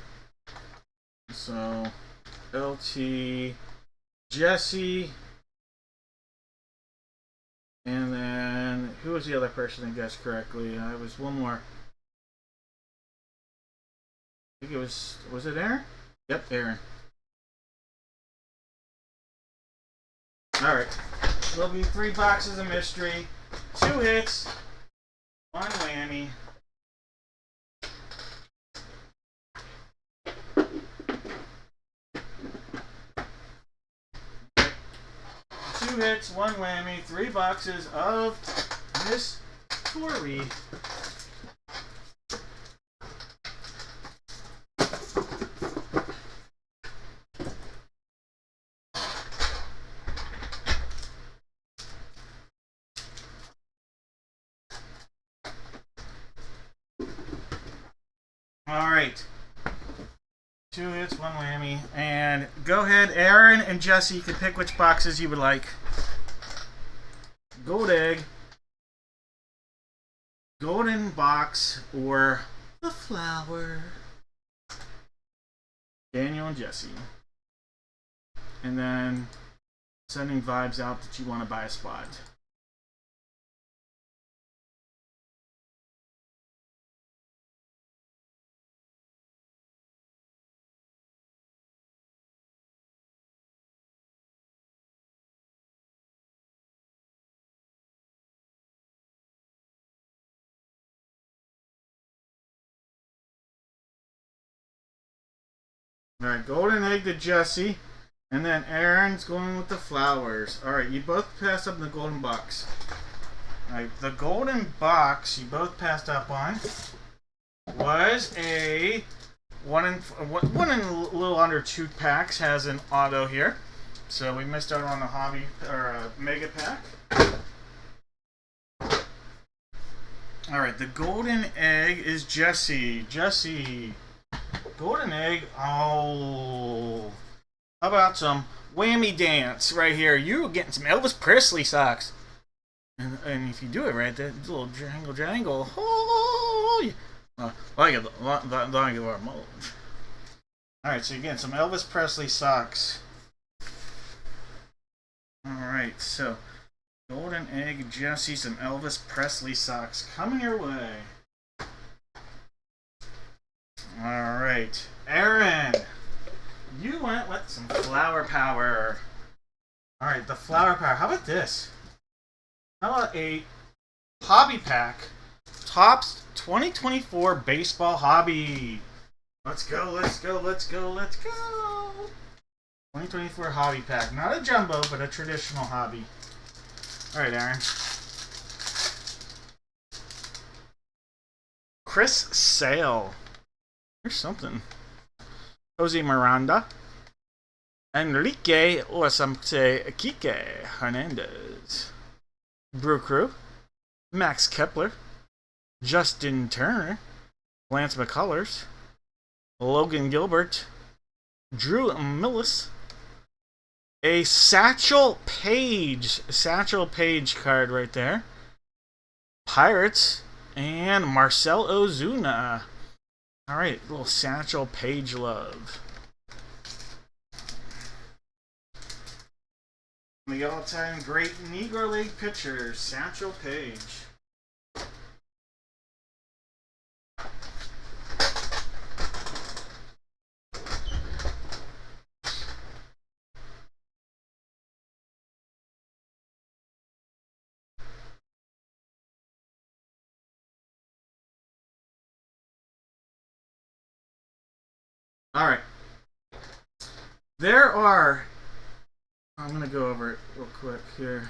So, LT, Jesse, and then, who was the other person that guessed correctly? I was one more. I think it was it Aaron? Yep, Aaron. Alright. There'll be 3 boxes of mystery, 2 hits, 1 whammy. Hits, 1 whammy, 3 boxes of mystery. Alright. 2 hits, 1 whammy. And go ahead, Aaron and Jesse, you can pick which boxes you would like. Gold egg, golden box, or the flower. Daniel and Jesse. And then sending vibes out that you want to buy a spot. Alright, golden egg to Jesse. And then Aaron's going with the flowers. Alright, you both passed up the golden box. Alright, the golden box you both passed up on was a one in a little under 2 packs, has an auto here. So we missed out on the hobby or mega pack. Alright, the golden egg is Jesse. Jesse. Golden egg. Oh. How about some whammy dance right here? You're getting some Elvis Presley socks. And if you do it right, that little jangle. Oh, like it very much. Alright, so you're getting some Elvis Presley socks. Alright, so golden egg, Jesse, some Elvis Presley socks coming your way. Alright, Aaron, you went with some flower power. Alright, the flower power. How about this? How about a hobby pack? Topps 2024 baseball hobby. Let's go, let's go, let's go, let's go. 2024 hobby pack. Not a jumbo, but a traditional hobby. Alright, Aaron. Chris Sale. Here's something. Jose Miranda. Enrique Osamte Kike Hernandez. Brew Crew. Max Kepler. Justin Turner. Lance McCullers. Logan Gilbert. Drew Millis. A Satchel Paige card right there. Pirates. And Marcell Ozuna. Alright, little Satchel Paige love. The all-time great Negro League pitcher, Satchel Paige. All right. There are. I'm gonna go over it real quick here.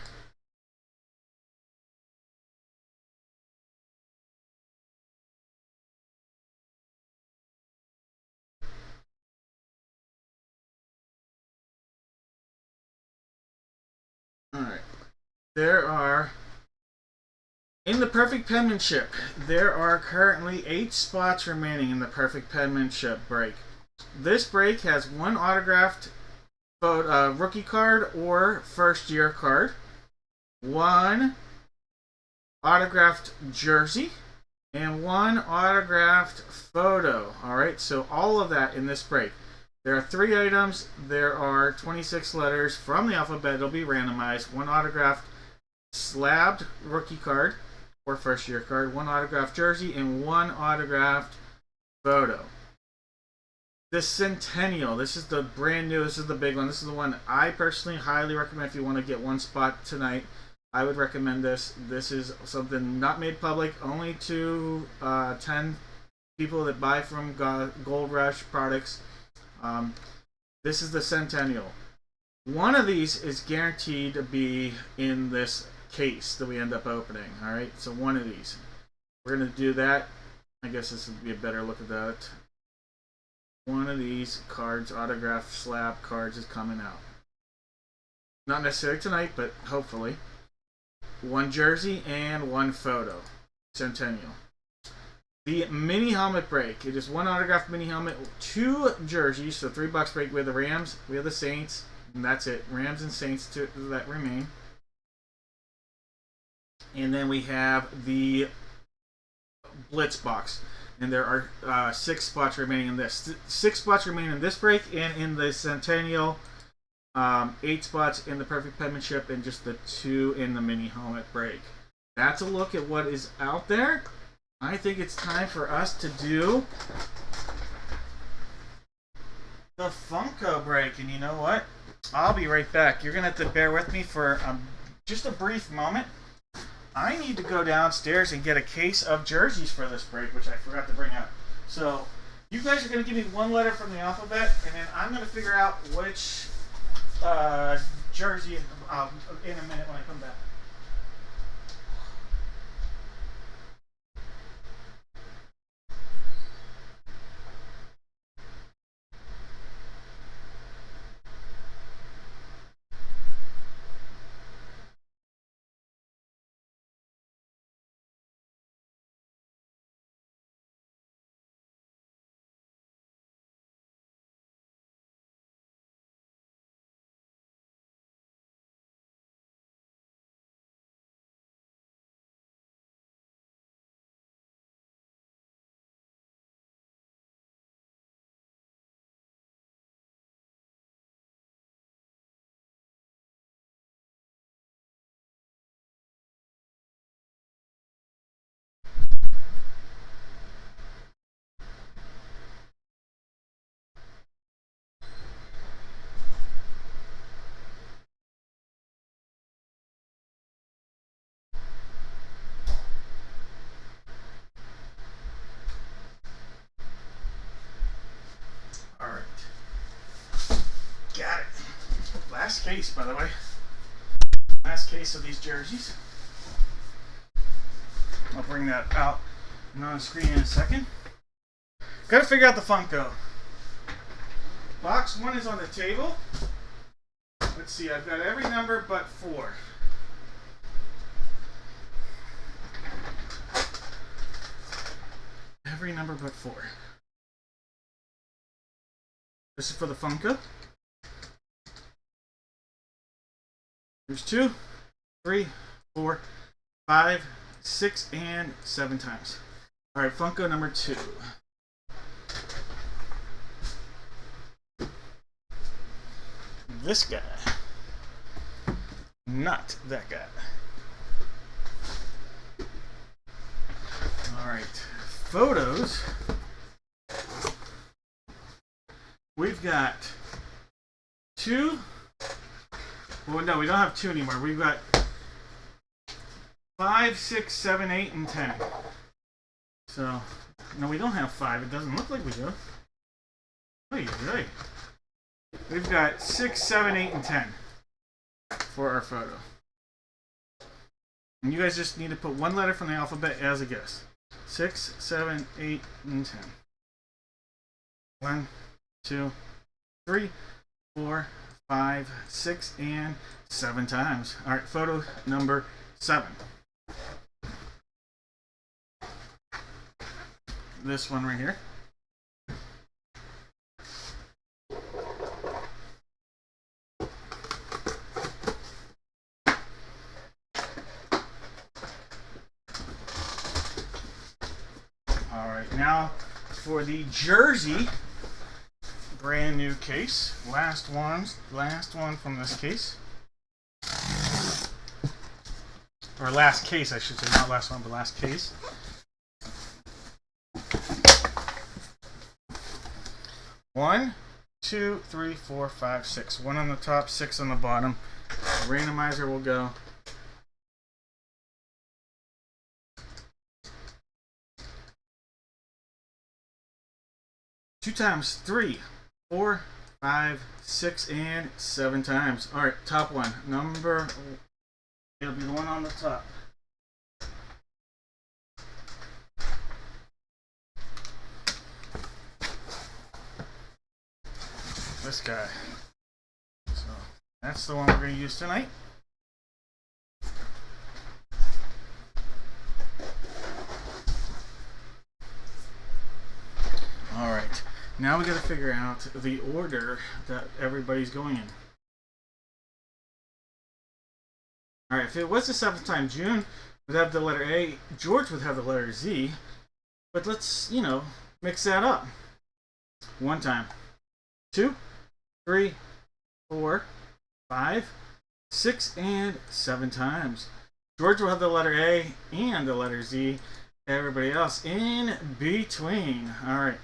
All right. There are. In the perfect penmanship, there are currently 8 spots remaining in the perfect penmanship break. This break has one autographed rookie card or first year card, one autographed jersey, and one autographed photo. Alright, so all of that in this break. There are 3 items, there are 26 letters from the alphabet. It'll be randomized. One autographed slabbed rookie card or first year card, one autographed jersey, and one autographed photo. The Centennial, this is the brand new, this is the big one. This is the one I personally highly recommend if you want to get one spot tonight. I would recommend this. This is something not made public, only to 10 people that buy from Gold Rush products. This is the Centennial. One of these is guaranteed to be in this case that we end up opening. Alright, so one of these. We're going to do that. I guess this would be a better look at that. One of these cards, autographed slab cards, is coming out. Not necessarily tonight, but hopefully. One jersey and one photo. Centennial. The mini helmet break. It is one autographed mini helmet, 2 jerseys, so $3 break. We have the Rams, we have the Saints, and that's it. Rams and Saints that remain. And then we have the Blitz box. And there are 6 spots remaining in this. 6 spots remaining in this break, and in the Centennial, 8 spots in the perfect penmanship, and just the 2 in the mini helmet break. That's a look at what is out there. I think it's time for us to do the Funko break. And you know what? I'll be right back. You're going to have to bear with me for just a brief moment. I need to go downstairs and get a case of jerseys for this break, which I forgot to bring up. So, you guys are going to give me one letter from the alphabet, and then I'm going to figure out which jersey in a minute when I come back. Got it. Last case, by the way. Last case of these jerseys. I'll bring that out on the screen in a second. Gotta figure out the Funko. Box 1 is on the table. Let's see, I've got every number but 4. Every number but 4. This is for the Funko. There's 2, 3, 4, 5, 6, and 7 times. Alright, Funko number 2. This guy. Not that guy. Alright, photos. We've got 2. Well, no, we don't have 2 anymore. We've got 5, 6, 7, 8, and 10. So, no, we don't have 5. It doesn't look like we do. Oy, oy. We've got 6, 7, 8, and 10 for our photo. And you guys just need to put one letter from the alphabet as a guess. 6, 7, 8, and 10. 1, 2, 3, 4, 5, 6, and 7 times. Alright, photo number 7. This one right here. Alright, now for the jersey. Brand new case. Last one from this case. Or last case, I should say. Not last one, but last case. One, 2, 3, 4, 5, 6. 1 on the top, 6 on the bottom. The randomizer will go. Two times, 3, 4, 5, 6, and 7 times. Alright, top one. Number, it'll be the one on the top. This guy. So, that's the one we're going to use tonight. Alright. Now we got to figure out the order that everybody's going in. Alright, if it was the 7th time, June would have the letter A, George would have the letter Z. But let's, mix that up. 1 time. 2, 3, 4, 5, 6, and 7 times. George will have the letter A and the letter Z. Everybody else in between. Alright.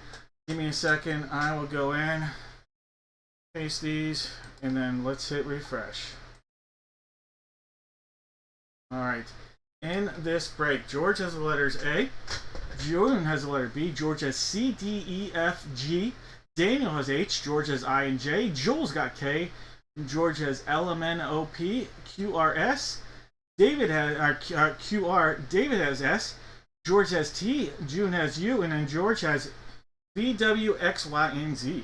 Give me a second. I will go in, paste these, and then let's hit refresh. Alright. In this break, George has the letters A. Jordan has the letter B. George has C, D, E, F, G. Daniel has H. George has I and J. Joel's got K. George has L, M, N, O, P, Q, R, S. David has Q, R. David has S. George has T. June has U. And then George has V, W, X, Y, and Z.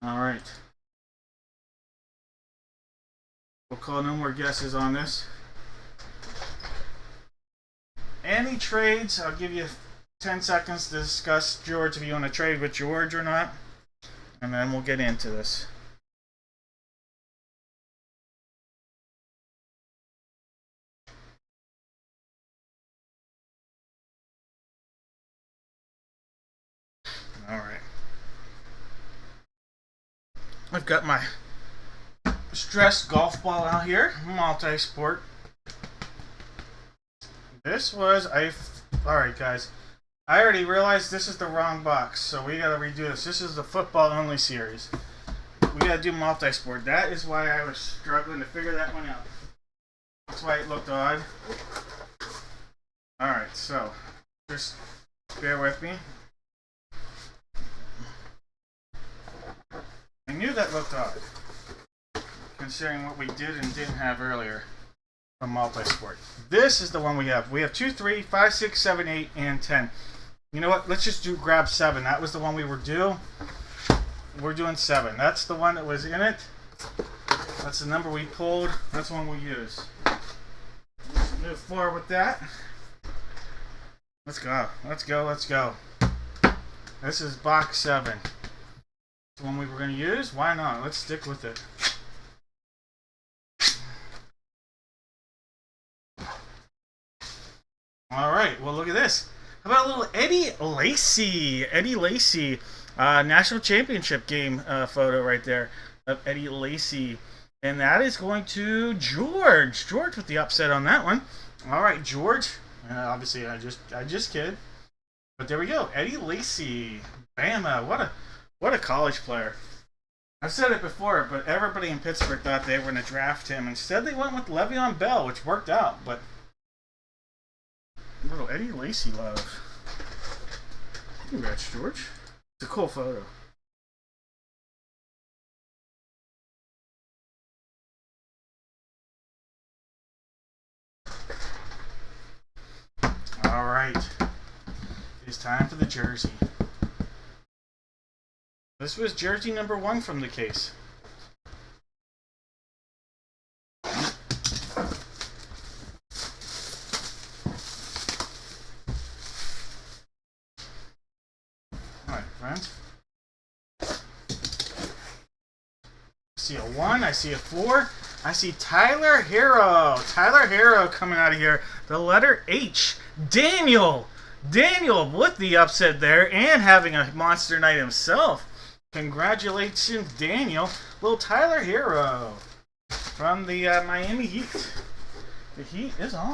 Alright. We'll call no more guesses on this. Any trades, I'll give you 10 seconds to discuss George if you want to trade with George or not. And then we'll get into this. Alright. I've got my stress golf ball out here, multi-sport. This was alright guys, I already realized this is the wrong box, so we gotta redo this. This is the football only series. We gotta do multi-sport. That is why I was struggling to figure that one out. That's why it looked odd. Alright, so just bear with me. I knew that looked odd, considering what we did and didn't have earlier from multi-sport. This is the one we have. We have 2, 3, 5, 6, 7, 8, and 10. You know what? Let's just grab 7. That was the one we were due. We're doing 7. That's the one that was in it. That's the number we pulled. That's the one we use. Let's move forward with that. Let's go. Let's go. Let's go. This is box 7. The one we were going to use. Why not? Let's stick with it. Alright, well look at this. How about a little Eddie Lacy? Eddie Lacy. National championship game photo right there of Eddie Lacy. And that is going to George. George with the upset on that one. Alright, George. Obviously, I just kid. But there we go. Eddie Lacy. Bama. What a college player. I've said it before, but everybody in Pittsburgh thought they were going to draft him. Instead, they went with Le'Veon Bell, which worked out. But little Eddie Lacy love. Congrats, George. It's a cool photo. All right. It's time for the jersey. This was jersey number 1 from the case. Alright, friends. I see a 1, I see a 4, I see Tyler Hero. Tyler Hero coming out of here. The letter H. Daniel with the upset there and having a monster night himself. Congratulations, Daniel. Little Tyler Hero from the Miami Heat. The Heat is on.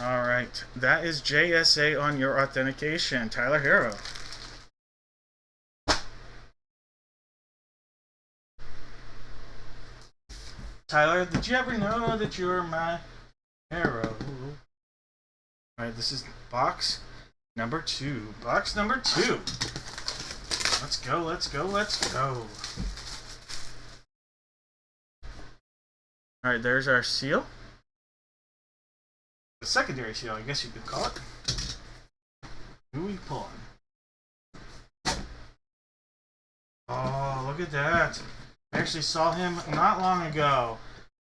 All right, that is JSA on your authentication, Tyler Hero. Tyler, did you ever know that you were my hero? Alright, this is box number 2. Box number 2. Let's go, let's go, let's go. Alright, there's our seal. The secondary seal, I guess you could call it. Who are we pulling? Oh, look at that. I actually saw him not long ago.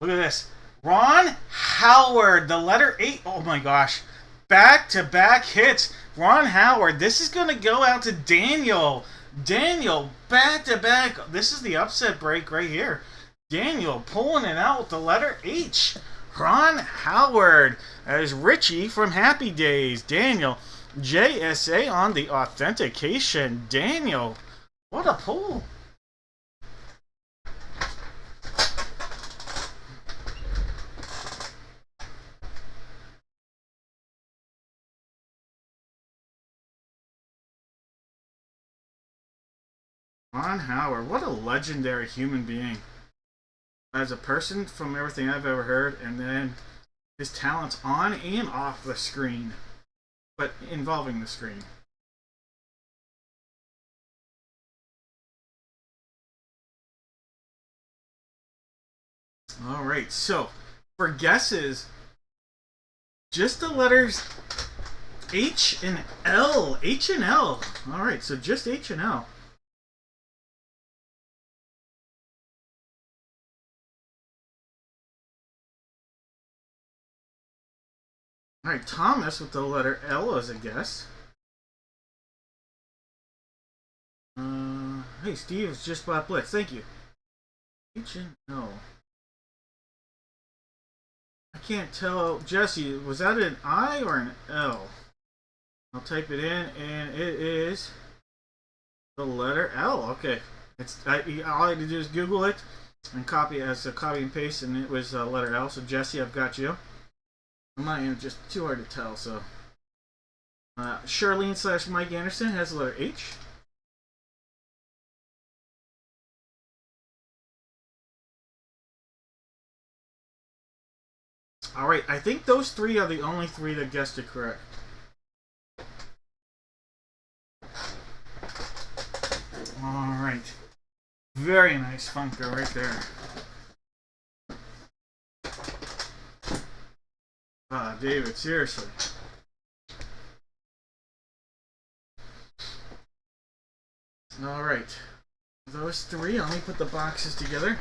Look at this. Ron Howard, the letter 8. Oh my gosh. Back-to-back hits. Ron Howard. This is going to go out to Daniel. Daniel, back-to-back. This is the upset break right here. Daniel pulling it out with the letter H. Ron Howard. That is Richie from Happy Days. Daniel, JSA on the authentication. Daniel, what a pull. Ron Howard, what a legendary human being. As a person, from everything I've ever heard, and then his talents on and off the screen, but involving the screen. Alright, so for guesses, just the letters H and L. H and L. Alright, so just H and L. Alright, Thomas with the letter L as a guess. Hey, Steve, it's just bought Blitz. Thank you. H and L. I can't tell. Jesse, was that an I or an L? I'll type it in, and it is the letter L. Okay. All I had to do is Google it and copy it as a copy and paste, and it was letter L. So, Jesse, I've got you. I'm not even just too hard to tell, so. Charlene / Mike Anderson has the letter H. Alright, I think those 3 are the only 3 that guessed it correct. Alright. Very nice Funko right there. David, seriously. Alright. Those 3, let me put the boxes together.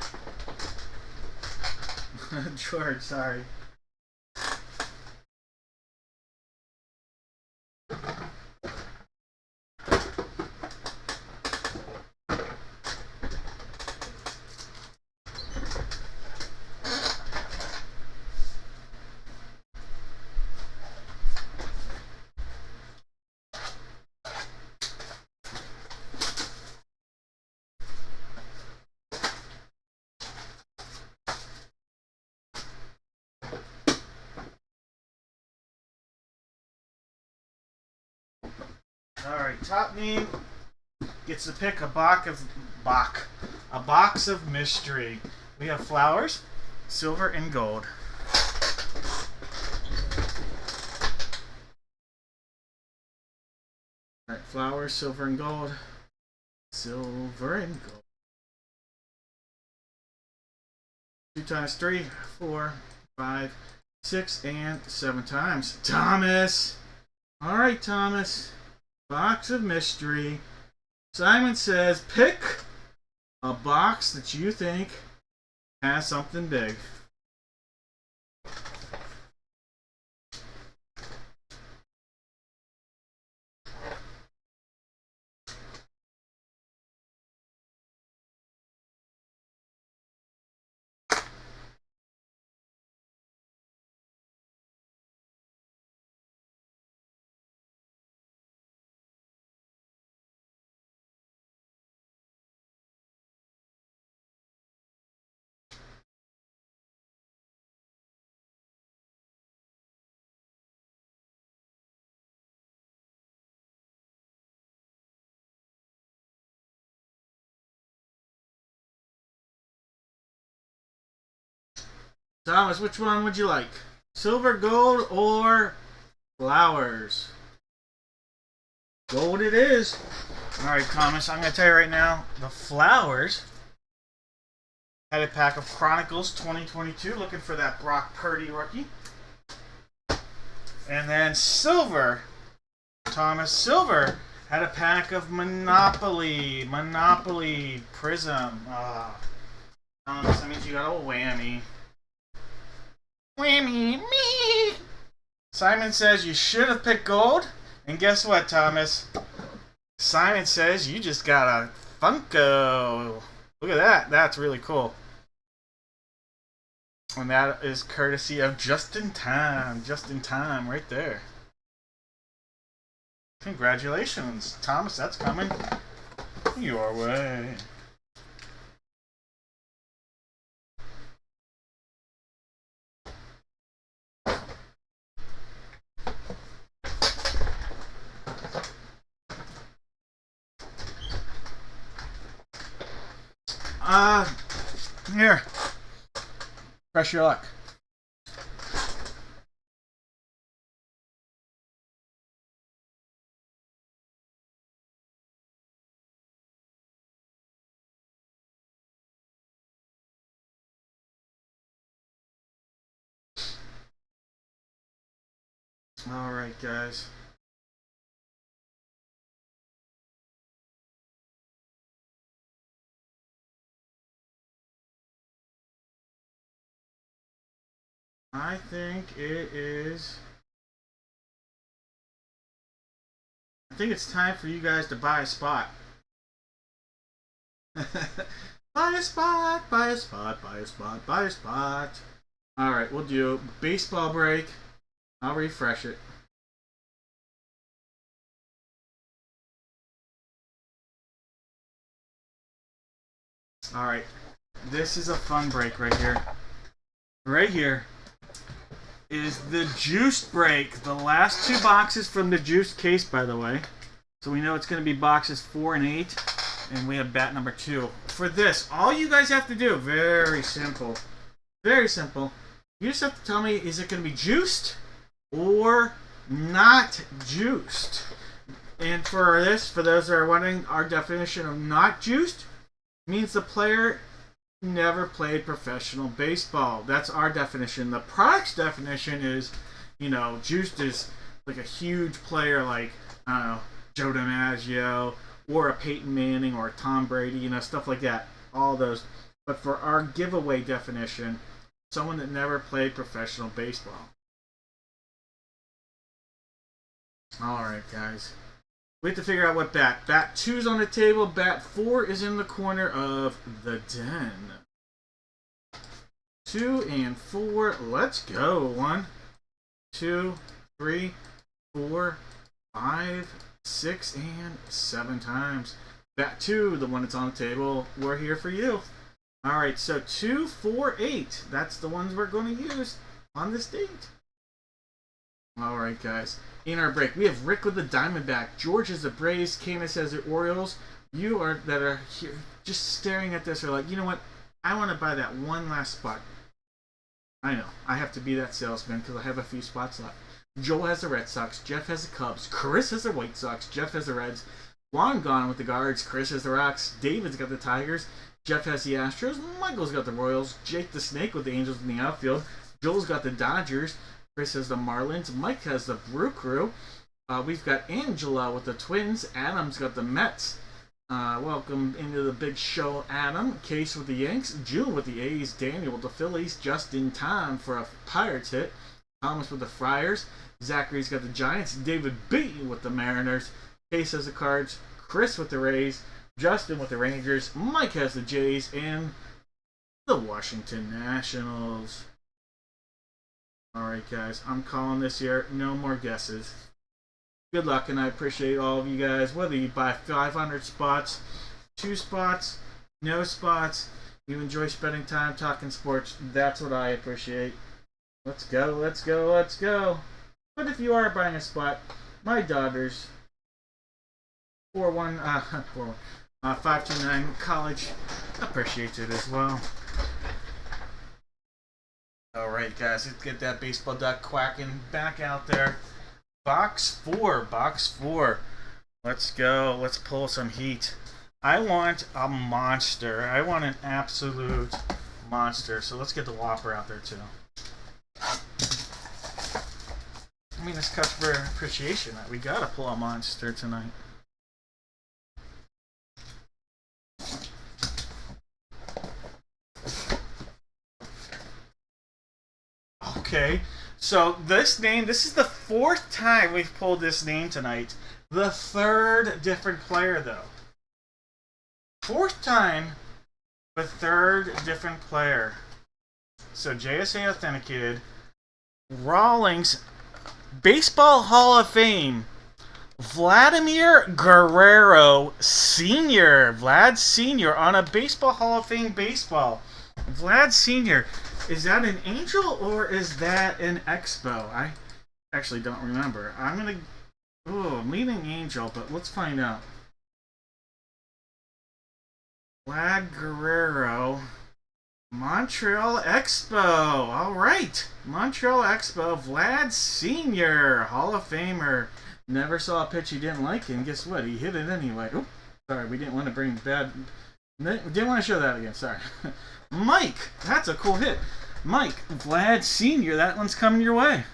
George, sorry. All right, top name gets to pick a box of mystery. We have flowers, silver, and gold. All right, flowers, silver, and gold. Silver and gold. 2 times 3, 4, 5, 6, and 7 times. Thomas! All right, Thomas. Box of mystery. Simon says, pick a box that you think has something big. Thomas, which one would you like? Silver, gold, or flowers? Gold it is. Alright, Thomas, I'm going to tell you right now, the flowers had a pack of Chronicles 2022, looking for that Brock Purdy rookie. And then silver, Thomas, silver had a pack of Monopoly Prism. Thomas, that means you got a whammy. Whammy me. Simon says you should have picked gold. And guess what, Thomas? Simon says you just got a Funko. Look at that. That's really cool. And that is courtesy of Just in Time. Just in Time right there. Congratulations, Thomas. That's coming your way. Here. Press your luck. All right, guys. I think it is. I think it's time for you guys to buy a spot. Buy a spot, buy a spot, buy a spot, buy a spot. Alright, we'll do baseball break. I'll refresh it. Alright, this is a fun break right here. Right here is the juice break. The last 2 boxes from the juice case, by the way. So we know it's going to be boxes 4 and 8. And we have bat number 2. For this, all you guys have to do, very simple. Very simple. You just have to tell me, is it going to be juiced or not juiced? And for this, for those that are wondering, our definition of not juiced means the player never played professional baseball. That's our definition. The product's definition is, you know, juiced is like a huge player like, I don't know, Joe DiMaggio, or a Peyton Manning, or a Tom Brady, you know, stuff like that. All those. But for our giveaway definition, someone that never played professional baseball. Alright, guys. We have to figure out what bat. Bat 2's on the table. Bat 4 is in the corner of the den. 2 and 4. Let's go. 1, 2, 3, 4, 5, 6, and 7 times. Bat 2, the one that's on the table, we're here for you. Alright, so 2, 4, 8. That's the ones we're going to use on this date. All right, guys. In our break, we have Rick with the Diamondback, George has the Braves, Canis has the Orioles. You are that are here just staring at this are like, you know what? I want to buy that one last spot. I know. I have to be that salesman because I have a few spots left. Joel has the Red Sox. Jeff has the Cubs. Chris has the White Sox. Jeff has the Reds. Long gone with the Guards. Chris has the Rocks. David's got the Tigers. Jeff has the Astros. Michael's got the Royals. Jake the Snake with the Angels in the outfield. Joel's got the Dodgers. Chris has the Marlins. Mike has the Brew Crew. We've got Angela with the Twins. Adam's got the Mets. Welcome into the big show, Adam. Case with the Yanks. June with the A's. Daniel with the Phillies. Just in time for a Pirates hit. Thomas with the Friars. Zachary's got the Giants. David B with the Mariners. Case has the Cards. Chris with the Rays. Justin with the Rangers. Mike has the Jays. And the Washington Nationals. Alright, guys. I'm calling this year. No more guesses. Good luck, and I appreciate all of you guys. Whether you buy 500 spots, 2 spots, no spots, you enjoy spending time talking sports, that's what I appreciate. Let's go, let's go, let's go. But if you are buying a spot, my daughters, 529 College appreciates it as well. Alright, guys, let's get that baseball duck quacking back out there. Box 4. Let's go. Let's pull some heat. I want a monster. I want an absolute monster. So let's get the Whopper out there, too. I mean, it's customer appreciation. We gotta pull a monster tonight. Okay, so this is the 4th time we've pulled this name tonight. The 3rd different player, though. 4th time, the 3rd different player. So JSA authenticated. Rawlings, Baseball Hall of Fame. Vladimir Guerrero Sr. Vlad Sr. on a Baseball Hall of Fame baseball. Vlad Sr. Is that an Angel or is that an Expo? I actually don't remember. I'm leaning Angel, but let's find out. Vlad Guerrero, Montreal Expo. All right, Montreal Expo. Vlad Sr., Hall of Famer. Never saw a pitch he didn't like, and guess what? He hit it anyway. Oops, sorry, we didn't want to bring bad. Didn't want to show that again. Sorry. Mike, that's a cool hit. Mike, Vlad Sr., that one's coming your way.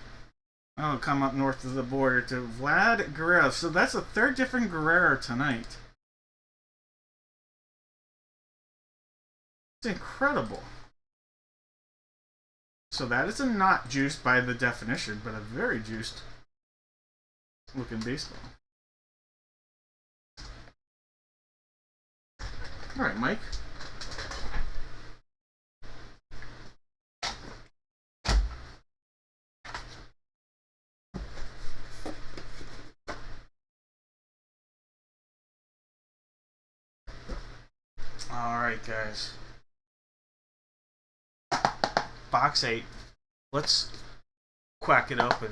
Oh, come up north of the border to Vlad Guerrero. So that's a 3rd different Guerrero tonight. It's incredible. So that is a not juiced by the definition, but a very juiced looking baseball. All right, Mike. Alright, guys. Box 8. Let's quack it open.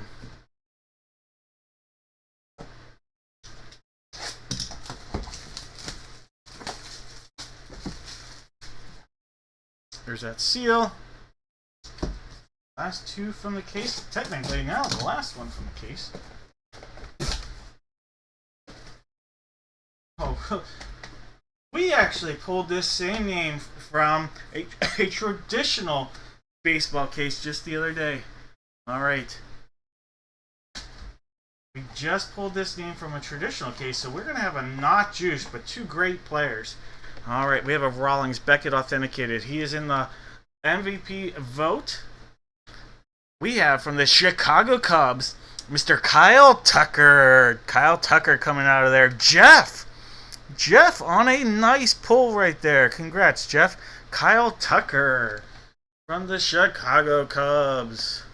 There's that seal. Last 2 from the case. Technically now the last one from the case. Oh, we actually pulled this same name from a traditional baseball case just the other day. Alright. We just pulled this name from a traditional case, so we're going to have a not juice, but 2 great players. Alright, we have a Rawlings Beckett authenticated. He is in the MVP vote. We have from the Chicago Cubs, Mr. Kyle Tucker. Kyle Tucker coming out of there. Jeff on a nice pull right there. Congrats, Jeff. Kyle Tucker from the Chicago Cubs.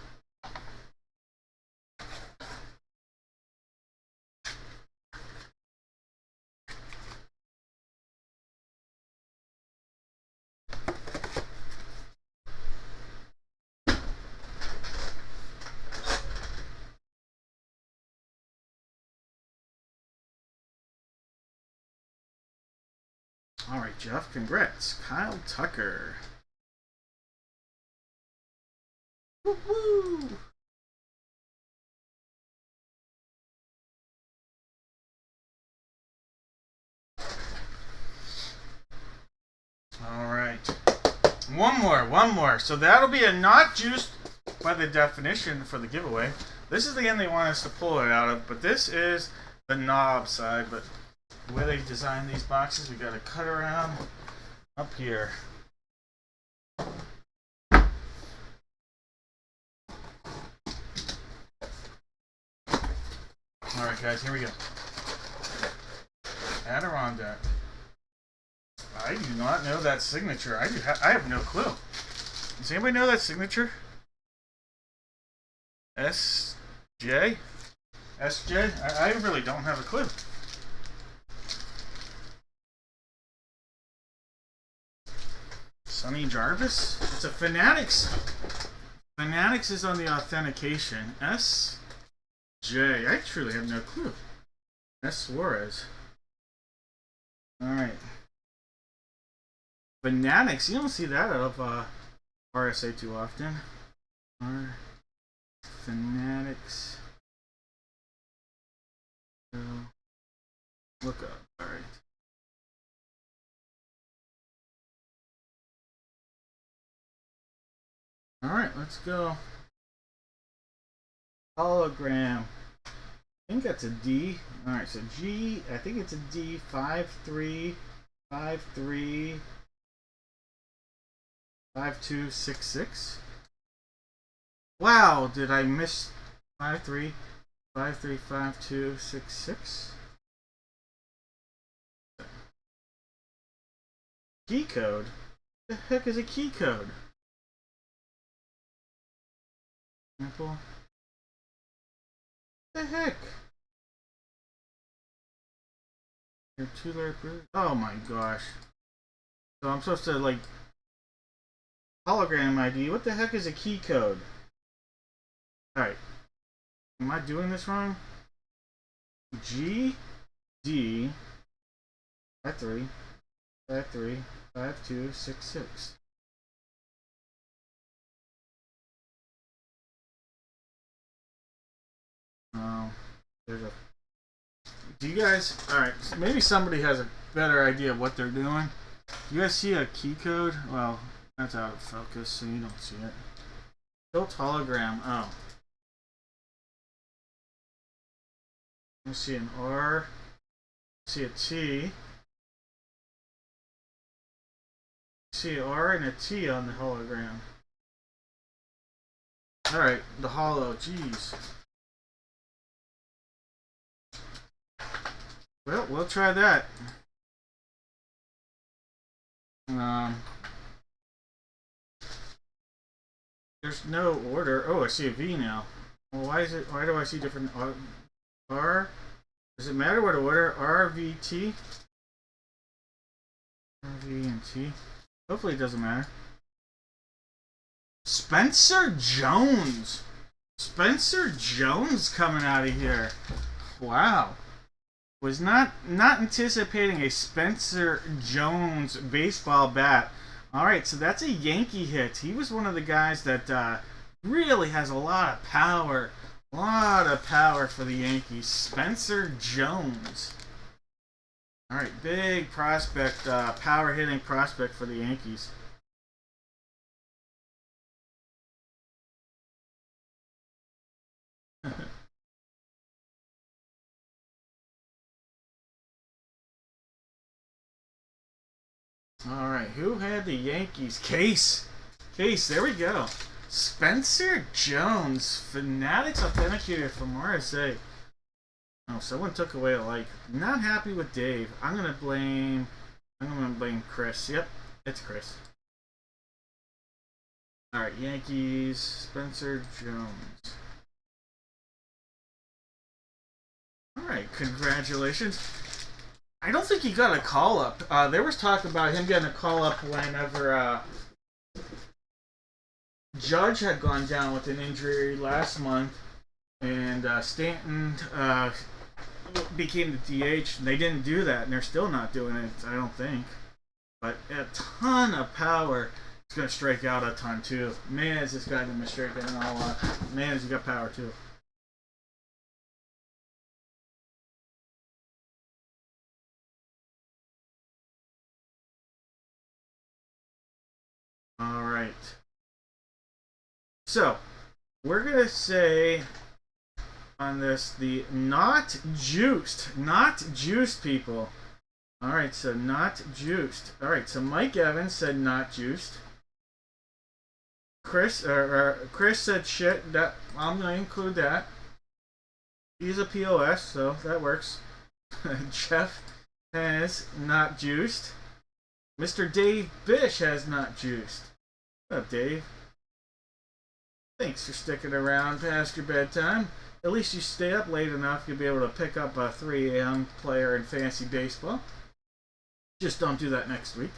All right, Jeff. Congrats, Kyle Tucker. Woo-hoo! All right. One more. So that'll be a not juiced by the definition for the giveaway. This is the end they want us to pull it out of, but this is the knob side. But the way they design these boxes, we got to cut around up here. Alright guys, here we go. Adirondack. I do not know that signature. I have no clue. Does anybody know that signature? SJ? SJ? I really don't have a clue. Sonny Jarvis? It's a Fanatics. Fanatics is on the authentication. SJ. I truly have no clue. S. Suarez. Alright. Fanatics. You don't see that out of RSA too often. Fanatics. Look up. Alright. Alright, let's go. Hologram. I think that's a D. Alright, so G, I think it's a D. 5353 5266. Wow, did I miss 535266? Key code? What the heck is a key code? Sample? What the heck? Your two-layer proof? Oh my gosh. So I'm supposed to, like, hologram ID. What the heck is a key code? Alright. Am I doing this wrong? G D 53 5266. There's a. Do you guys? All right. So maybe somebody has a better idea of what they're doing. You guys see a key code? Well, that's out of focus, so you don't see it. Tilt hologram. Oh. I see an R. I see a T. I see an R and a T on the hologram. All right, the holo. Jeez. Well, we'll try that. There's no order. Oh, I see a V now. Well, why is it? Why do I see different R? Does it matter what order? R, V, T. R, V, and T. Hopefully, it doesn't matter. Spencer Jones. Spencer Jones coming out of here. Wow. Was not anticipating a Spencer Jones baseball bat. Alright, so that's a Yankee hit. He was one of the guys that really has a lot of power. A lot of power for the Yankees. Spencer Jones. Alright, big prospect, power hitting prospect for the Yankees. Alright, who had the Yankees? Case, there we go. Spencer Jones, Fanatics Authenticator from RSA. Oh, someone took away a like. Not happy with Dave. I'm gonna blame Chris. Yep, it's Chris. Alright, Yankees, Spencer Jones. Alright, congratulations. I don't think he got a call up. There was talk about him getting a call up whenever Judge had gone down with an injury last month, and Stanton became the DH. And they didn't do that, and they're still not doing it, I don't think. but a ton of power. He's going to strike out a ton too. Man, is this guy going to strike out a lot. Man, has he got power too. Alright. So, we're going to say on this the not juiced people. Alright, so not juiced. Alright, so Mike Evans said not juiced. Chris said shit. That I'm going to include that. He's a POS, so that works. Jeff has not juiced. Mr. Dave Bish has not juiced. What up, Dave? Thanks for sticking around past your bedtime. At least you stay up late enough, you'll be able to pick up a 3 a.m. player in fantasy baseball. Just don't do that next week.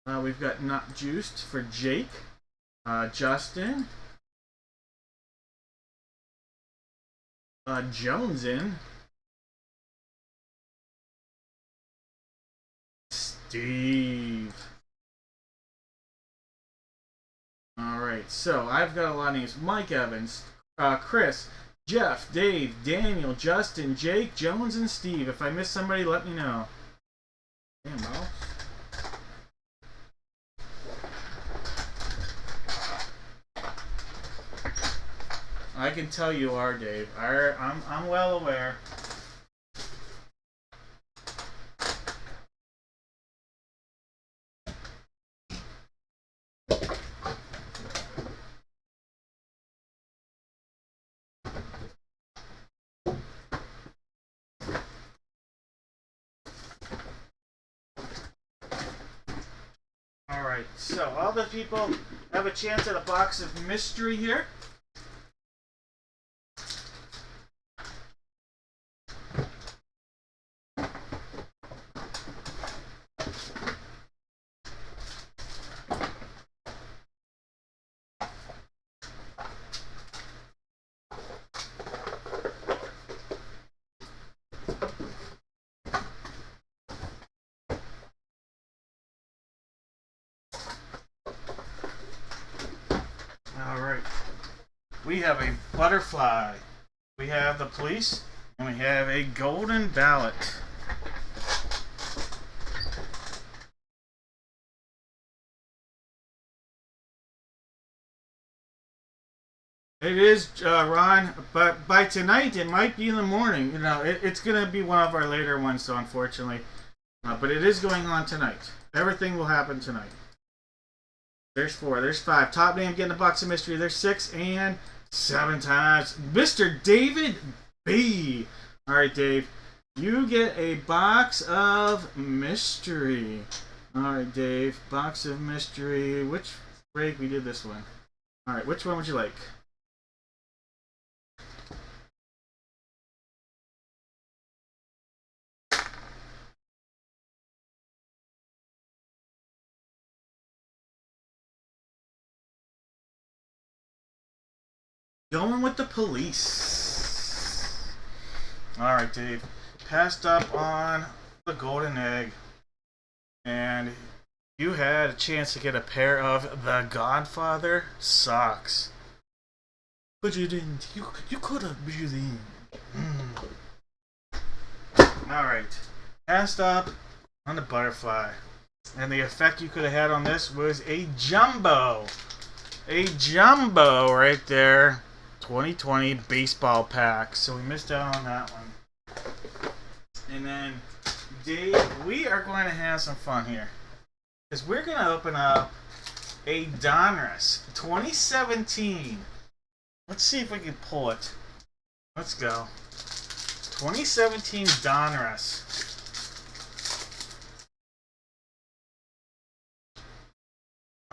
We've got not juiced for Jake, Justin, Jones in, Steve. Alright, so I've got a lot of names. Mike Evans, Chris, Jeff, Dave, Daniel, Justin, Jake, Jones, and Steve. If I miss somebody, let me know. Damn, mouse. I can tell you are, Dave. I'm well aware. Alright, so all the people have a chance at a box of mystery here. We have a butterfly, we have the police, and we have a golden ballot. It is, Ron, but by tonight it might be in the morning. You know, it's going to be one of our later ones, so unfortunately. But it is going on tonight. Everything will happen tonight. There's 4, there's 5. Top name getting a box of mystery. There's 6 and 7 times. Mr. David B. Alright, Dave. You get a box of mystery. Alright, Dave. Box of mystery. Which break? We did this one. Alright, which one would you like? Going with the police. Alright, Dave. Passed up on the golden egg. And you had a chance to get a pair of the Godfather socks. But you didn't. You could have, but you didn't. Alright. Passed up on the butterfly. And the effect you could have had on this was a jumbo. A jumbo right there. 2020 baseball pack. So we missed out on that one. And then, Dave, we are going to have some fun here. Because we're going to open up a Donruss 2017. Let's see if we can pull it. Let's go. 2017 Donruss.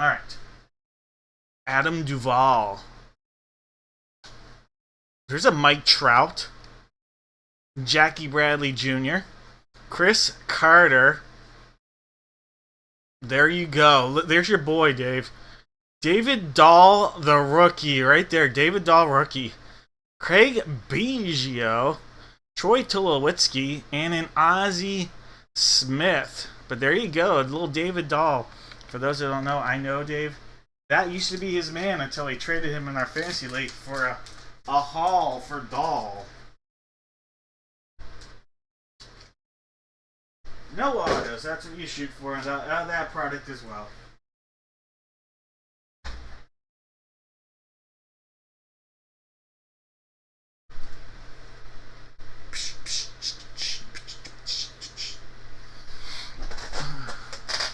Alright. Adam Duvall. There's a Mike Trout. Jackie Bradley Jr. Chris Carter. There you go. There's your boy, Dave. David Dahl, the rookie. Right there. David Dahl, rookie. Craig Biggio. Troy Tulowitzki. And an Ozzie Smith. But there you go, a little David Dahl. For those that don't know, I know Dave. That used to be his man until he traded him in our fantasy league for a haul for Dahl. No autos. That's what you shoot for that product as well.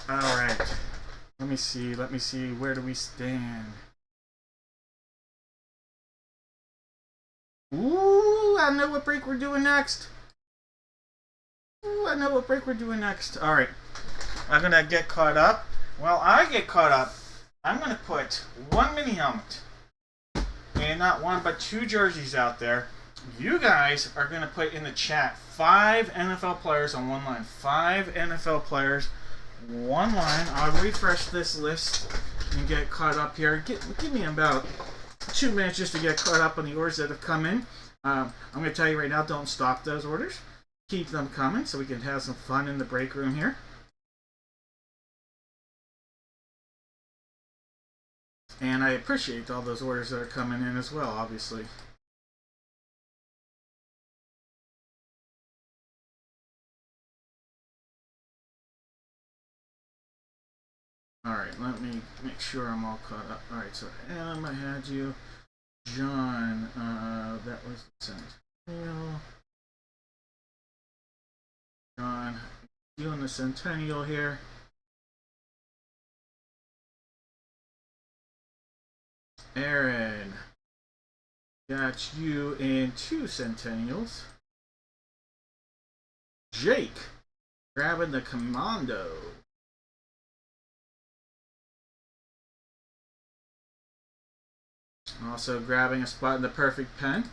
All right. Let me see. Where do we stand? Ooh, I know what break we're doing next. All right. I'm going to get caught up. While I get caught up, I'm going to put one mini helmet. And not one, but two jerseys out there. You guys are going to put in the chat 5 NFL players on one line. 5 NFL players, one line. I'll refresh this list and get caught up here. Give me about 2 minutes just to get caught up on the orders that have come in. I'm going to tell you right now, don't stop those orders. Keep them coming so we can have some fun in the break room here. And I appreciate all those orders that are coming in as well, obviously. Alright, let me make sure I'm all caught up. Alright, so M, I had you. John, that was the Centennial. John, doing the Centennial here. Aaron, got you in 2 Centennials. Jake, grabbing the Commando. Also grabbing a spot in the perfect pen.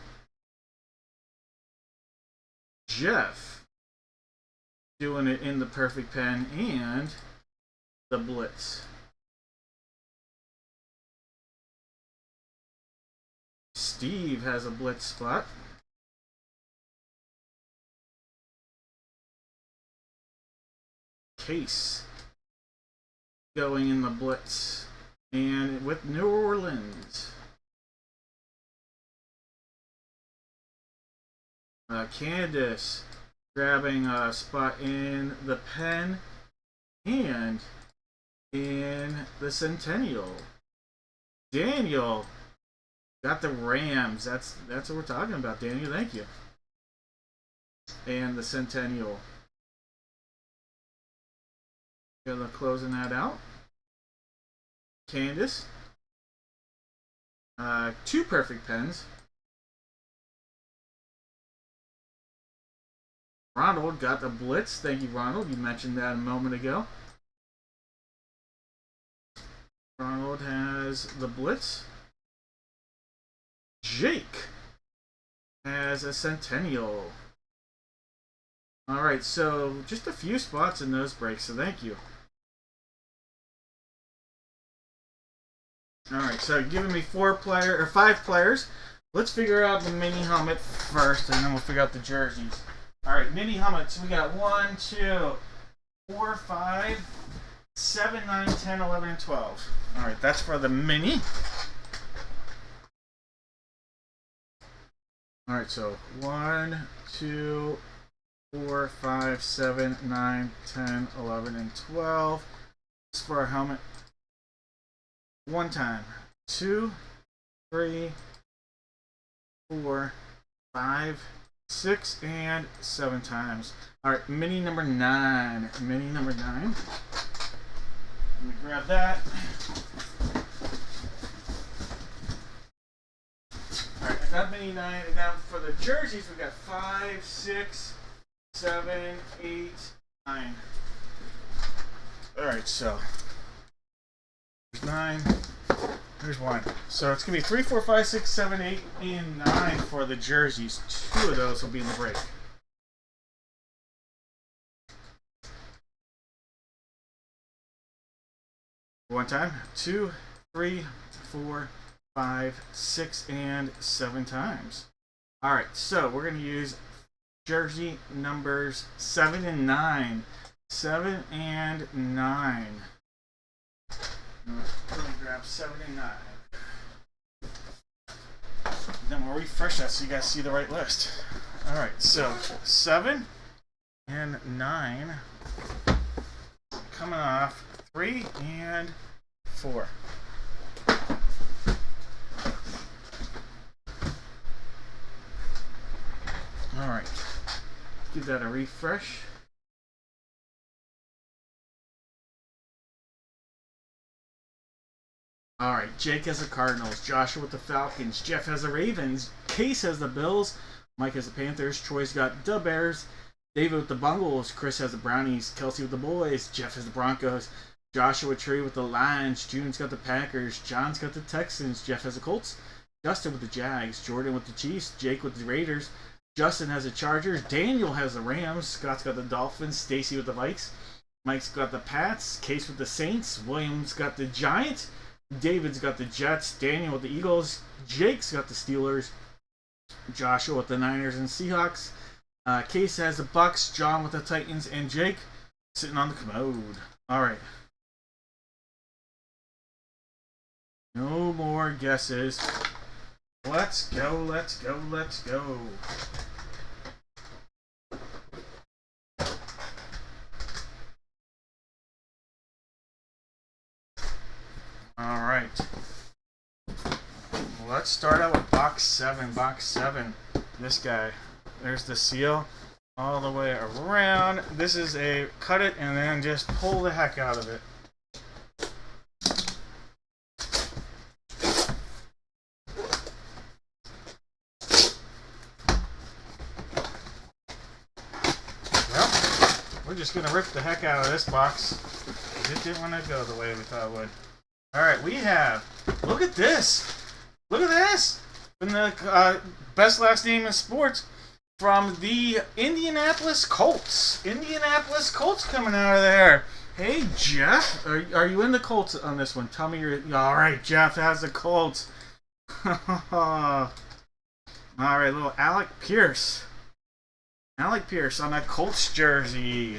Jeff, doing it in the perfect pen and the blitz. Steve has a blitz spot. Case going in the blitz and with New Orleans. Candace grabbing a spot in the pen and in the Centennial. Daniel got the Rams. That's what we're talking about, Daniel. Thank you. And the Centennial. Gonna closing that out. Candace. 2 perfect pens. Ronald got the blitz. Thank you, Ronald. You mentioned that a moment ago. Ronald has the blitz. Jake has a Centennial. Alright, so just a few spots in those breaks, so thank you. Alright, so giving me 5 players. Let's figure out the mini helmet first, and then we'll figure out the jerseys. Alright, mini helmets. We got 1, 2, 4, 5, 7, 9, 10, 11, and 12. Alright, that's for the mini. Alright, so 1, 2, 4, 5, 7, 9, 10, 11, and 12. This is for our helmet. One time. 2, 3, 4, 5, 6, and 7 times. Alright, mini number 9. Let me grab that. Alright, I got mini 9. And now for the jerseys, we got 5, 6, 7, 8, 9. Alright, so there's 9. There's 1. So it's going to be 3, 4, 5, 6, 7, 8, and 9 for the jerseys. 2 of those will be in the break. One time. 2, 3, 4, 5, 6, and 7 times. Alright, so we're going to use jersey numbers 7 and 9. 7 and 9. Let me grab 7 and 9. Then we'll refresh that so you guys see the right list. Alright, so 7 and 9. Coming off 3 and 4. Alright, give that a refresh. Alright, Jake has the Cardinals, Joshua with the Falcons, Jeff has the Ravens, Case has the Bills, Mike has the Panthers, Troy's got the Bears, David with the Bungles, Chris has the Brownies, Kelsey with the Boys, Jeff has the Broncos, Joshua Tree with the Lions, June's got the Packers, John's got the Texans, Jeff has the Colts, Justin with the Jags, Jordan with the Chiefs, Jake with the Raiders, Justin has the Chargers, Daniel has the Rams, Scott's got the Dolphins, Stacy with the Vikes, Mike's got the Pats, Case with the Saints, William's got the Giants, David's got the Jets, Daniel with the Eagles, Jake's got the Steelers, Joshua with the Niners and Seahawks, Case has the Bucks, John with the Titans, and Jake sitting on the commode. Alright. No more guesses. Let's go, let's go, let's go. Alright. Let's start out with box 7. Box 7. This guy. There's the seal. All the way around. This is a cut it and then just pull the heck out of it. Well, we're just going to rip the heck out of this box. It didn't want to go the way we thought it would. Alright, we have, look at this. Look at this. From the best last name in sports from the Indianapolis Colts. Indianapolis Colts coming out of there. Hey, Jeff, are you in the Colts on this one? Tell me you're, alright, Jeff has the Colts. Alright, little Alec Pierce. Alec Pierce on that Colts jersey.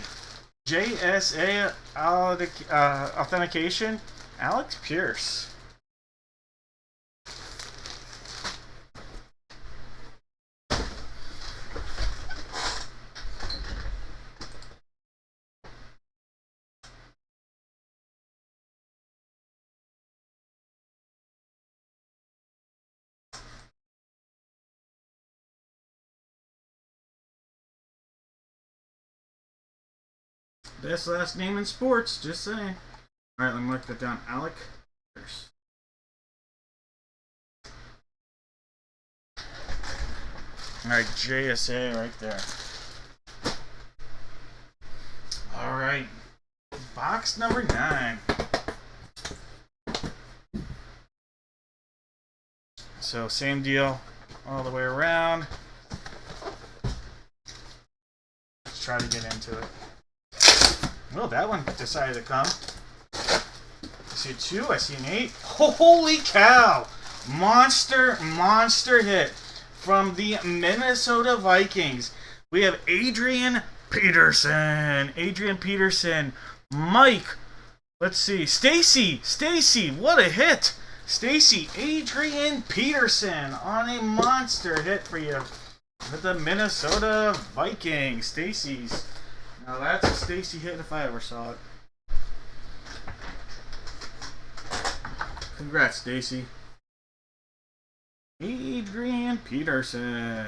JSA authentication. Alex Pierce. Best last name in sports, just saying. Alright, let me mark that down. Alec Pierce. Alright, JSA right there. Alright. Box number 9. So, same deal all the way around. Let's try to get into it. Well, that one decided to come. I see a 2, I see an 8. Holy cow! Monster hit from the Minnesota Vikings. We have Adrian Peterson. Mike. Let's see. Stacy, what a hit. Stacy, Adrian Peterson on a monster hit for you with the Minnesota Vikings. Stacy's. Now that's a Stacy hit if I ever saw it. Congrats, Stacy. Adrian Peterson.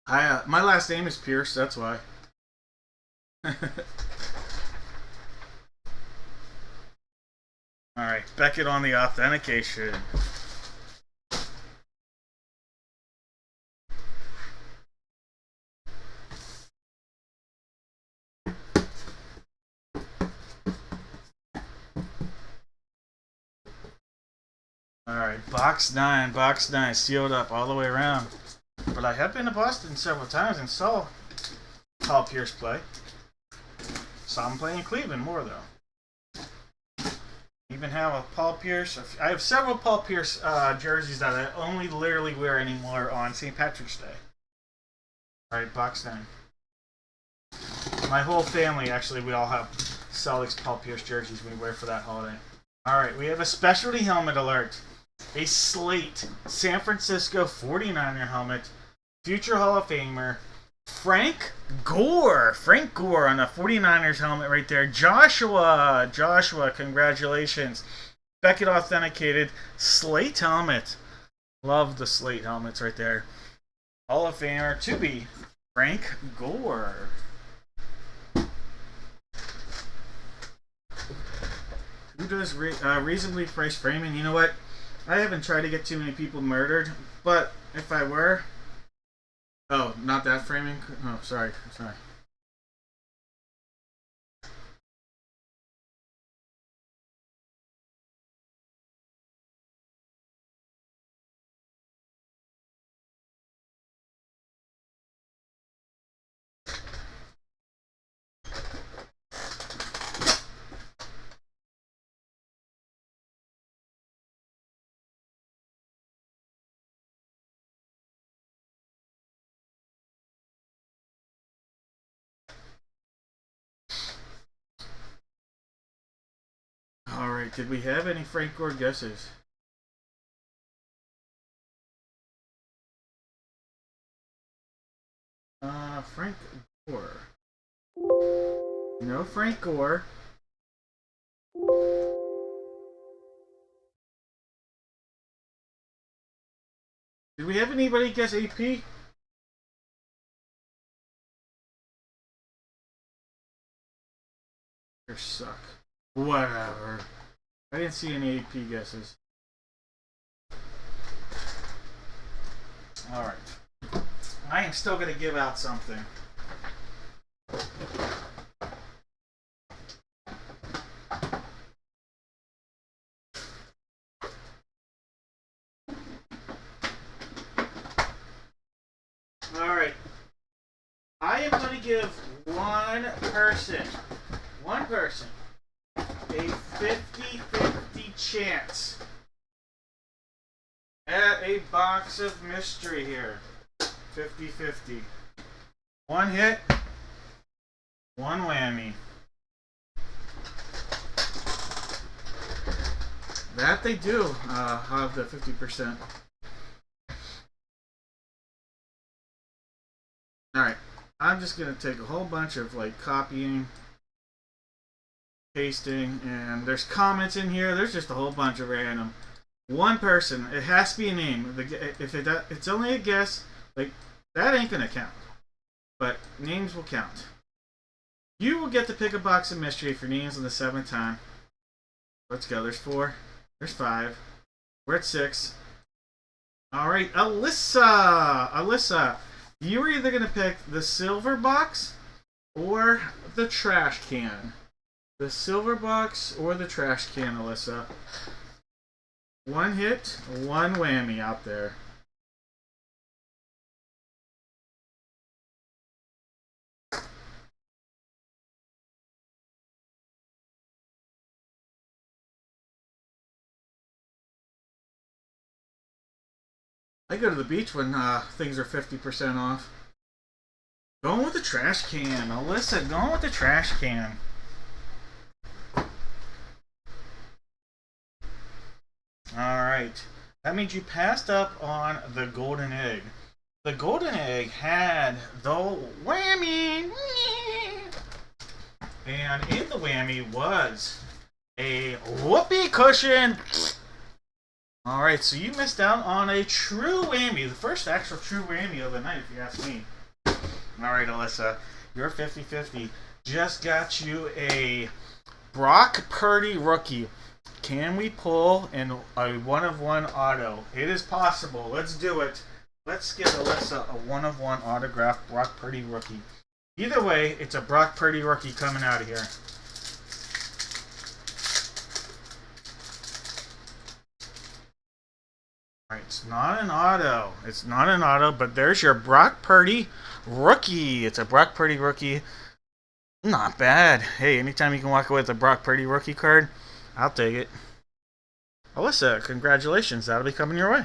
My last name is Pierce, that's why. Alright, Beckett on the authentication. Alright, box 9, sealed up all the way around. But I have been to Boston several times and saw Paul Pierce play. Saw him playing Cleveland more, though. Even have a Paul Pierce. I have several Paul Pierce jerseys that I only literally wear anymore on St. Patrick's Day. Alright, box 9. My whole family, actually, we all have Celtics Paul Pierce jerseys we wear for that holiday. Alright, we have a specialty helmet alert. A slate San Francisco 49er helmet. Future Hall of Famer. Frank Gore. Frank Gore on the 49ers helmet right there. Joshua, congratulations. Beckett authenticated. Slate helmet. Love the slate helmets right there. Hall of Famer to be Frank Gore. Who does reasonably priced framing? You know what? I haven't tried to get too many people murdered, but if I were... Oh, not that framing? Oh, sorry. Alright, did we have any Frank Gore guesses? Frank Gore. No Frank Gore. Did we have anybody guess AP? You suck. Whatever. I didn't see any AP guesses. Alright. I am still going to give out something. Alright. I am going to give one person a 50-50 chance at a box of mystery here. 50-50. One hit, one whammy. That they do have the 50%. Alright, I'm just going to take a whole bunch of like copying, pasting, and there's comments in here. There's just a whole bunch of random. One person, it has to be a name. If it's only a guess, like that ain't going to count. But names will count. You will get to pick a box of mystery for names on the 7th time. Let's go. There's 4. There's 5. We're at 6. Alright, Alyssa. You are either going to pick the silver box or the trash can. The silver box or the trash can, Alyssa. One hit, one whammy out there. I go to the beach when things are 50% off. Going with the trash can. Alyssa, going with the trash can. Alright. That means you passed up on the golden egg. The golden egg had the whammy. And in the whammy was a whoopee cushion. Alright, so you missed out on a true whammy. The first actual true whammy of the night, if you ask me. Alright, Alyssa. You're 50-50. Just got you a Brock Purdy rookie. Can we pull in a 1-of-1 auto? It is possible. Let's do it. Let's give Alyssa a 1-of-1 autographed Brock Purdy rookie. Either way, it's a Brock Purdy rookie coming out of here. Alright, it's not an auto. It's not an auto, but there's your Brock Purdy rookie. It's a Brock Purdy rookie. Not bad. Hey, anytime you can walk away with a Brock Purdy rookie card, I'll take it. Alyssa, congratulations. That'll be coming your way.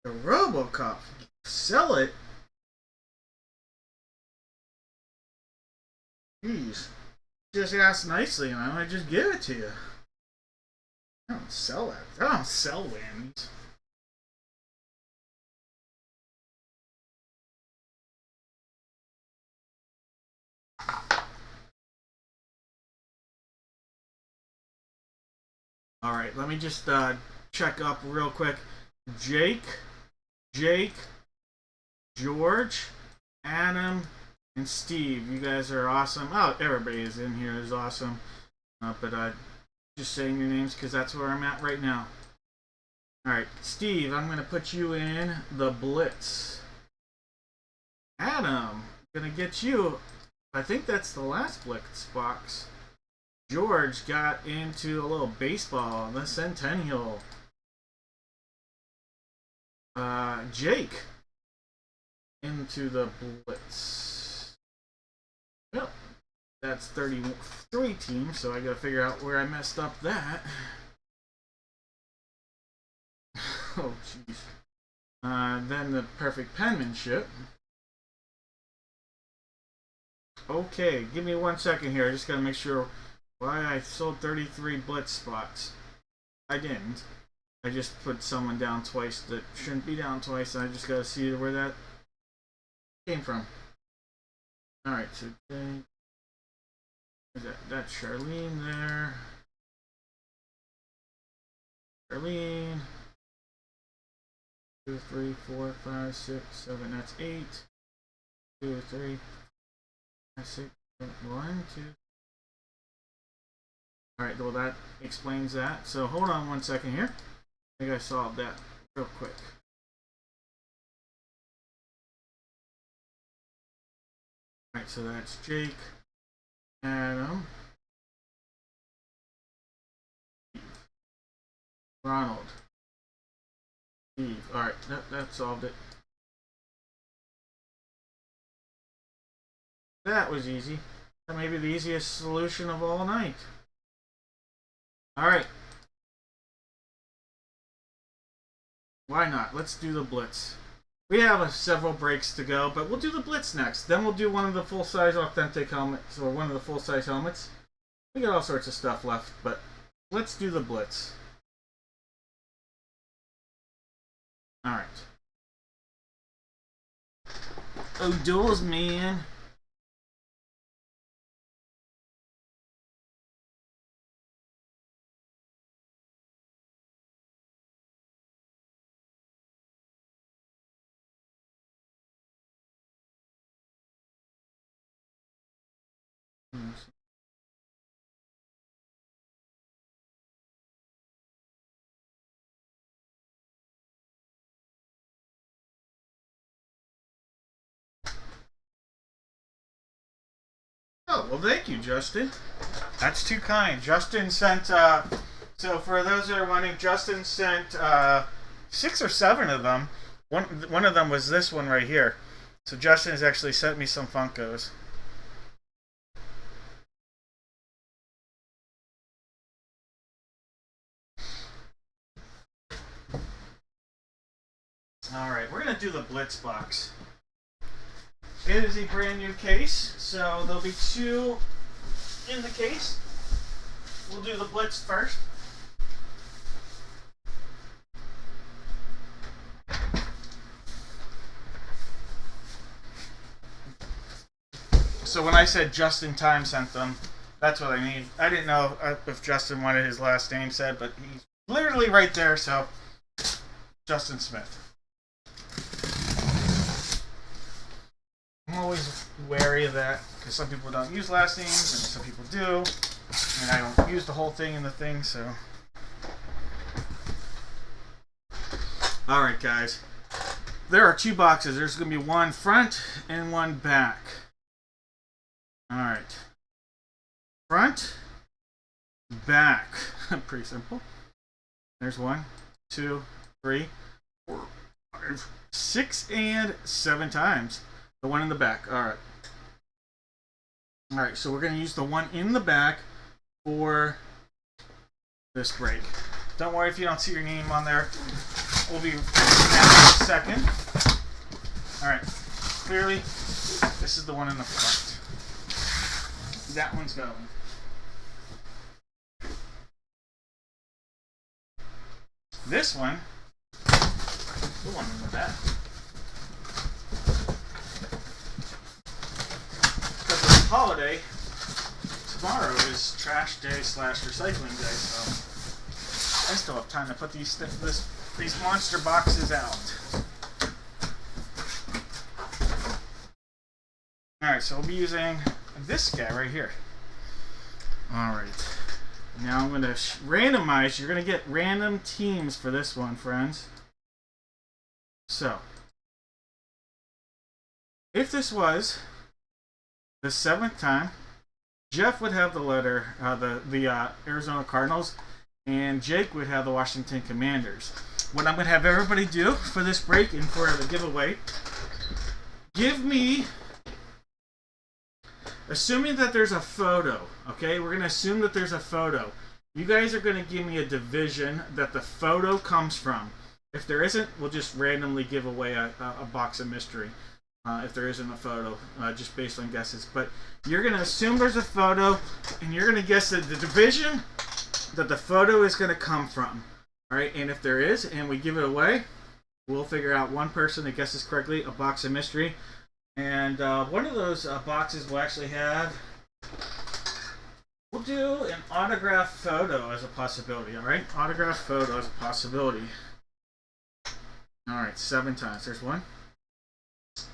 The RoboCop. Sell it? Jeez. Just ask nicely and I might just give it to you. I don't sell that. I don't sell whammies. Alright, let me just check up real quick. Jake, George, Adam, and Steve. You guys are awesome. Oh, everybody is in here is awesome. But just saying your names because that's where I'm at right now. Alright, Steve, I'm going to put you in the Blitz. Adam, I'm going to get you. I think that's the last Blitz box. George got into a little baseball, the Centennial. Jake into the Blitz. Well, that's 33 teams, so I gotta figure out where I messed up that. Oh, jeez. Then the perfect penmanship. Okay, give me 1 second here. I just gotta make sure why I sold 33 Blitz spots. I didn't. I just put someone down twice that shouldn't be down twice. I just gotta see where that came from. Alright, so that's Charlene there. Charlene. 2, 3, 4, 5, 6, 7. That's 8. 2, 3, 5, 6, 7, 1, 2. Alright, well that explains that. So hold on 1 second here. I think I solved that real quick. Alright, so that's Jake, Adam, Steve, Ronald, Steve. Alright, that solved it. That was easy. That may be the easiest solution of all night. Alright. Why not? Let's do the Blitz. We have several breaks to go, but we'll do the Blitz next. Then we'll do one of the full-size authentic helmets, or one of the full-size helmets. We got all sorts of stuff left, but let's do the Blitz. Alright. O'Doul's man. Oh, well, thank you, Justin. That's too kind. Justin sent, so for those that are wondering, Justin sent 6 or 7 of them. One of them was this one right here. So Justin has actually sent me some Funkos. Alright, we're going to do the Blitz box. It is a brand new case, so there'll be 2 in the case. We'll do the Blitz first. So when I said Justin Time sent them, that's what I mean. I didn't know if Justin wanted his last name said, but he's literally right there, so Justin Smith. I'm always wary of that because some people don't use last names and some people do, and I don't use the whole thing in the thing, so Alright, guys. There are 2 boxes. There's going to be one front and one back. Alright. Front, back. Pretty simple. There's 1, 2, 3, 4, 5, 6, and 7 times. The one in the back. Alright. Alright, so we're going to use the one in the back for this break. Don't worry if you don't see your name on there. We'll be that in a second. Alright, clearly, this is the one in the front. That one's going. This one, the one in the back. Because it's a holiday, tomorrow is trash day / recycling day, so I still have time to put these monster boxes out. Alright, so we'll be using this guy right here. Alright. Now I'm going to randomize. You're going to get random teams for this one, friends. So, if this was the 7th time, Jeff would have the letter, the Arizona Cardinals, and Jake would have the Washington Commanders. What I'm going to have everybody do for this break and for the giveaway, give me, assuming that there's a photo, okay? We're going to assume that there's a photo. You guys are going to give me a division that the photo comes from. If there isn't, we'll just randomly give away a box of mystery. If there isn't a photo, just based on guesses. But you're going to assume there's a photo, and you're going to guess the division that the photo is going to come from. Alright, and if there is, and we give it away, we'll figure out one person that guesses correctly, a box of mystery. And one of those boxes will actually have, we'll do an autographed photo as a possibility, alright? Autographed photo as a possibility. Alright, 7 times. There's 1,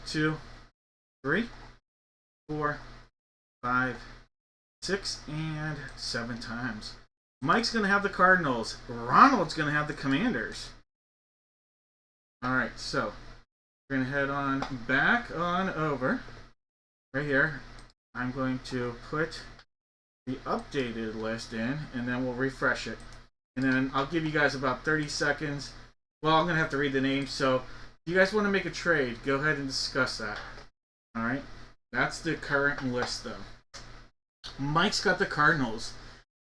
2, 3, 4, 5, 6, and 7 times. Mike's going to have the Cardinals. Ronald's going to have the Commanders. Alright, so we're going to head on back on over. Right here. I'm going to put the updated list in, and then we'll refresh it. And then I'll give you guys about 30 seconds. Well, I'm going to have to read the names, so if you guys want to make a trade, go ahead and discuss that. Alright? That's the current list, though. Mike's got the Cardinals.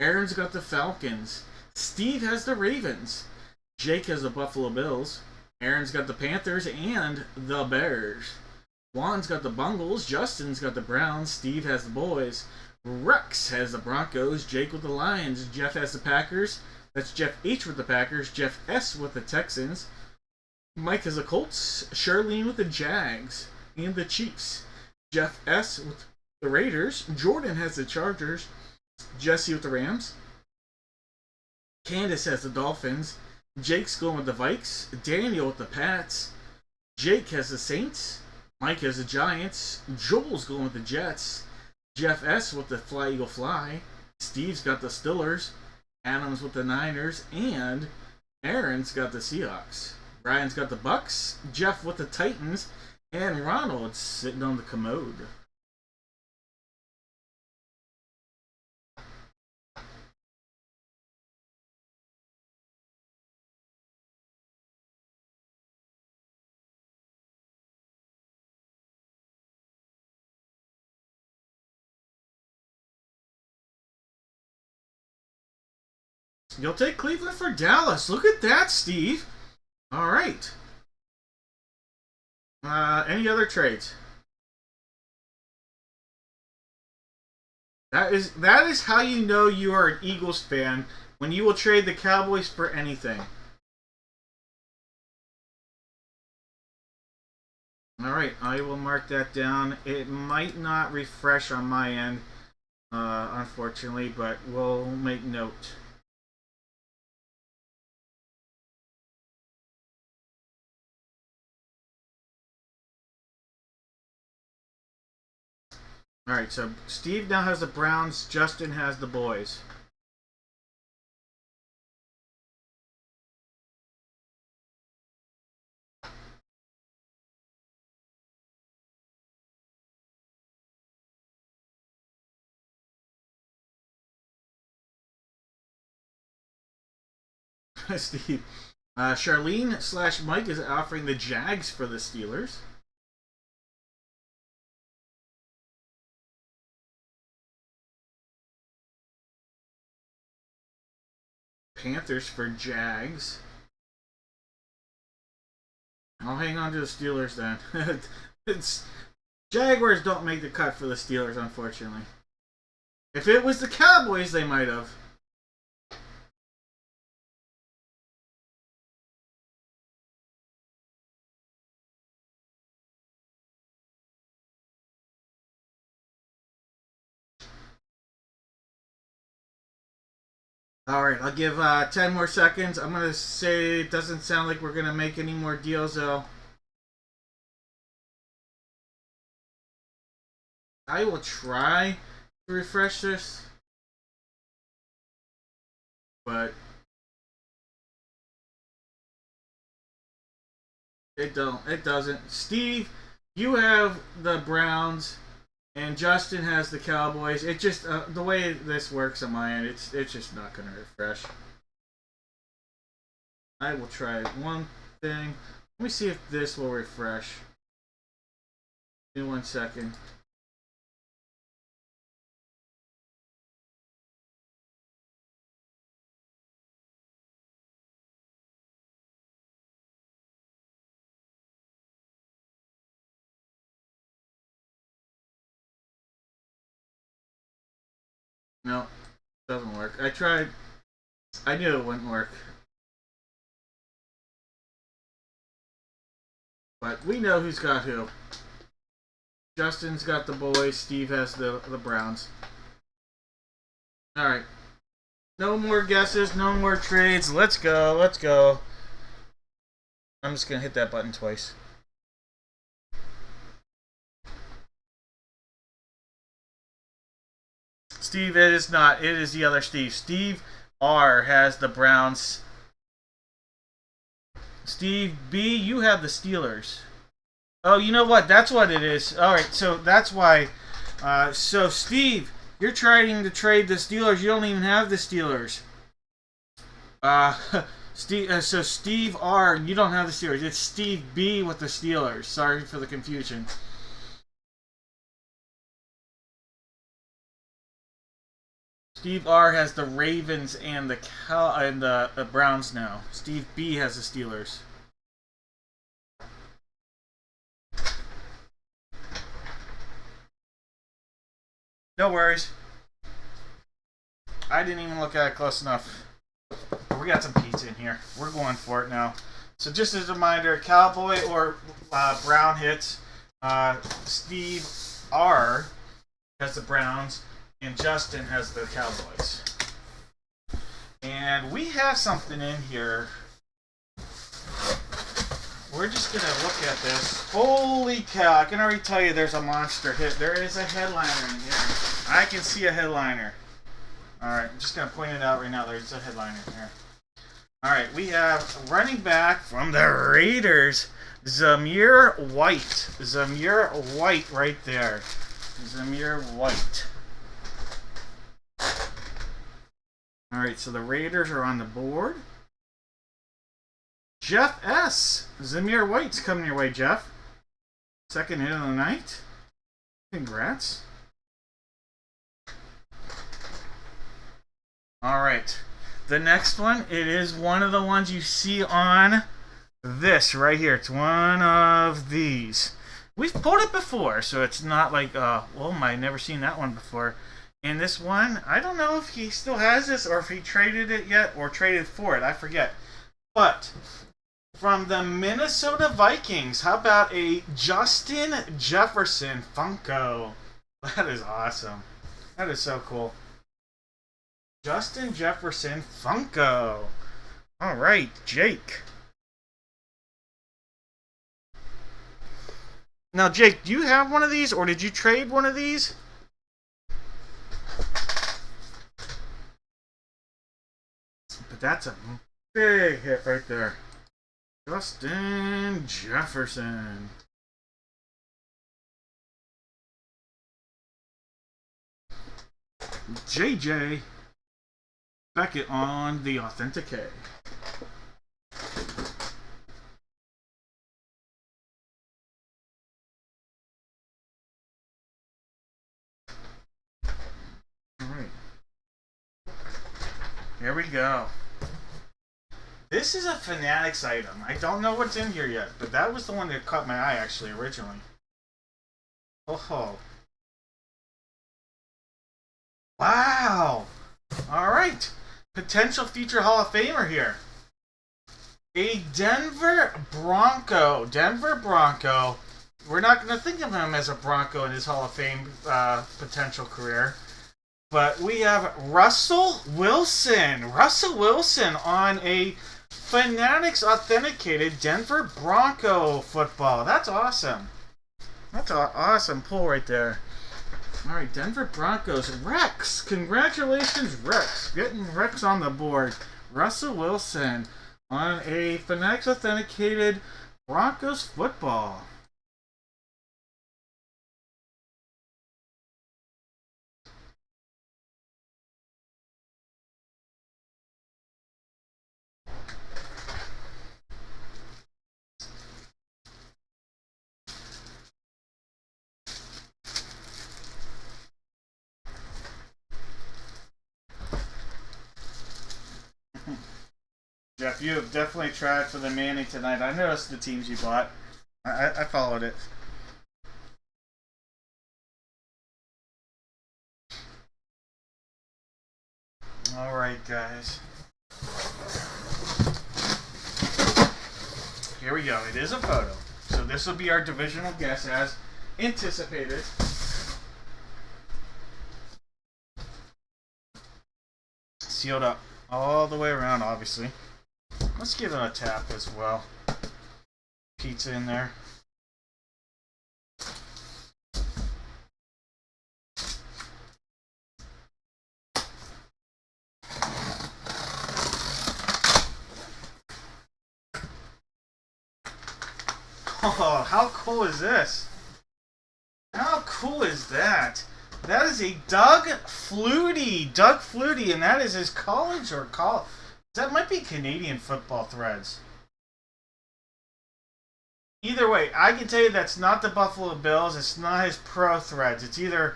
Aaron's got the Falcons. Steve has the Ravens. Jake has the Buffalo Bills. Aaron's got the Panthers and the Bears. Juan's got the Bungles. Justin's got the Browns. Steve has the Boys. Rex has the Broncos. Jake with the Lions. Jeff has the Packers. That's Jeff H with the Packers. Jeff S with the Texans. Mike has the Colts. Charlene with the Jags and the Chiefs. Jeff S with the Raiders. Jordan has the Chargers. Jesse with the Rams. Candace has the Dolphins. Jake's going with the Vikes. Daniel with the Pats. Jake has the Saints. Mike has the Giants. Joel's going with the Jets. Jeff S with the Fly Eagle Fly. Steve's got the Steelers. Adam's with the Niners. And Aaron's got the Seahawks. Ryan's got the Bucks. Jeff with the Titans. And Ronald's sitting on the commode. You'll take Cleveland for Dallas. Look at that, Steve. All right. Any other trades? That is how you know you are an Eagles fan, when you will trade the Cowboys for anything. All right, I will mark that down. It might not refresh on my end, unfortunately, but we'll make note. Alright, so Steve now has the Browns, Justin has the Boys. Steve. Charlene slash Mike is offering the Jags for the Steelers. Panthers for Jags. I'll hang on to the Steelers then. Jaguars don't make the cut for the Steelers, unfortunately. If it was the Cowboys, they might have. Alright, I'll give 10 more seconds. I'm going to say it doesn't sound like we're going to make any more deals, though. I will try to refresh this. But it doesn't. Steve, you have the Browns. And Justin has the Cowboys. It just the way this works on my end, it's just not going to refresh. I will try one thing. Let me see if this will refresh. Give me 1 second. No, doesn't work. I tried. I knew it wouldn't work. But we know who's got who. Justin's got the boys. Steve has the Browns. Alright. No more guesses. No more trades. Let's go. Let's go. I'm just going to hit that button twice. Steve, it is not. It is the other Steve. Steve R has the Browns. Steve B, you have the Steelers. Oh, you know what? That's what it is. All right, so that's why. So, Steve, you're trying to trade the Steelers. You don't even have the Steelers. So Steve R, you don't have the Steelers. It's Steve B with the Steelers. Sorry for the confusion. Steve R has the Ravens and the Browns now. Steve B has the Steelers. No worries. I didn't even look at it close enough. We got some pizza in here. We're going for it now. So just as a reminder, Cowboy or Brown hits. Steve R has the Browns. And Justin has the Cowboys. And we have something in here. We're just going to look at this. Holy cow. I can already tell you there's a monster hit. There is a headliner in here. I can see a headliner. Alright, I'm just going to point it out right now. There's a headliner here. Alright, we have running back from the Raiders, Zamir White. Zamir White right there. Zamir White. Alright, so the Raiders are on the board. Jeff S. Zamir White's coming your way, Jeff. Second hit of the night. Congrats. Alright. The next one, it is one of the ones you see on this right here. It's one of these. We've pulled it before, so it's not like, oh my, never seen that one before. And this one, I don't know if he still has this or if he traded it yet or traded for it. I forget. But from the Minnesota Vikings, how about a Justin Jefferson Funko? That is awesome. That is so cool. Justin Jefferson Funko. All right, Jake. Now, Jake, do you have one of these or did you trade one of these? But that's a big hit right there. Justin Jefferson. JJ Beckett on the Authenticate. Here we go. This is a Fanatics item. I don't know what's in here yet, but that was the one that caught my eye actually originally. Oh. Wow. All right. Potential future Hall of Famer here. A Denver Bronco. Denver Bronco. We're not going to think of him as a Bronco in his Hall of Fame potential career. But we have Russell Wilson. Russell Wilson on a Fanatics authenticated Denver Bronco football. That's awesome. That's an awesome pull right there. All right, Denver Broncos. Rex. Congratulations, Rex. Getting Rex on the board. Russell Wilson on a Fanatics authenticated Broncos football. Jeff, you have definitely tried for the Manning tonight. I noticed the teams you bought. I followed it. All right, guys. Here we go. It is a photo. So this will be our divisional guess as anticipated. Sealed up all the way around, obviously. Let's give it a tap as well. Pizza in there. Oh, how cool is this? How cool is that? That is a Doug Flutie. Doug Flutie, and that is his college or college. That might be Canadian Football Threads. Either way, I can tell you that's not the Buffalo Bills. It's not his pro threads. It's either,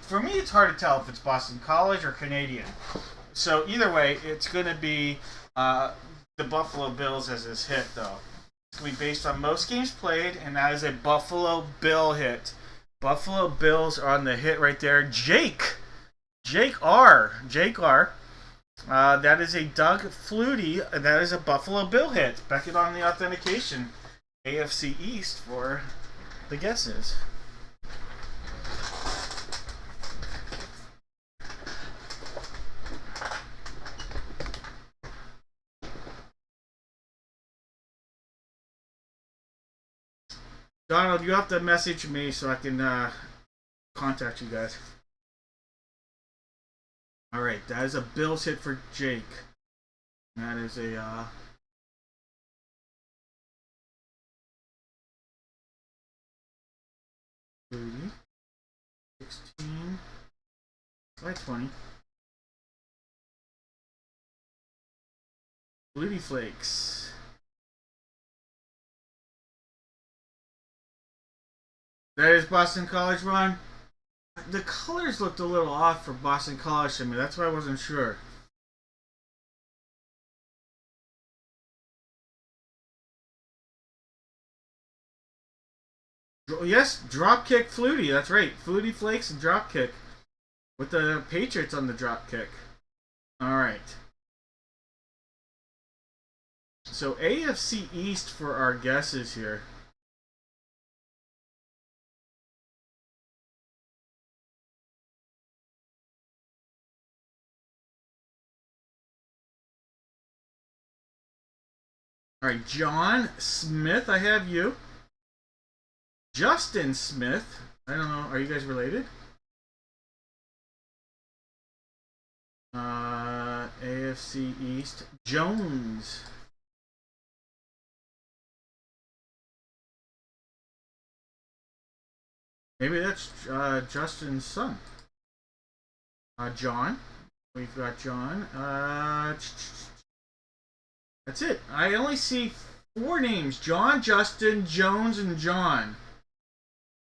for me, it's hard to tell if it's Boston College or Canadian. So either way, it's going to be the Buffalo Bills as his hit, though. It's going to be based on most games played, and that is a Buffalo Bill hit. Buffalo Bills are on the hit right there. Jake R. That is a Doug Flutie. That is a Buffalo Bill hit. Beckett on the authentication. AFC East for the guesses. Donald, you have to message me so I can contact you guys. Alright, that is a Bills hit for Jake. That is a 30, 16, slide 20. Flutie Flakes. That is Boston College, Ron. The colors looked a little off for Boston College to me. That's why I wasn't sure. Yes, Dropkick Flutie. That's right. Flutie Flakes and Dropkick. With the Patriots on the Dropkick. Alright. So AFC East for our guesses here. Alright, John Smith, I have you. Justin Smith. I don't know. Are you guys related? AFC East. Jones. Maybe that's Justin's son. John. We've got John. That's it. I only see 4 names. John, Justin, Jones, and John.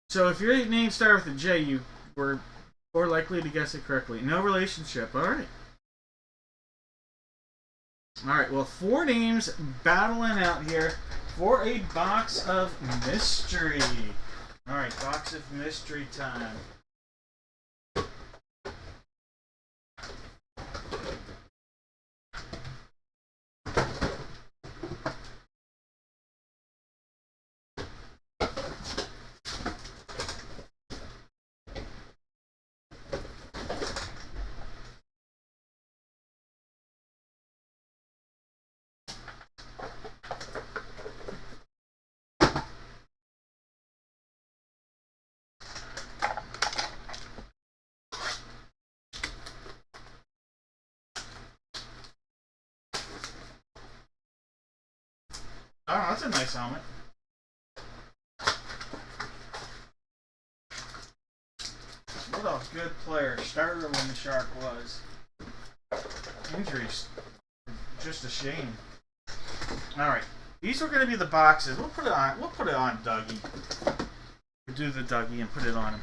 So if your name started with a J, you were more likely to guess it correctly. No relationship. All right. Alright, well, 4 names battling out here for a box of mystery. Alright, box of mystery time. Oh, that's a nice helmet. What a good player. Starter when the Shark was. Injuries. Just a shame. Alright. These are going to be the boxes. We'll put it on Dougie. We'll do the Dougie and put it on him.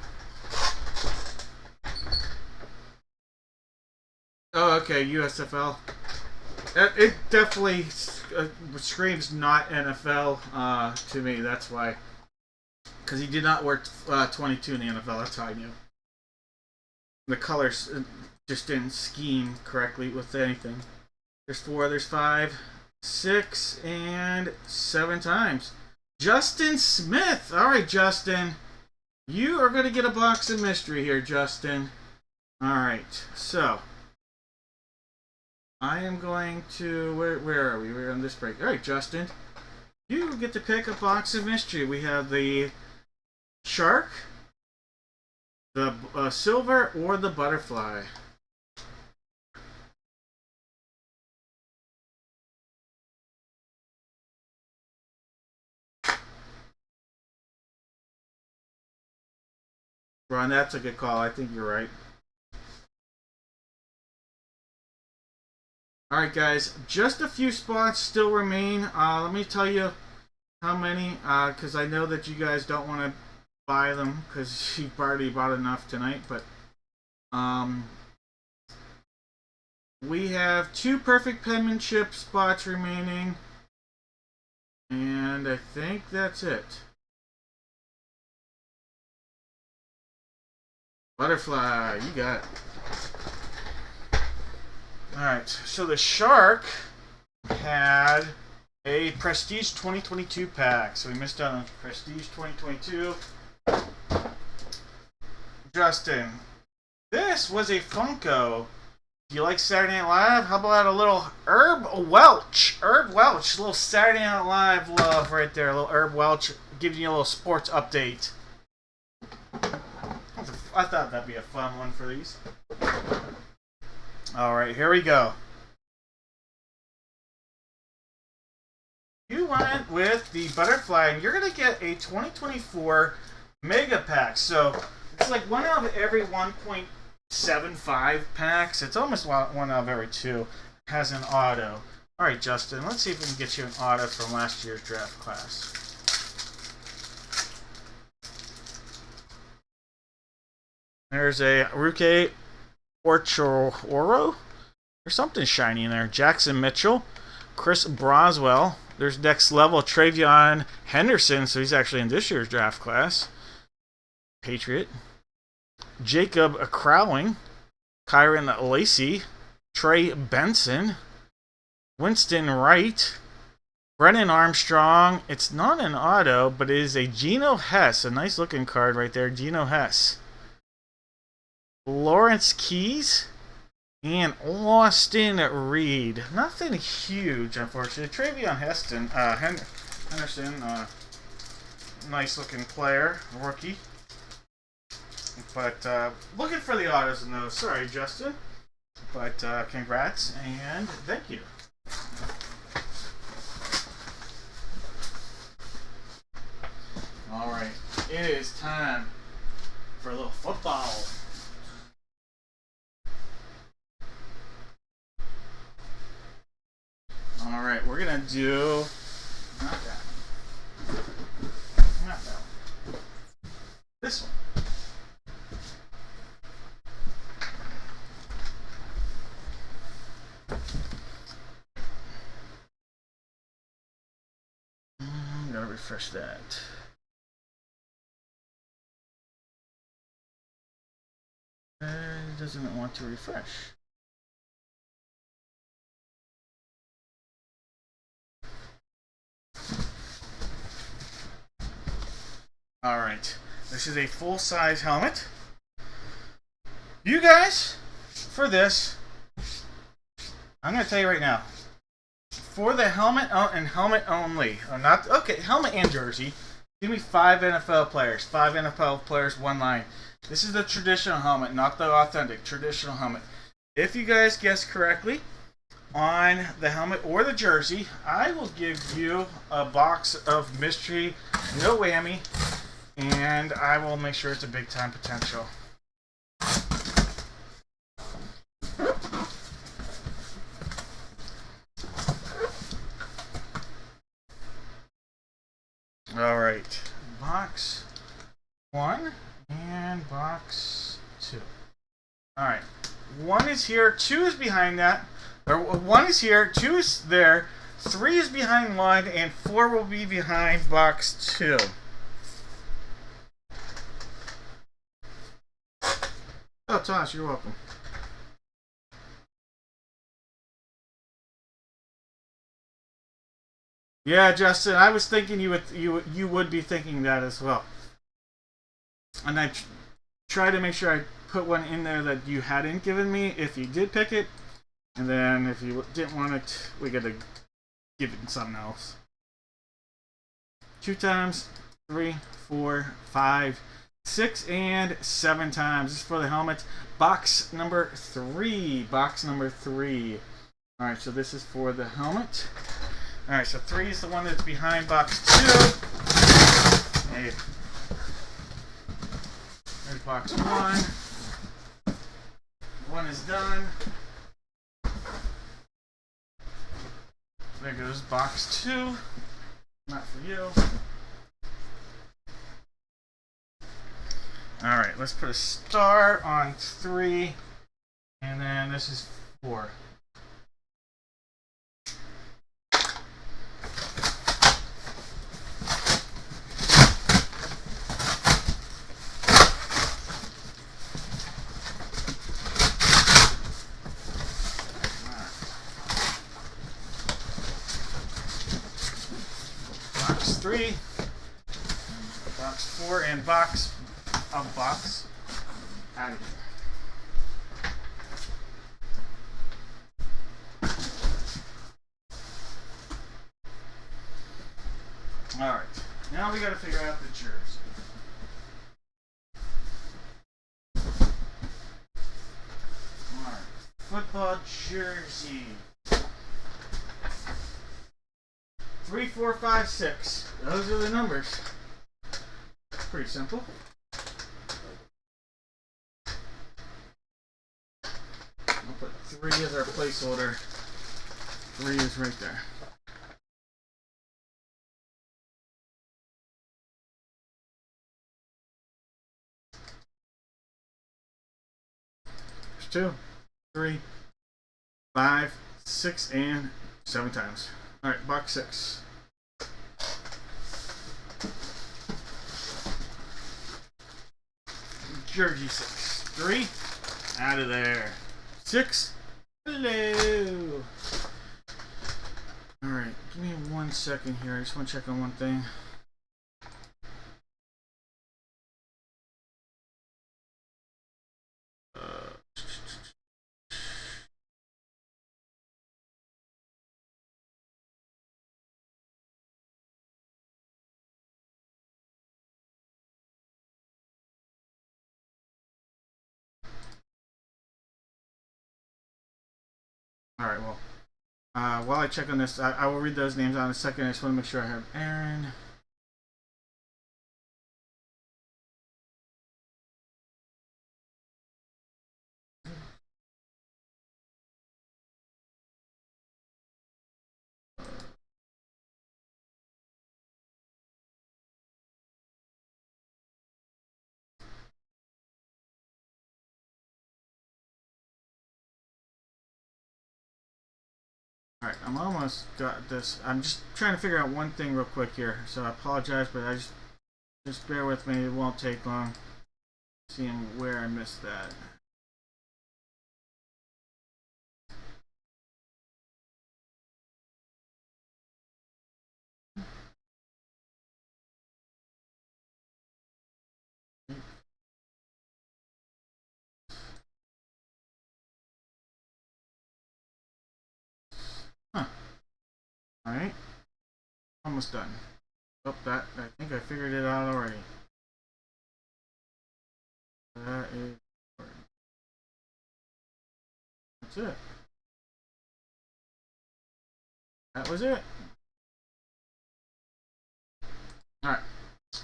Oh, okay. USFL. It definitely screams not NFL to me. That's why. Because he did not wear 22 in the NFL. That's how I knew. The colors just didn't scheme correctly with anything. There's 4, there's 5, 6, and 7 times. Justin Smith. All right, Justin. You are going to get a box of mystery here, Justin. All right. So I am going to... Where are we? We're on this break. All right, Justin. You get to pick a box of mystery. We have the Shark, the Silver, or the Butterfly. Ron, that's a good call. I think you're right. Alright guys, just a few spots still remain. Let me tell you how many, because I know that you guys don't want to buy them because you've already bought enough tonight, but we have 2 perfect penmanship spots remaining, and I think that's it. Butterfly, you got it. Alright, so the Shark had a Prestige 2022 pack, so we missed out on Prestige 2022. Justin, this was a Funko. Do you like Saturday Night Live? How about a little Herb Welch? Herb Welch, a little Saturday Night Live love right there. A little Herb Welch giving you a little sports update. I thought that'd be a fun one for these. Alright, here we go. You went with the Butterfly, and you're going to get a 2024 Mega Pack. So, it's like one out of every 1.75 packs. It's almost one out of every 2 has an auto. Alright, Justin, let's see if we can get you an auto from last year's draft class. There's a Ruke Orchoro. There's something shiny in there. Jackson Mitchell. Chris Broswell. There's next level Travion Henderson, so he's actually in this year's draft class. Patriot. Jacob Crowing. Kyron Lacey. Trey Benson. Winston Wright. Brennan Armstrong. It's not an auto, but it is a Geno Hess. A nice looking card right there. Geno Hess. Lawrence Keys and Austin Reed. Nothing huge, unfortunately. Travion Henderson, nice looking player, rookie. But looking for the autos in those. Sorry, Justin. But congrats and thank you. All right, it is time for a little football. Alright, we're gonna do not that. Not that one. This one. refresh that. It doesn't want to refresh. Alright, this is a full-size helmet. You guys, for this, I'm going to tell you right now, for the helmet and helmet only, or not, okay, helmet and jersey, give me 5 NFL players. 5 NFL players, 1 line. This is the traditional helmet, not the authentic, traditional helmet. If you guys guess correctly on the helmet or the jersey, I will give you a box of mystery, no whammy, and I will make sure it's a big time potential. Alright, box 1 and box 2. Alright, 1 is here, 2 is behind that. Or 1 is here, 2 is there, 3 is behind 1, and 4 will be behind box 2. Oh, Tosh, you're welcome. Yeah, Justin, I was thinking you would be thinking that as well. And I try to make sure I put one in there that you hadn't given me if you did pick it, and then if you didn't want it, we got to give it something else. 2 times, 3, 4, 5, 6, and 7 times. This is for the helmet. Box number 3. Box number 3. All right, so this is for the helmet. All right, so 3 is the one that's behind box 2. Hey. There's box 1. 1 is done. There goes box 2. Not for you. Alright, let's put a star on 3. And then this is 4. Box 3, box 4, and box out of here. Alright, now we gotta figure out the jersey. Alright, football jersey. 3, 4, 5, 6. Those are the numbers. Pretty simple. I'll put 3 as our placeholder. 3 is right there. There's 2, 3, 5, 6, and 7 times. Alright, box 6. Jersey 6. 3. Out of there. 6. Hello. Alright, give me 1 second here. I just want to check on one thing. Alright, well, while I check on this, I will read those names out in a second. I just want to make sure I have Aaron. Alright, I'm almost got this. I'm just trying to figure out one thing real quick here. So I apologize, but I just bear with me. It won't take long. Seeing where I missed that. Huh. Alright. Almost done. Oh, I think I figured it out already. That is... That's it. That was it. Alright.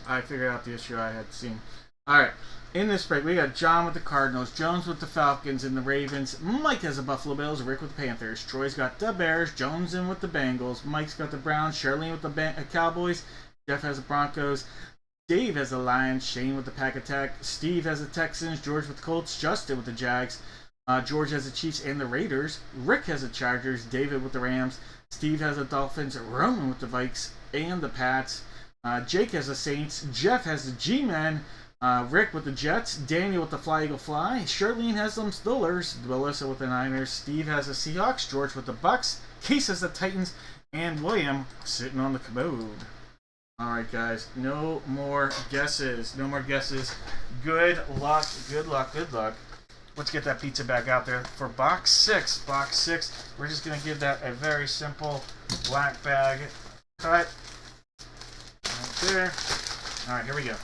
I figured out the issue I had seen. Alright. In this break, we got John with the Cardinals, Jones with the Falcons and the Ravens, Mike has the Buffalo Bills, Rick with the Panthers, Troy's got the Bears, Jones in with the Bengals, Mike's got the Browns, Charlene with the Cowboys, Jeff has the Broncos, Dave has the Lions, Shane with the Pack Attack, Steve has the Texans, George with the Colts, Justin with the Jags, George has the Chiefs and the Raiders, Rick has the Chargers, David with the Rams, Steve has the Dolphins, Roman with the Vikes and the Pats, Jake has the Saints, Jeff has the G-Men, Rick with the Jets, Daniel with the Fly Eagle Fly, Charlene has them Steelers, Melissa with the Niners, Steve has the Seahawks, George with the Bucks, Case has the Titans, and William sitting on the commode. Alright guys, no more guesses. No more guesses. Good luck, good luck, good luck. Let's get that pizza back out there for box 6. Box 6, we're just going to give that a very simple black bag cut. Right there. Alright, here we go.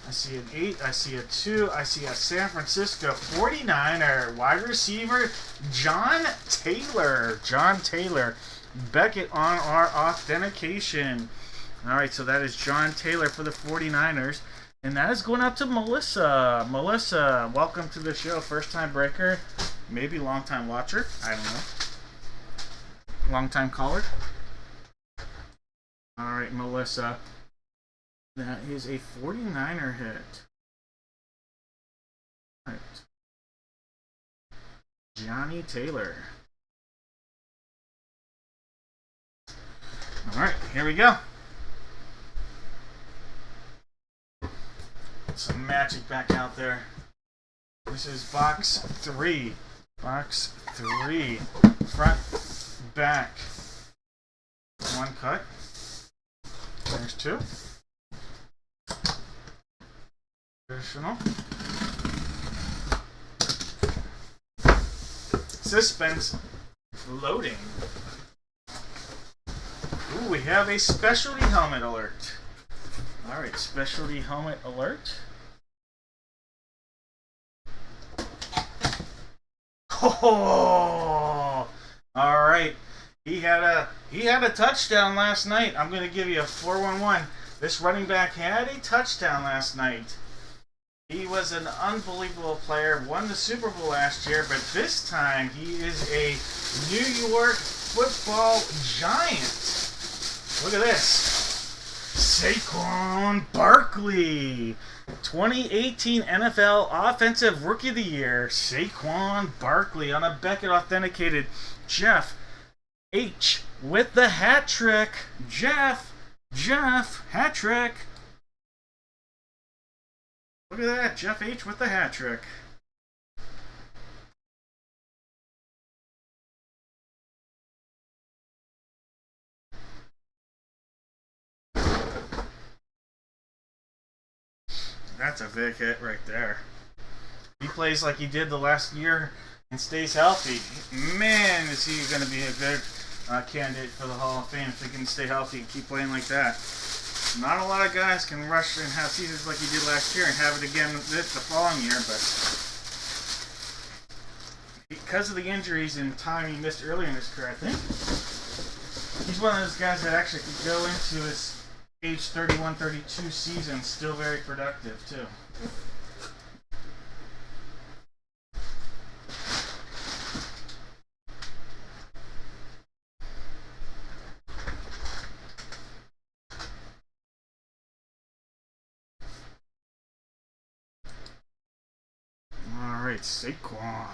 I see an 8, I see a 2, I see a San Francisco 49er wide receiver, John Taylor. John Taylor. Beckett on our authentication. Alright, so that is John Taylor for the 49ers. And that is going out to Melissa. Melissa, welcome to the show. First time breaker, maybe long time watcher. I don't know. Long time caller. Alright, Melissa. That is a 49er hit. All right. Johnny Taylor. Alright, here we go. Some magic back out there. This is box 3. Box 3. Front, back. 1 cut. There's 2. Additional. Suspense loading. Ooh, we have a specialty helmet alert. Alright, specialty helmet alert. Oh! Alright. He had a touchdown last night. I'm gonna give you a 4-1-1. This running back had a touchdown last night. He was an unbelievable player, won the Super Bowl last year, but this time he is a New York football giant. Look at this. Saquon Barkley. 2018 NFL Offensive Rookie of the Year. Saquon Barkley on a Beckett authenticated. Jeff H with the hat trick. Jeff, hat trick. Look at that, Jeff H with the hat trick. That's a big hit right there. He plays like he did the last year and stays healthy. Man, is he going to be a good candidate for the Hall of Fame if he can stay healthy and keep playing like that. Not a lot of guys can rush and have seasons like he did last year and have it again the following year, but because of the injuries and time he missed earlier in his career, I think he's one of those guys that actually could go into his age 31, 32 season still very productive too. Alright, Saquon.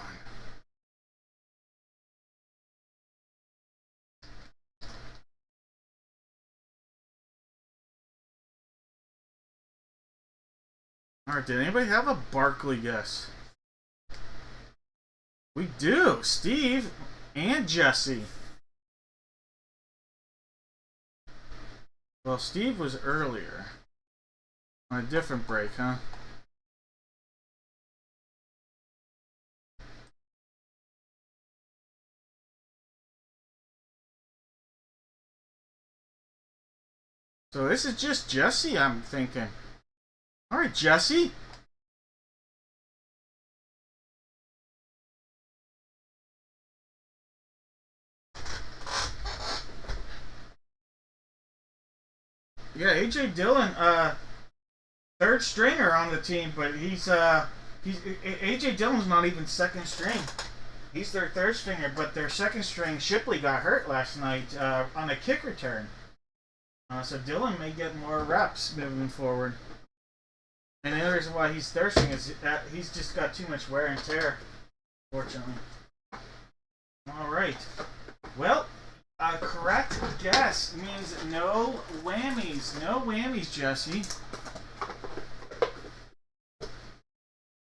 Alright, did anybody have a Barkley guess? We do. Steve and Jesse. Well, Steve was earlier. On a different break, huh? So this is just Jesse, I'm thinking. Alright, Jesse. Yeah, AJ Dillon, third stringer on the team, but he's AJ Dillon's not even second string. He's their third stringer, but their second string Shipley got hurt last night on a kick return. So Dillon may get more reps moving forward. And the other reason why he's third string is that he's just got too much wear and tear, fortunately. All right. Well, a correct guess means no whammies. No whammies, Jesse.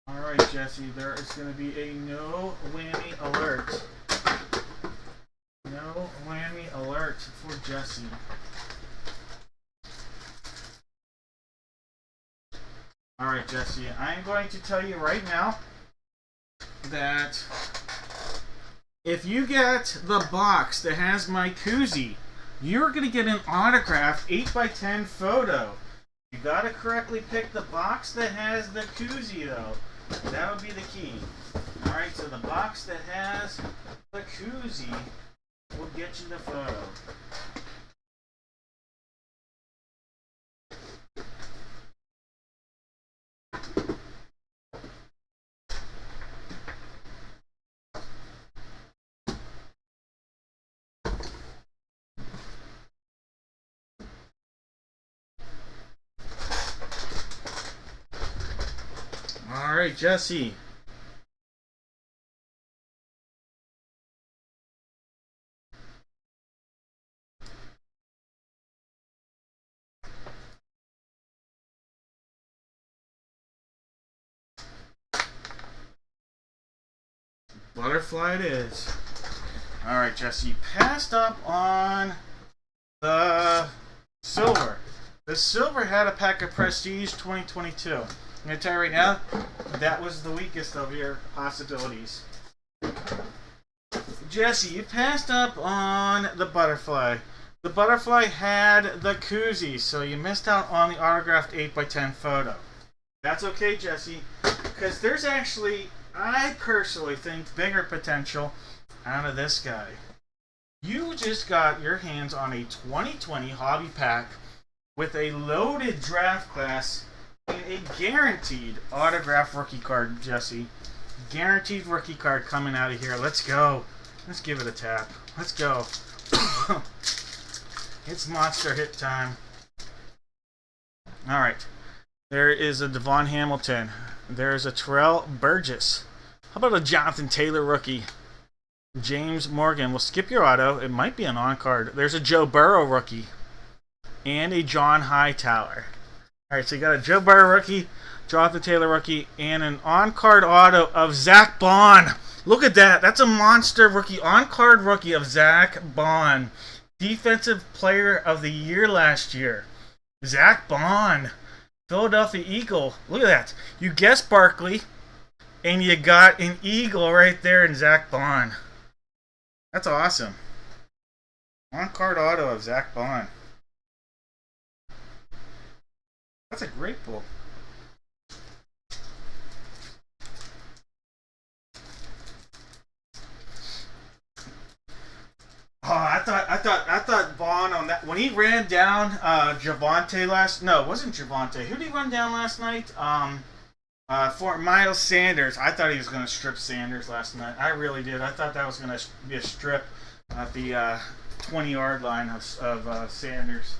Alright, Jesse, there is going to be a no whammy alert. No whammy alert for Jesse. Alright, Jesse, I'm going to tell you right now that if you get the box that has my koozie, you're going to get an autographed 8x10 photo. You got to correctly pick the box that has the koozie, though. That would be the key. Alright, so the box that has the koozie will get you the photo. Alright, Jesse. Butterfly it is. Alright, Jesse. Passed up on the silver. The silver had a pack of Prestige 2022. I'm going to tell you right now, that was the weakest of your possibilities. Jesse, you passed up on the butterfly. The butterfly had the koozie, so you missed out on the autographed 8x10 photo. That's okay, Jesse, because there's actually, I personally think, bigger potential out of this guy. You just got your hands on a 2020 hobby pack with a loaded draft class and a guaranteed autograph rookie card, Jesse. Guaranteed rookie card coming out of here. Let's go. Let's give it a tap. Let's go. It's monster hit time. Alright. There is a Devon Hamilton. There's a Terrell Burgess. How about a Jonathan Taylor rookie? James Morgan. We'll skip your auto. It might be an on-card. There's a Joe Burrow rookie. And a John Hightower. Alright, so you got a Joe Burrow rookie, Jonathan Taylor rookie, and an on-card auto of Zach Bond. Look at that. That's a monster rookie. On-card rookie of Zach Bond. Defensive Player of the Year last year. Zach Bond. Philadelphia Eagle. Look at that. You guessed Barkley, and you got an Eagle right there in Zach Bond. That's awesome. On-card auto of Zach Bond. That's a great pull. Oh, I thought Vaughn on that when he ran down Javonte last. No, it wasn't Javonte. Who did he run down last night? For Miles Sanders. I thought he was going to strip Sanders last night. I really did. I thought that was going to be a strip at the 20-yard line of Sanders.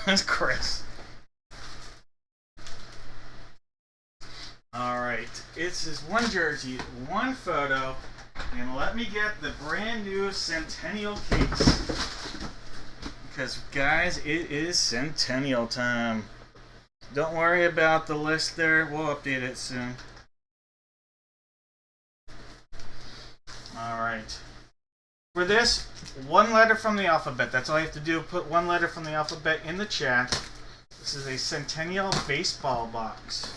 That's Chris. All right. It's his one jersey, one photo, and let me get the brand new Centennial case. Because, guys, it is Centennial time. Don't worry about the list there. We'll update it soon. Alright. For this, one letter from the alphabet. That's all you have to do. Put one letter from the alphabet in the chat. This is a Centennial baseball box.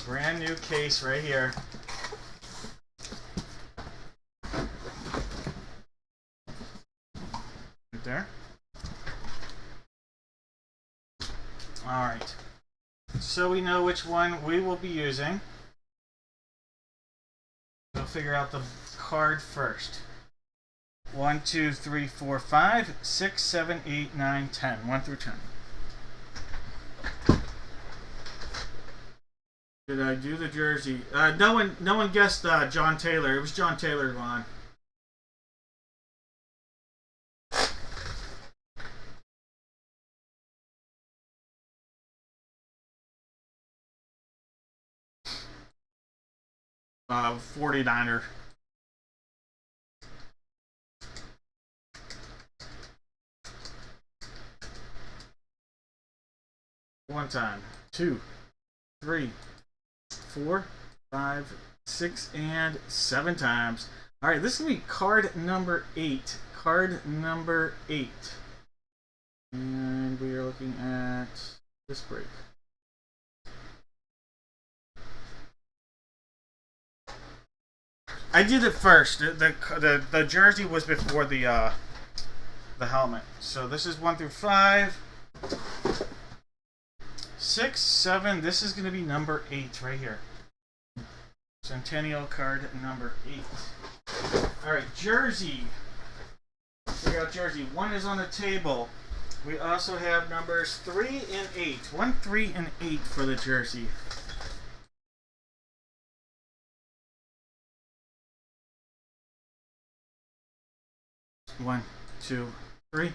Brand new case right here. Right there. Alright. So we know which one we will be using. We'll figure out the card first. 1, 2, 3, 4, 5, 6, 7, 8, 9, 10. 1 through 10. Did I do the jersey? No one guessed John Taylor. It was John Taylor one. Uh, 49er. One time, 2, 3, 4, 5, 6, and 7 times. All right, this is gonna be card number 8. Card number 8, and we are looking at this break. I did it first. The jersey was before the helmet. So this is 1 through 5. 6, 7. This is going to be number 8 right here. Centennial card number 8. All right, jersey. Figure out jersey. 1 is on the table. We also have numbers 3 and 8. 1, 3, and 8 for the jersey. One, 2, 3,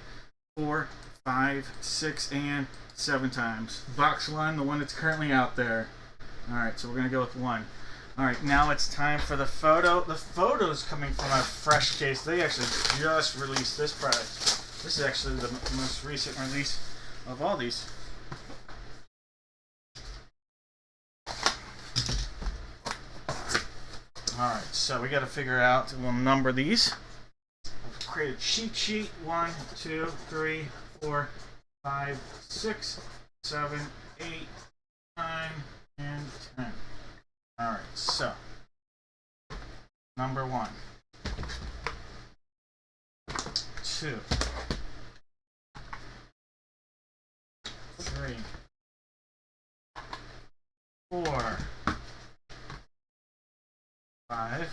4, 5, 6, and 7 times. Box 1, the one that's currently out there. Alright, so we're going to go with 1. Alright, now it's time for the photo. The photo's coming from a fresh case. They actually just released this product. This is actually the most recent release of all these. Alright, so we got to figure out, we'll number these. Create a cheat sheet. 1, 2, 3, 4, 5, 6, 7, 8, 9, and 10. Alright, so number 1, 2, 3, 4, 5,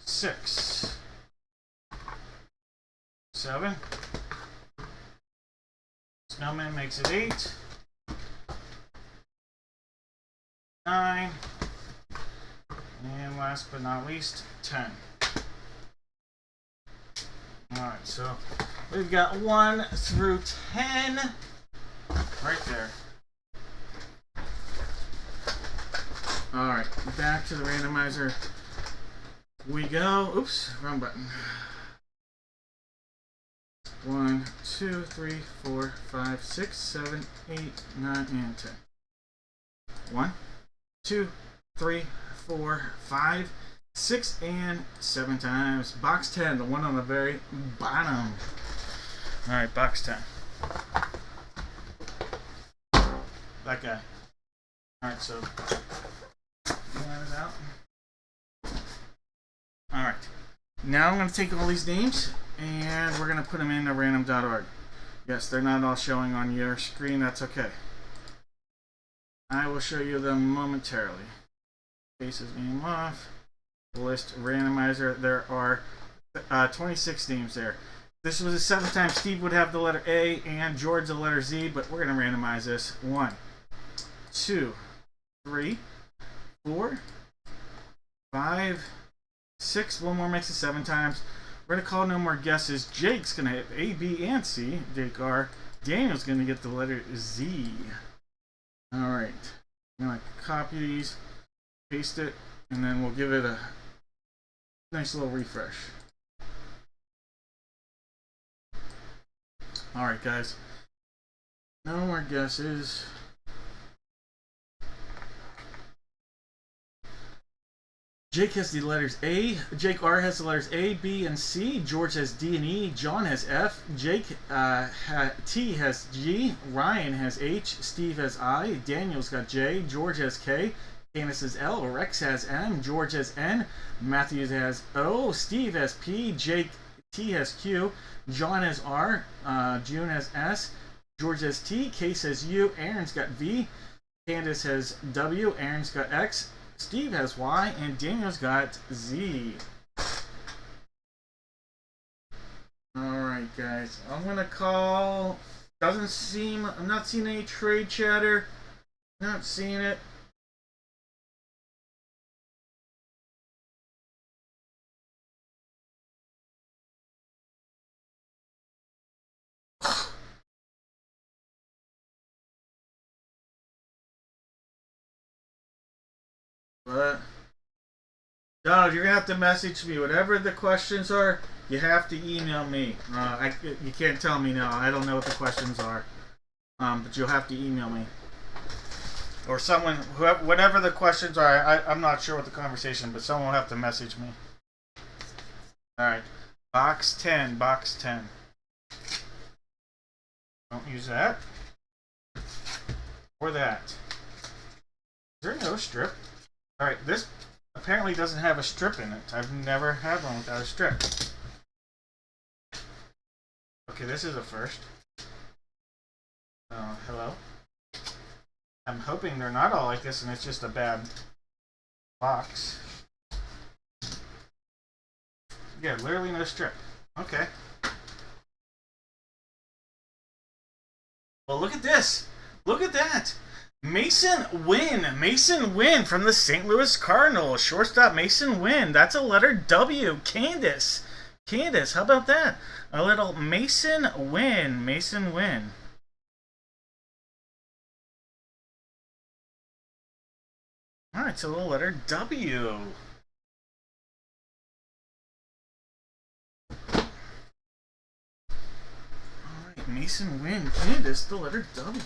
6, 7. Snowman makes it 8. 9. And last but not least, 10. Alright, so we've got 1 through 10 right there. Alright, back to the randomizer. We go. Oops, wrong button. 1, 2, 3, 4, 5, 6, 7, 8, 9, and 10. 1, 2, 3, 4, 5, 6, and 7 times. Box 10, the one on the very bottom. Alright, box 10. That guy. Alright, so line it out. Alright, now I'm going to take all these names and we're going to put them into random.org. Yes, they're not all showing on your screen, that's okay. I will show you them momentarily. Faces name off. List randomizer. There are 26 names there. This was the 7th time Steve would have the letter A and George the letter Z, but we're going to randomize this. 1, 2, 3, 4, 5, 6. One more makes it 7 times. We're going to call no more guesses. Jake's going to have A, B, and C. Jake R. Daniel's going to get the letter Z. Alright. I'm gonna copy these, paste it, and then we'll give it a nice little refresh. Alright guys, no more guesses. Jake has the letters A. Jake R has the letters A, B, and C. George has D and E. John has F. Jake T has G. Ryan has H. Steve has I. Daniel's got J. George has K. Candace has L. Rex has M. George has N. Matthew has O. Steve has P. Jake T has Q. John has R. June has S. George has T. Case has U. Aaron's got V. Candace has W. Aaron's got X. Steve has Y, and Daniel's got Z. Alright guys, I'm gonna call, I'm not seeing any trade chatter, not seeing it. But Donald, you're gonna have to message me. Whatever the questions are, you have to email me. You can't tell me now. I don't know what the questions are. But you'll have to email me. Or someone, whatever the questions are. I'm not sure what the conversation, but someone will have to message me. Alright. Box 10. Box 10. Don't use that. Or that. Is there no strip? Alright, this apparently doesn't have a strip in it. I've never had one without a strip. Okay, this is a first. Hello? I'm hoping they're not all like this and it's just a bad box. Yeah, literally no strip. Okay. Well, look at this. Look at that. Mason Wynn from the St. Louis Cardinals. Shortstop Mason Wynn. That's a letter W. Candace, how about that? A little Mason Wynn. Alright, it's a little letter W. Alright, Mason Wynn. Candace, the letter W.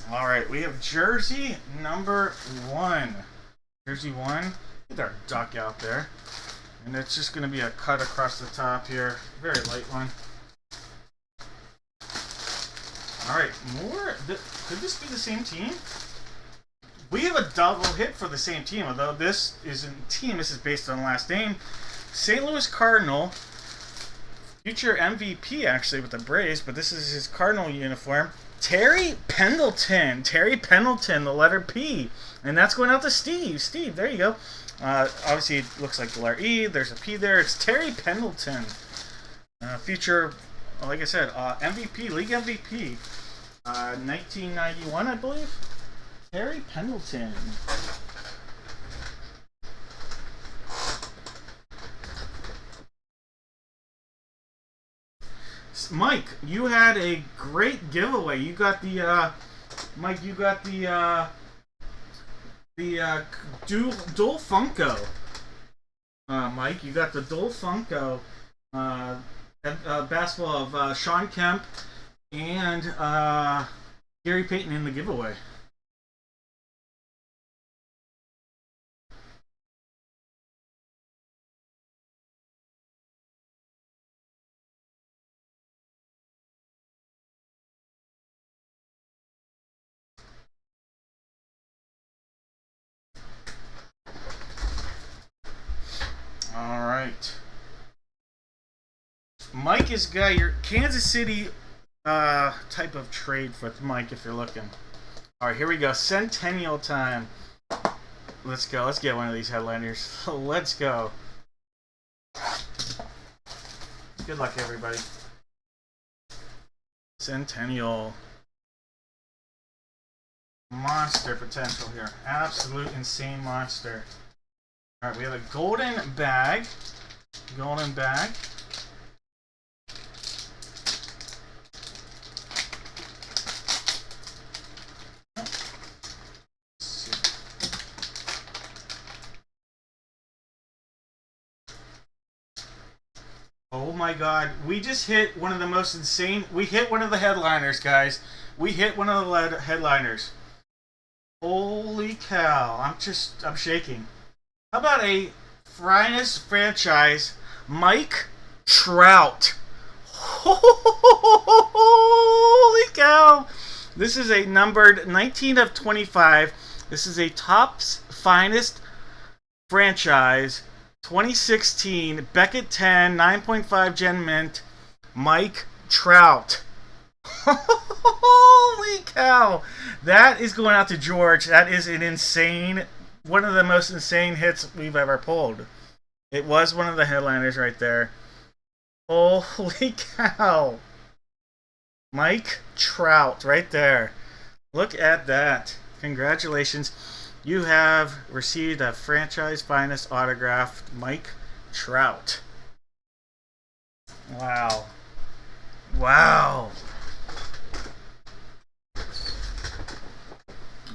Alright, we have jersey number 1. Jersey 1. Get our duck out there. And it's just going to be a cut across the top here. Very light one. Alright, more. Could this be the same team? We have a double hit for the same team, although this isn't team. This is based on last name. St. Louis Cardinal. Future MVP, actually, with the Braves, but this is his Cardinal uniform. Terry Pendleton, the letter P. And that's going out to Steve. Steve, there you go. Obviously, it looks like the letter E. There's a P there. It's Terry Pendleton. Future, like I said, MVP, league MVP. 1991, I believe. Terry Pendleton. Mike, you had a great giveaway. You got the Mike. You got the dual Funko. Mike, you got the dual Funko basketball of Sean Kemp and Gary Payton in the giveaway. All right. Mike is got your Kansas City type of trade for Mike if you're looking. All right, here we go. Centennial time. Let's go. Let's get one of these headliners. Let's go. Good luck, everybody. Centennial. monster potential here. Absolute insane monster. All right, we have a golden bag. Golden bag. Oh my god, we just hit one of the most insane... We hit one of the headliners, guys. We hit one of the headliners. Holy cow, I'm shaking. How about a Finest franchise, Mike Trout? Holy cow! This is a numbered 19 of 25. This is a Topps Finest franchise. 2016 Beckett 10 9.5 Gen Mint Mike Trout. Holy cow! That is going out to George. That is an insane, one of the most insane hits we've ever pulled. It was one of the headliners right there. Holy cow! Mike Trout right there. Look at that. Congratulations. You have received a franchise finest autographed Mike Trout. Wow. Wow.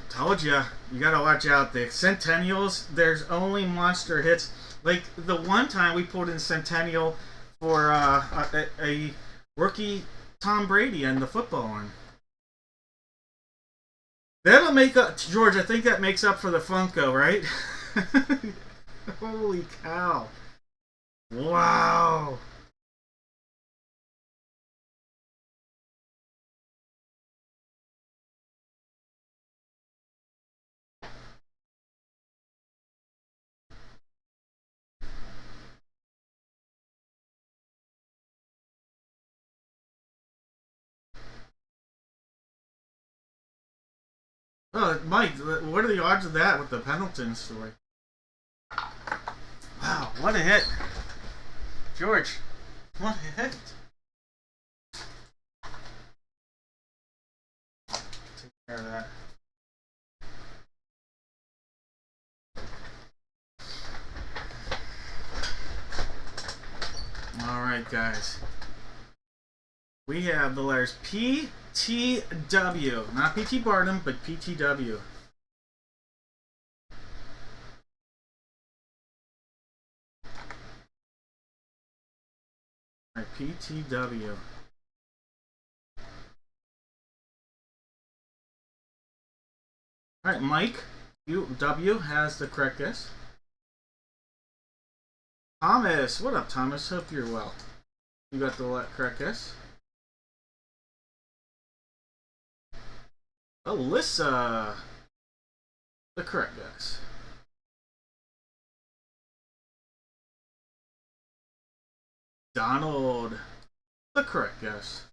Told ya. You gotta watch out. The Centennials, there's only monster hits. Like the one time we pulled in Centennial for a rookie Tom Brady and the football one. That'll make up, George, I think that makes up for the Funko, right? Holy cow. Wow. Oh, Mike, what are the odds of that with the Pendleton story? Wow, what a hit. George, what a hit. Take care of that. Alright, guys. We have the letters PTW. Not P.T. Barnum, but PTW. Alright, PTW. Alright, Mike W has the correct guess. Thomas, what up, Thomas? Hope you're well. You got the correct guess. Alyssa, the correct guess. Donald, the correct guess.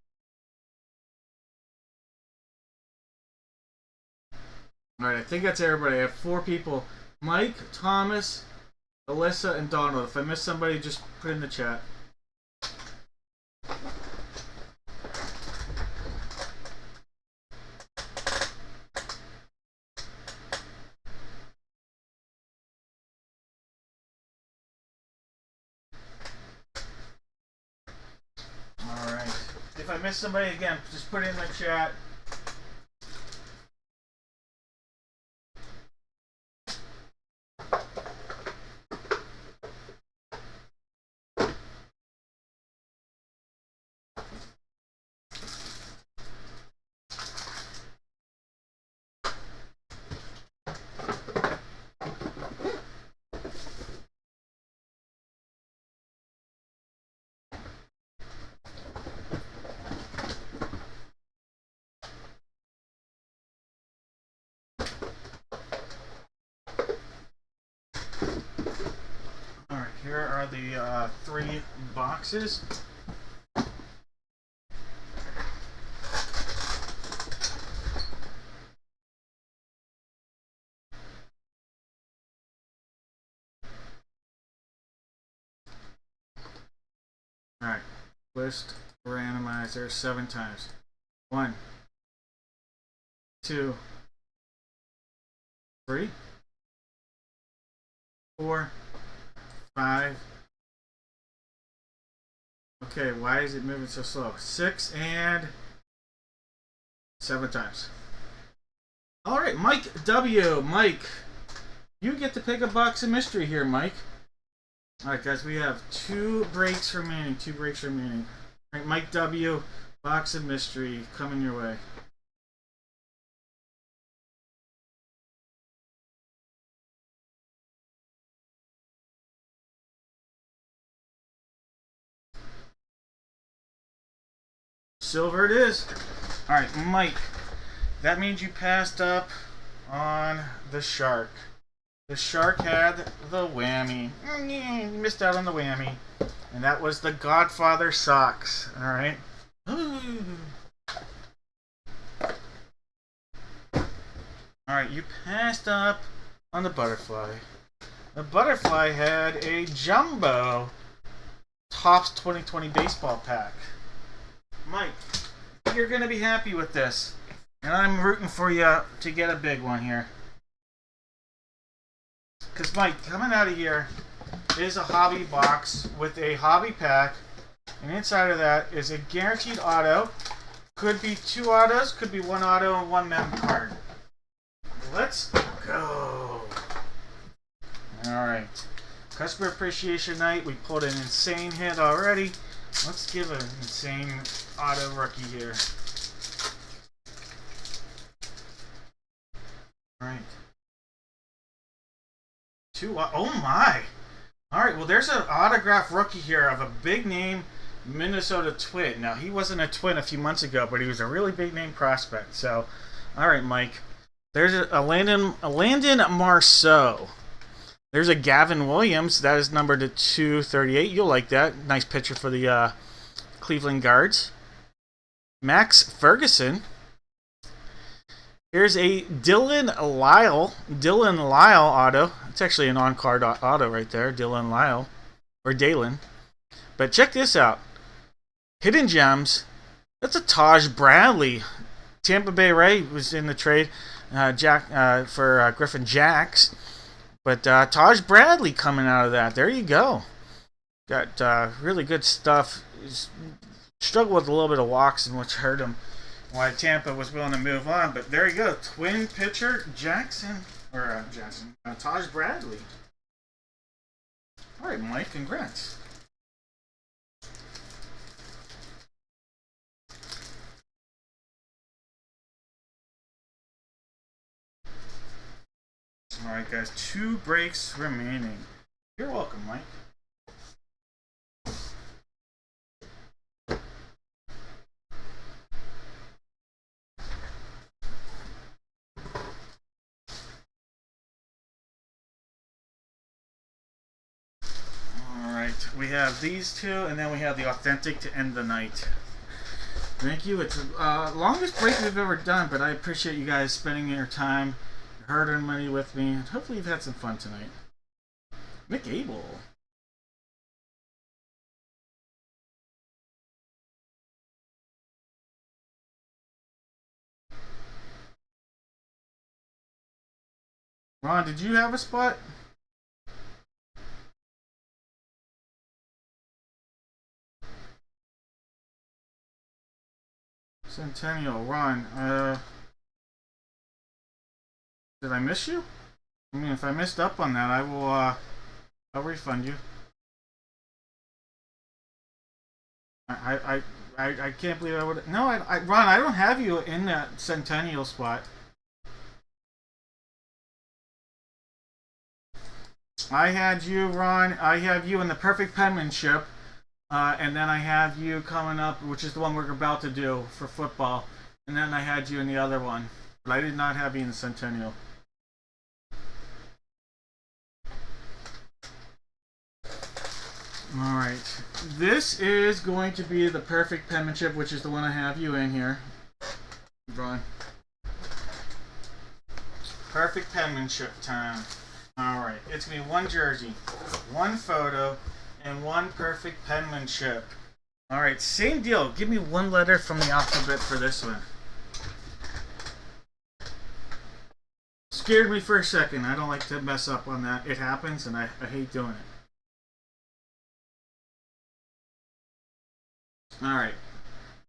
Alright, I think that's everybody. I have 4 people. Mike, Thomas, Alyssa, and Donald. If I missed somebody, just put it in the chat. Alright. If I miss somebody again, just put it in the chat. Here are the 3 boxes. Alright, list randomizer 7 times. 1, 2, 3, 4, 5. Okay, why is it moving so slow? 6 and 7 times. All right, Mike W. Mike, you get to pick a box of mystery here, Mike. All right, guys, we have 2 breaks remaining. 2 breaks remaining. All right, Mike W. Box of mystery coming your way. Silver it is. All right, Mike. That means you passed up on the shark. The shark had the whammy. You missed out on the whammy. And that was the Godfather socks. All right. All right, you passed up on the butterfly. The butterfly had a jumbo Topps 2020 baseball pack. Mike, you're going to be happy with this. And I'm rooting for you to get a big one here. Because, Mike, coming out of here is a hobby box with a hobby pack. And inside of that is a guaranteed auto. Could be 2 autos, could be 1 auto and 1 mem card. Let's go. Alright. Customer Appreciation Night. We pulled an insane hit already. Let's give an insane auto rookie here. Alright. 2. Oh my! Alright, well there's an autograph rookie here of a big name Minnesota Twin. Now he wasn't a Twin a few months ago, but he was a really big name prospect. So, alright, Mike. There's a Landon Marceau. There's a Gavin Williams. That is numbered to 238. You'll like that. Nice picture for the Cleveland Guards. Max Ferguson. Here's a Dylan Lyle auto. It's actually an on-card auto right there. Dylan Lyle. Or Dalen. But check this out. Hidden Gems. That's a Taj Bradley. Tampa Bay Ray was in the trade for Griffin Jacks. But Taj Bradley coming out of that. There you go. Got really good stuff. He's struggled with a little bit of walks, and which hurt him. Why Tampa was willing to move on. But there you go. Twin pitcher Taj Bradley. All right, Mike. Congrats. Alright guys, 2 breaks remaining. You're welcome, Mike. Alright, we have these 2, and then we have the authentic to end the night. Thank you. It's the longest break we've ever done, but I appreciate you guys spending your time, hard-earned money with me, and hopefully you've had some fun tonight. Mick Abel. Ron, did you have a spot? Centennial, Ron, did I miss you? I mean, if I missed up on that, I will, I'll refund you. I can't believe I would. No, Ron, I don't have you in that Centennial spot. I had you, Ron. I have you in the perfect penmanship, and then I have you coming up, which is the one we're about to do for football, and then I had you in the other one, but I did not have you in the Centennial. Alright, this is going to be the perfect penmanship, which is the one I have you in here. Ron. Perfect penmanship time. Alright, it's going to be 1 jersey, 1 photo, and 1 perfect penmanship. Alright, same deal. Give me 1 letter from the alphabet for this one. scared me for a second. I don't like to mess up on that. It happens, and I hate doing it. Alright.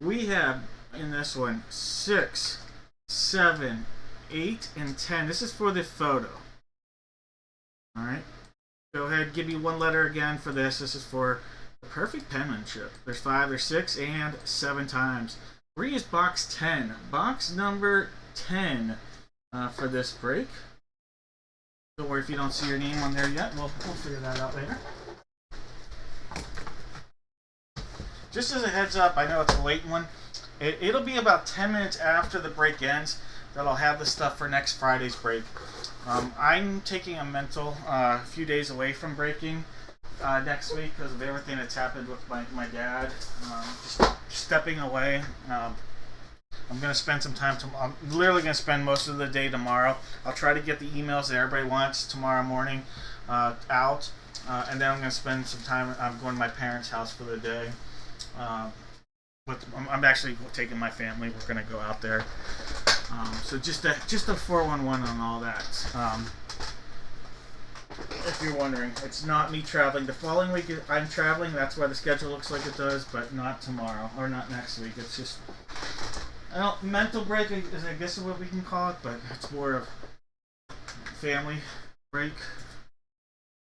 We have, in this one, 6, 7, 8, and 10. This is for the photo. Alright. Go ahead, give me one letter again for this. This is for the perfect penmanship. There's 5, there's 6, and 7 times. 3 is box 10. Box number 10 for this break. Don't worry if you don't see your name on there yet. We'll figure that out later. Just as a heads up, I know it's a late one. It'll be about 10 minutes after the break ends that I'll have the stuff for next Friday's break. I'm taking a mental few days away from breaking next week because of everything that's happened with my dad. Just stepping away. I'm going to spend some time. I'm literally going to spend most of the day tomorrow. I'll try to get the emails that everybody wants tomorrow morning out. And then I'm going to spend some time. I'm going to my parents' house for the day. I'm actually taking my family. We're going to go out there. So just a 411 on all that. If you're wondering, it's not me traveling. The following week I'm traveling. That's why the schedule looks like it does, but not tomorrow or not next week. It's just mental break is I guess what we can call it, but it's more of family break.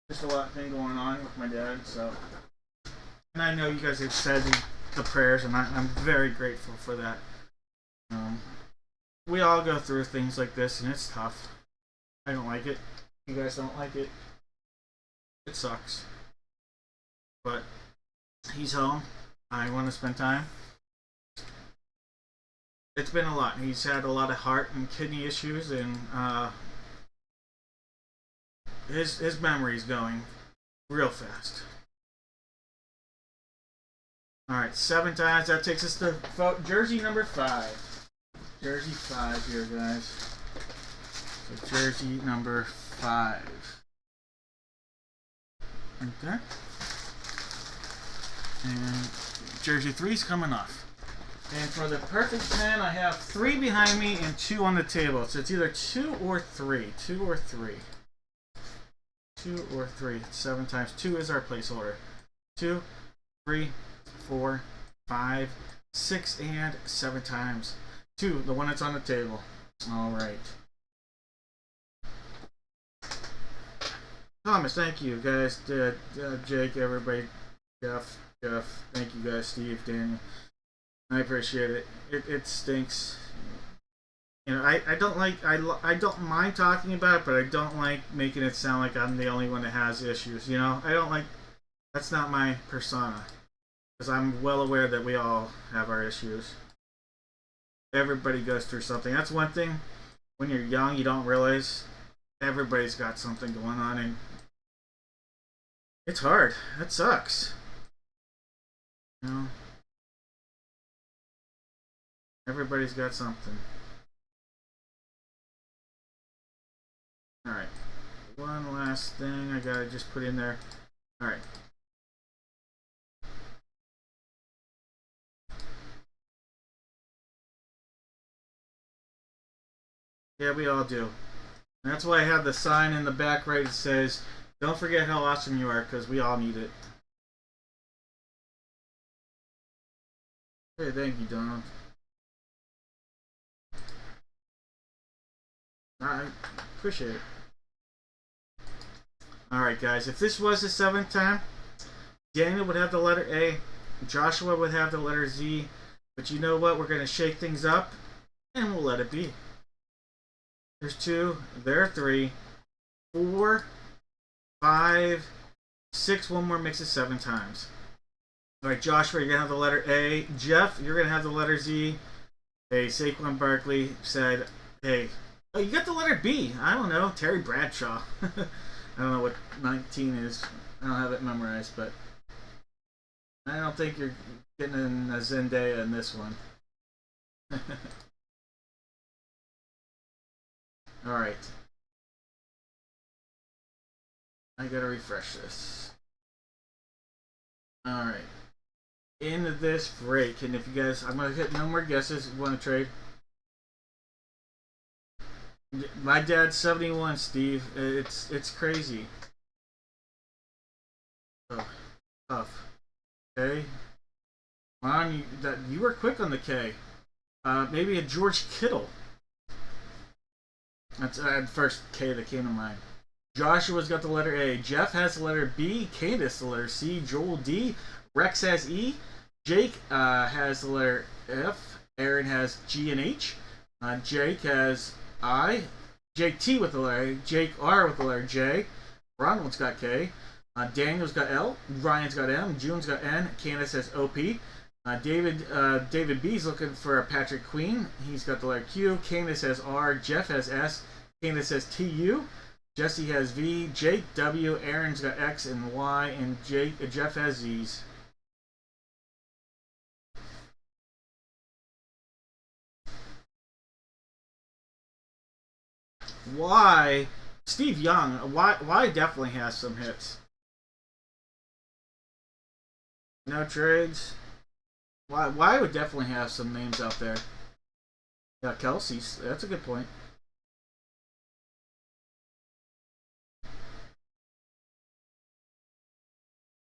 Just a lot of thing going on with my dad. So, and I know you guys have said the prayers, and I'm very grateful for that. We all go through things like this, and it's tough. I don't like it. You guys don't like it. It sucks. But he's home. I want to spend time. It's been a lot. He's had a lot of heart and kidney issues, and his memory's going real fast. Alright, 7 times. That takes us to jersey number 5. Jersey 5 here, guys. So jersey number 5. Right there. And jersey 3 is coming off. And for the perfect 10, I have 3 behind me and 2 on the table. So it's either 2 or 3. 2 or 3. 2 or 3. 7 times. 2 is our placeholder. 2, 3, 4, 5, 6, and 7 times. 2, the one that's on the table. Alright. Thomas, thank you, guys. Jake, everybody. Jeff, thank you guys. Steve, Daniel. I appreciate it. It stinks. You know, I don't mind talking about it, but I don't like making it sound like I'm the only one that has issues. You know, I don't like. That's not my persona. Because I'm well aware that we all have our issues. Everybody goes through something. That's one thing. When you're young, you don't realize everybody's got something going on, and it's hard. That sucks. You know, everybody's got something. All right. One last thing I gotta just put in there. All right. Yeah, we all do. And that's why I have the sign in the back right that says, don't forget how awesome you are, because we all need it. Hey, thank you, Donald. I appreciate it. Alright, guys. If this was the 7th time, Daniel would have the letter A, Joshua would have the letter Z, but you know what? We're going to shake things up, and we'll let it be. There's 2, there are 3, 4, 5, 6, one more makes it 7 times. Alright, Joshua, you're going to have the letter A. Jeff, you're going to have the letter Z. Hey, Saquon Barkley said, hey, oh, you got the letter B. I don't know, Terry Bradshaw. I don't know what 19 is. I don't have it memorized, but I don't think you're getting a Zendaya in this one. Alright. I gotta refresh this. Alright. Into this break, and if you guys, I'm gonna hit no more guesses. You wanna trade? My dad's 71, Steve. It's crazy. Oh, tough. Okay. Ron, you were quick on the K. Maybe a George Kittle. That's first K that came to mind. Joshua's got the letter A. Jeff has the letter B. Candace the letter C. Joel D. Rex has E. Jake has the letter F. Aaron has G and H. Jake has I. Jake T with the letter A. Jake R with the letter J. Ronald's got K. Daniel's got L. Ryan's got M. June's got N. Candace has OP. David B's looking for a Patrick Queen. He's got the letter Q. Candace has R. Jeff has S. Candace has TU. Jesse has V. Jake W. Aaron's got X and Y. And Jeff has Z's. Y. Steve Young. Y definitely has some hits. No trades. Y would definitely have some names out there. Yeah, Kelsey's. That's a good point.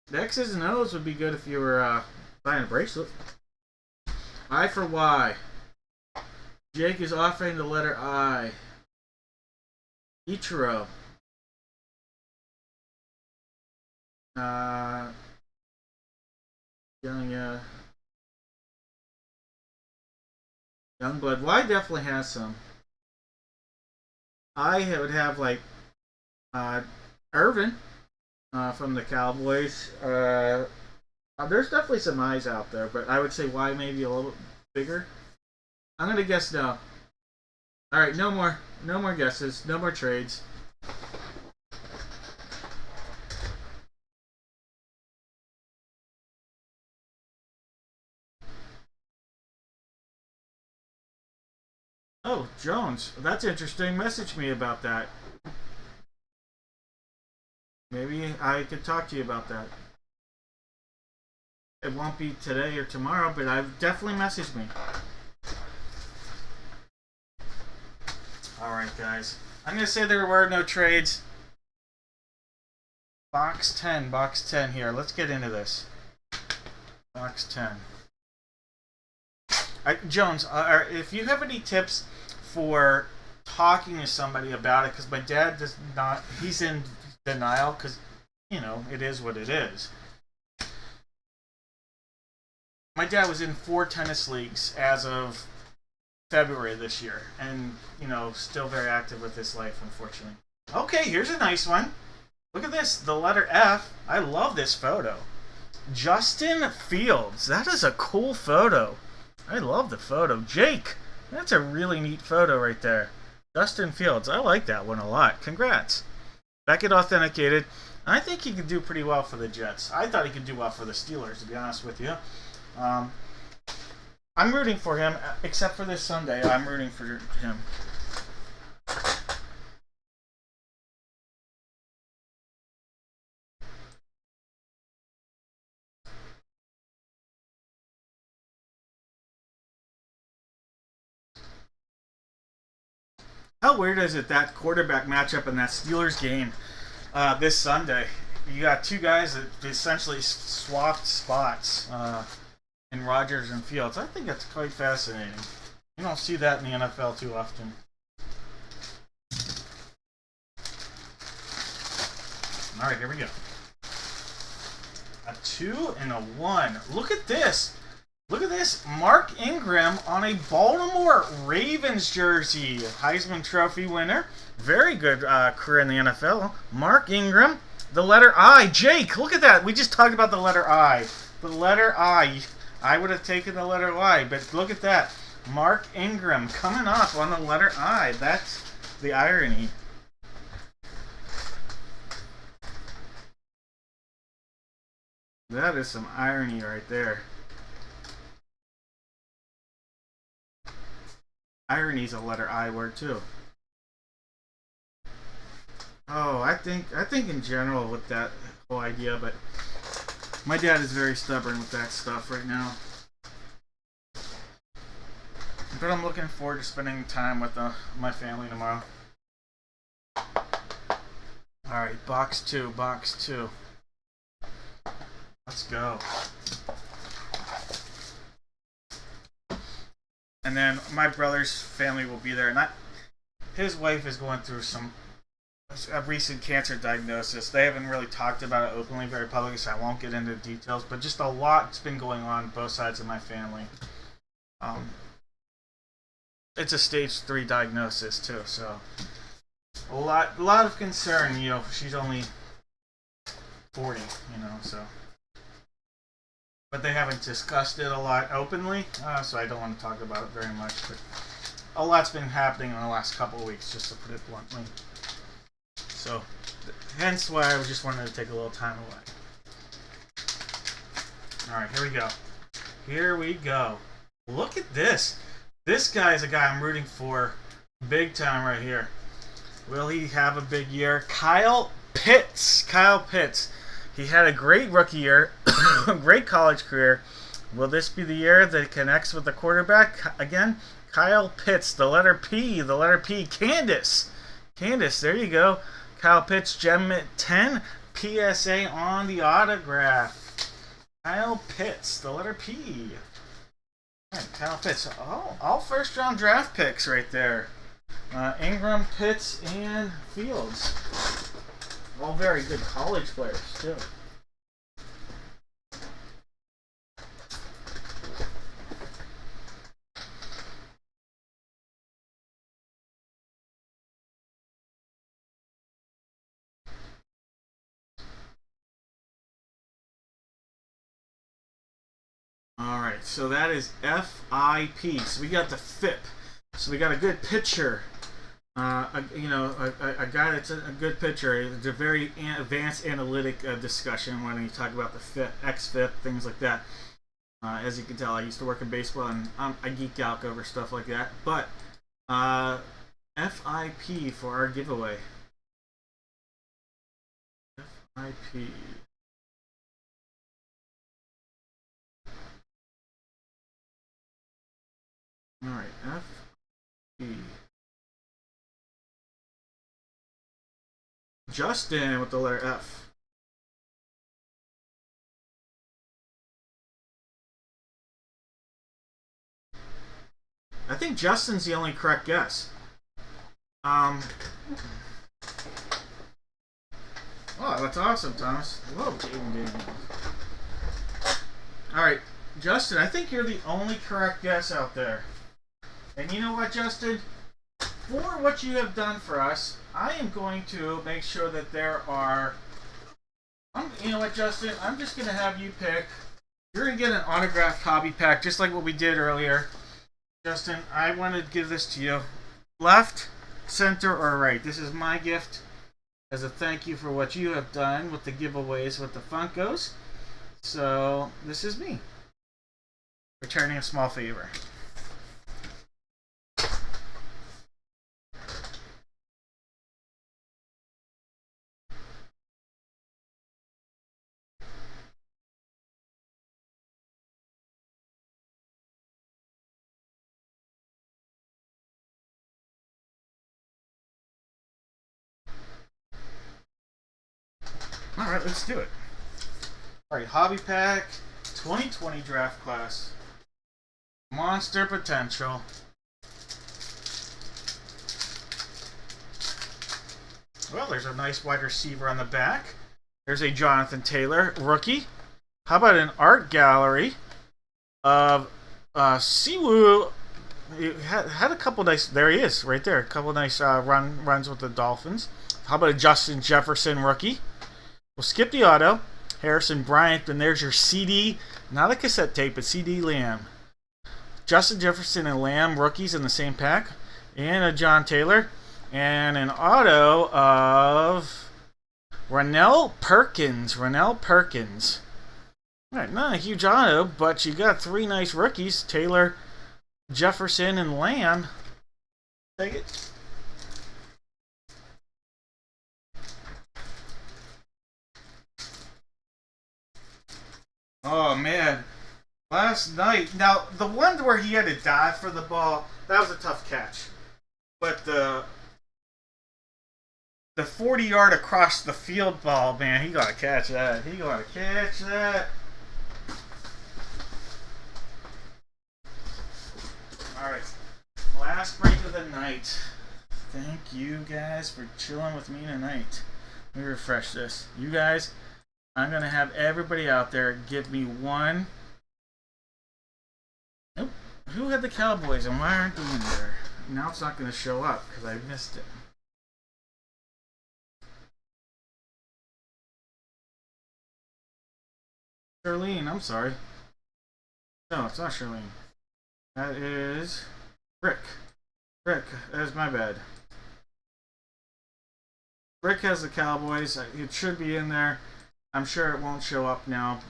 The X's and O's would be good if you were buying a bracelet. I for Y. Jake is offering the letter I. Ichiro. Youngblood. Y definitely has some. I would have like Irvin from the Cowboys. There's definitely some I's out there, but I would say Y maybe a little bit bigger. I'm gonna guess no. All right, no more guesses, no more trades. Oh, Jones, that's interesting. Message me about that. Maybe I could talk to you about that. It won't be today or tomorrow, but I've definitely messaged me. Alright, guys. I'm going to say there were no trades. Box 10 here. Let's get into this. Box 10. Jones, if you have any tips for talking to somebody about it, because my dad does not, he's in denial, because, you know, it is what it is. My dad was in 4 tennis leagues as of February this year, and, you know, still very active with his life, unfortunately. Okay, here's a nice one. Look at this, the letter F. I love this photo. Justin Fields. That is a cool photo. I love the photo. Jake, that's a really neat photo right there. Justin Fields, I like that one a lot. Congrats. Beckett authenticated. I think he could do pretty well for the Jets. I thought he could do well for the Steelers, to be honest with you. I'm rooting for him, except for this Sunday. I'm rooting for him. How weird is it, that quarterback matchup in that Steelers game this Sunday? You got two guys that essentially swapped spots in Rodgers and Fields. I think that's quite fascinating. You don't see that in the NFL too often. All right, here we go. A 2 and a 1. Look at this. Look at this, Mark Ingram on a Baltimore Ravens jersey. Heisman Trophy winner. Very good career in the NFL. Mark Ingram, the letter I. Jake, look at that. We just talked about the letter I. The letter I. I would have taken the letter Y, but look at that. Mark Ingram coming up on the letter I. That's the irony. That is some irony right there. Irony's a letter I word too. Oh, I think in general with that whole idea, but my dad is very stubborn with that stuff right now. But I'm looking forward to spending time with my family tomorrow. Alright, box two. Let's go. And then my brother's family will be there. And his wife is going through a recent cancer diagnosis. They haven't really talked about it openly, very publicly, so I won't get into details. But just a lot's been going on both sides of my family. It's a stage 3 diagnosis too, so a lot of concern. You know, she's only 40. You know, so. But they haven't discussed it a lot openly, so I don't want to talk about it very much. But a lot's been happening in the last couple of weeks, just to put it bluntly. So, hence why I just wanted to take a little time away. Alright, here we go. Look at this. This guy is a guy I'm rooting for big time right here. Will he have a big year? Kyle Pitts. He had a great rookie year, a great college career. Will this be the year that connects with the quarterback again? Kyle Pitts, the letter P. Candace, there you go. Kyle Pitts, Gem 10, PSA on the autograph. Kyle Pitts, the letter P. All right, Kyle Pitts, all first-round draft picks right there. Ingram, Pitts, and Fields. All very good college players, too. Alright, so that is FIP. So we got the FIP. So we got a good pitcher. A guy that's a good pitcher. It's a very advanced analytic discussion when you talk about the FIP, XFIP, things like that. As you can tell, I used to work in baseball and I geek out over stuff like that. But FIP for our giveaway. FIP. Alright, FIP. Justin with the letter F. I think Justin's the only correct guess. Oh, that's awesome, Thomas. Whoa, Alright, Justin, I think you're the only correct guess out there. And you know what, Justin? For what you have done for us, I am going to make sure that there are... you know what, Justin? I'm just going to have you pick. You're going to get an autographed hobby pack, just like what we did earlier. Justin, I want to give this to you. Left, center, or right? This is my gift as a thank you for what you have done with the giveaways with the Funkos. So, this is me. Returning a small favor. Alright, let's do it. Alright, Hobby Pack 2020 Draft Class. Monster Potential. Well, there's a nice wide receiver on the back. There's a Jonathan Taylor, rookie. How about an art gallery of Siwoo? He had a couple nice... There he is, right there. A couple nice runs with the Dolphins. How about a Justin Jefferson, rookie? We'll skip the auto. Harrison Bryant, and there's your CD. Not a cassette tape, but CD Lamb. Justin Jefferson and Lamb, rookies in the same pack. And a John Taylor. And an auto of Ronell Perkins. Alright, not a huge auto, but you got three nice rookies. Taylor, Jefferson, and Lamb. Take it. Oh, man. Last night, now the one where he had to dive for the ball, that was a tough catch. But the 40-yard across the field ball, man, he gotta catch that. He gotta catch that. All right, last break of the night. Thank you guys for chilling with me tonight. Let me refresh this. You guys, I'm gonna have everybody out there give me one. Nope. Who had the Cowboys and why aren't they in there? Now it's not gonna show up because I missed it. Charlene, I'm sorry. No, it's not Charlene. That is Rick. Rick, that's my bad. Rick has the Cowboys. It should be in there. I'm sure it won't show up now.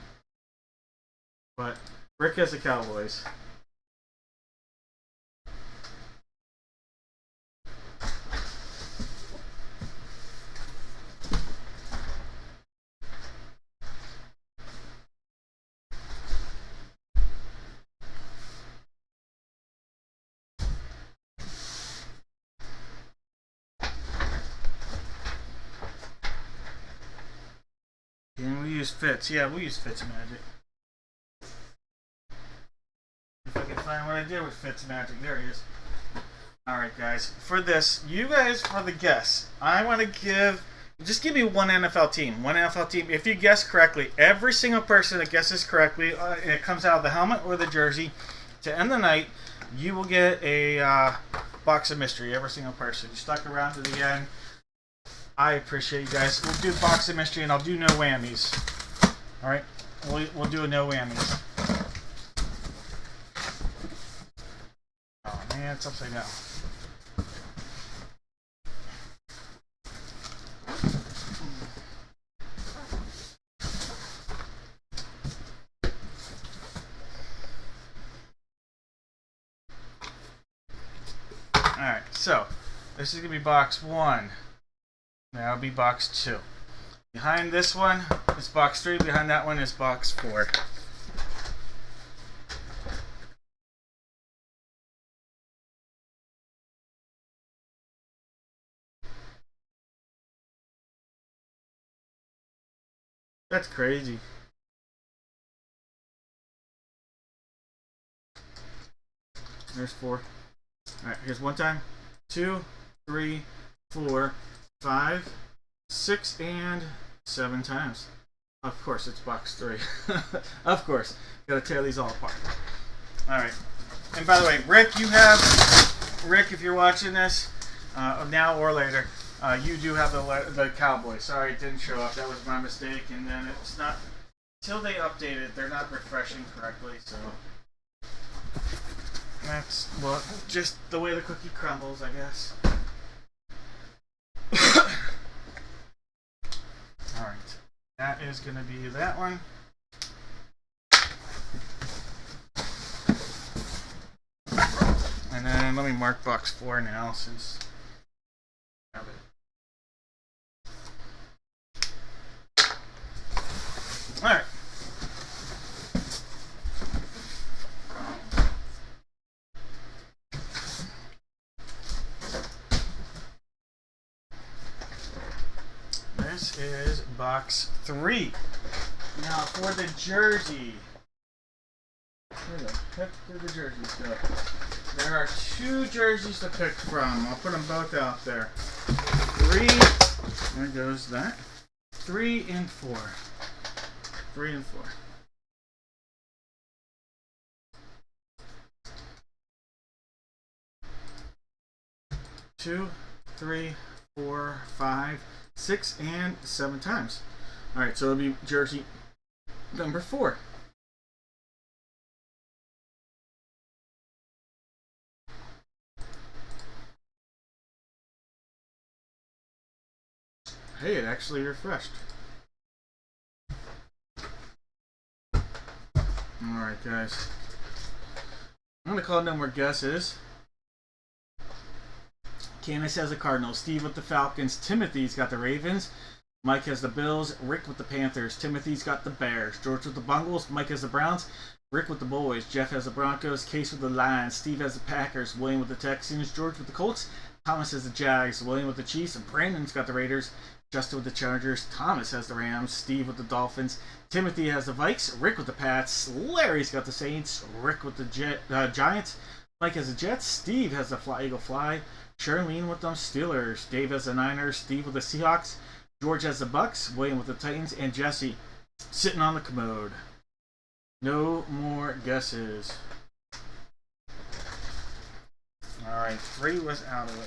But Rick has the Cowboys. And we use Fitz. Yeah, we use Fitzmagic. If I can find what I did with Fitzmagic. There he is. Alright, guys. For this, you guys, for the guess, I want to just give me one NFL team. One NFL team. If you guess correctly, every single person that guesses correctly, it comes out of the helmet or the jersey, to end the night, you will get a box of mystery. Every single person. You stuck around to the end. I appreciate you guys. We'll do box of mystery and I'll do no whammies. Alright? We'll do a no whammies. Oh man, it's upside down. Alright, so this is going to be box 1. That'll be box 2. Behind this one is box 3. Behind that one is box 4. That's crazy. There's 4. Alright, here's one time. 2, 3, 4, 5, 6, and 7 times. Of course, it's box 3. Of course. Gotta tear these all apart. Alright. And by the way, Rick, if you're watching this, now or later, you do have the Cowboys. Sorry, it didn't show up. That was my mistake. And then it's not, until they update it, they're not refreshing correctly, so that's, well, just the way the cookie crumbles, I guess. Alright, that is going to be that one. And then let me mark box 4 now since I have it. Alright. This is box 3. Now for the jersey. Where the heck did the jerseys go? There are 2 jerseys to pick from. I'll put them both out there. 3. There goes that. 3 and 4. 3 and 4. 2, 3, 4, 5, 6, and 7 times. Alright, so it'll be jersey number 4. Hey, it actually refreshed. Alright, guys. I'm going to call no more guesses. Candace has the Cardinals, Steve with the Falcons, Timothy's got the Ravens, Mike has the Bills, Rick with the Panthers, Timothy's got the Bears, George with the Bungles, Mike has the Browns, Rick with the boys. Jeff has the Broncos. Case with the Lions. Steve has the Packers. William with the Texans. George with the Colts. Thomas has the Jags. William with the Chiefs. And Brandon's got the Raiders. Justin with the Chargers. Thomas has the Rams. Steve with the Dolphins. Timothy has the Vikes. Rick with the Pats. Larry's got the Saints. Rick with the Giants. Mike has the Jets. Steve has the Eagle Fly. Charlene with them Steelers. Dave has the Niners. Steve with the Seahawks. George has the Bucks. William with the Titans. And Jesse sitting on the commode. No more guesses. Alright, 3 was out of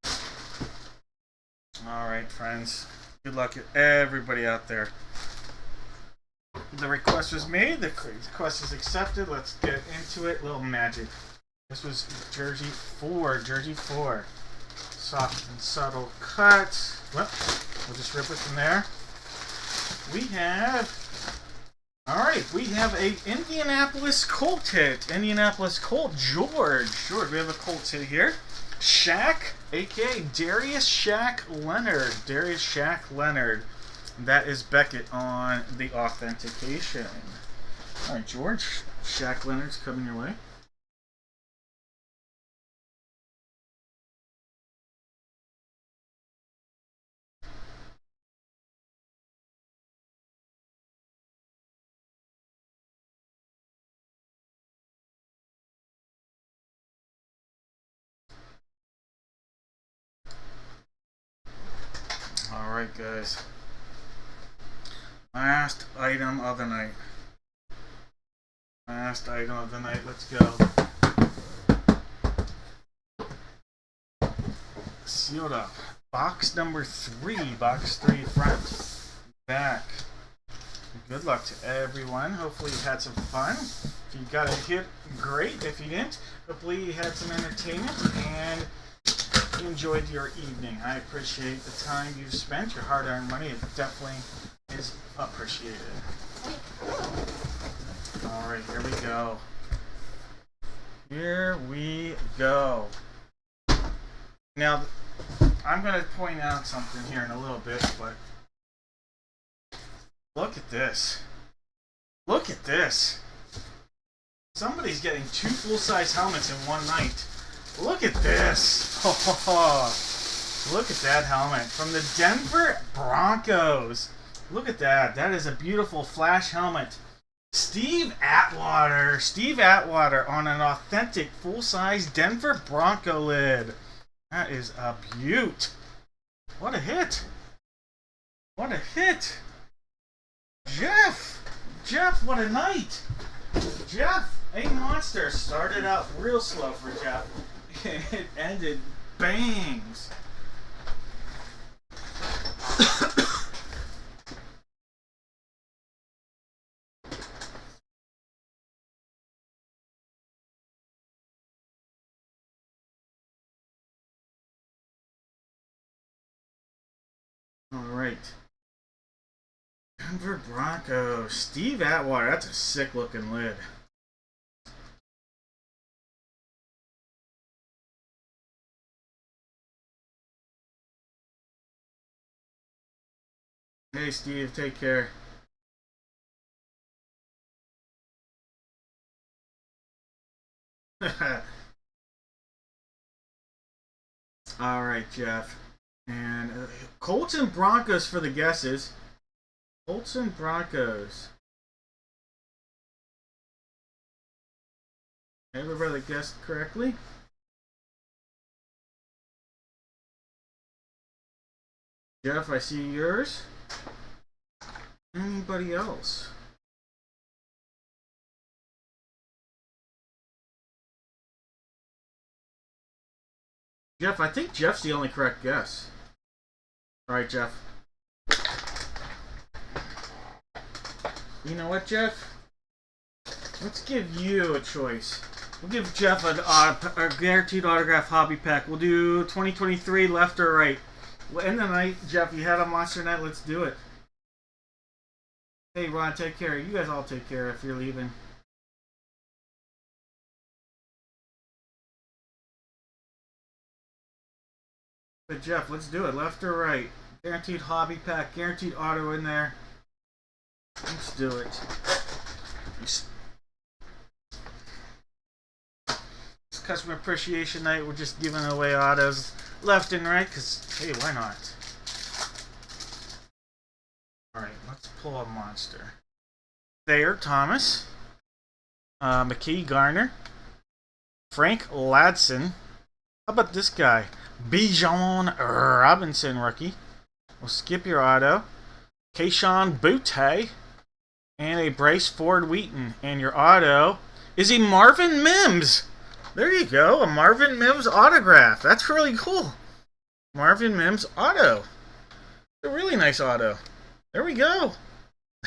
it. Alright, friends. Good luck to everybody out there. The request was made. The request is accepted. Let's get into it. Little magic. This was Jersey 4. Jersey 4. Soft and subtle cut. Well, we'll just rip it from there. We have a Indianapolis Colt hit. Indianapolis Colt, George, we have a Colt hit here. Shaq, aka Darius Shaq Leonard. Darius Shaq Leonard. That is Beckett on the authentication. Alright, George, Shaq Leonard's coming your way. Alright, guys. Last item of the night. Last item of the night. Let's go. Sealed up. Box number 3. Box 3 front. Back. Good luck to everyone. Hopefully you had some fun. If you got a hit, great. If you didn't, hopefully you had some entertainment and you enjoyed your evening. I appreciate the time you've spent, your hard-earned money. It definitely is appreciated. Alright, here we go. Here we go. Now, I'm going to point out something here in a little bit, but look at this. Look at this. Somebody's getting 2 full-size helmets in one night. Look at this. Look at that helmet from the Denver Broncos. Look at that. That is a beautiful flash helmet. Steve Atwater. Steve Atwater on an authentic full-size Denver Bronco lid. That is a beaut. What a hit. What a hit. Jeff. Jeff, what a night. Jeff, a monster. Started out real slow for Jeff. It ended bangs. All right. Denver Broncos. Steve Atwater. That's a sick looking lid. Hey Steve, take care. Alright, Jeff. And Colts and Broncos for the guesses. Colts and Broncos. Everybody guessed correctly? Jeff, I see yours. Anybody else? Jeff, I think Jeff's the only correct guess. Alright, Jeff. You know what, Jeff? Let's give you a choice. We'll give Jeff a guaranteed autograph hobby pack. We'll do 2023 left or right. We'll end the night. Jeff, you had a monster night. Let's do it. Hey, Ron, take care. You guys all take care if you're leaving. But Jeff, let's do it. Left or right? Guaranteed hobby pack. Guaranteed auto in there. Let's do it. It's Customer Appreciation Night. We're just giving away autos left and right because, hey, why not? Alright, let's pull a monster. Thayer Thomas. McKee Garner. Frank Ladson. How about this guy? Bijan Robinson rookie. We'll skip your auto. Keyshawn Butte. And a Bryce Ford Wheaton. And your auto is a Marvin Mims. There you go. A Marvin Mims autograph. That's really cool. Marvin Mims auto. A really nice auto. There we go.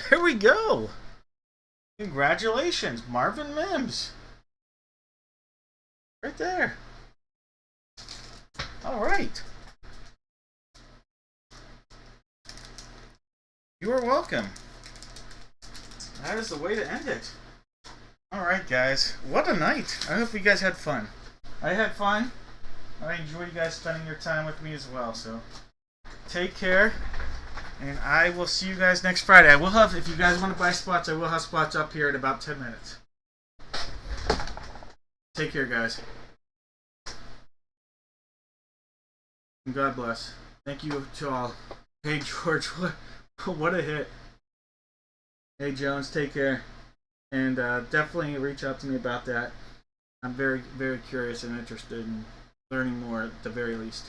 There we go. Congratulations, Marvin Mims. Right there. All right. You are welcome. That is the way to end it. Alright, guys. What a night. I hope you guys had fun. I had fun. I enjoyed you guys spending your time with me as well. So, take care. And I will see you guys next Friday. I will have, if you guys want to buy spots, I will have spots up here in about 10 minutes. Take care, guys. And God bless. Thank you to all. Hey, George, what a hit. Hey, Jones, take care. And definitely reach out to me about that. I'm very, very curious and interested in learning more at the very least.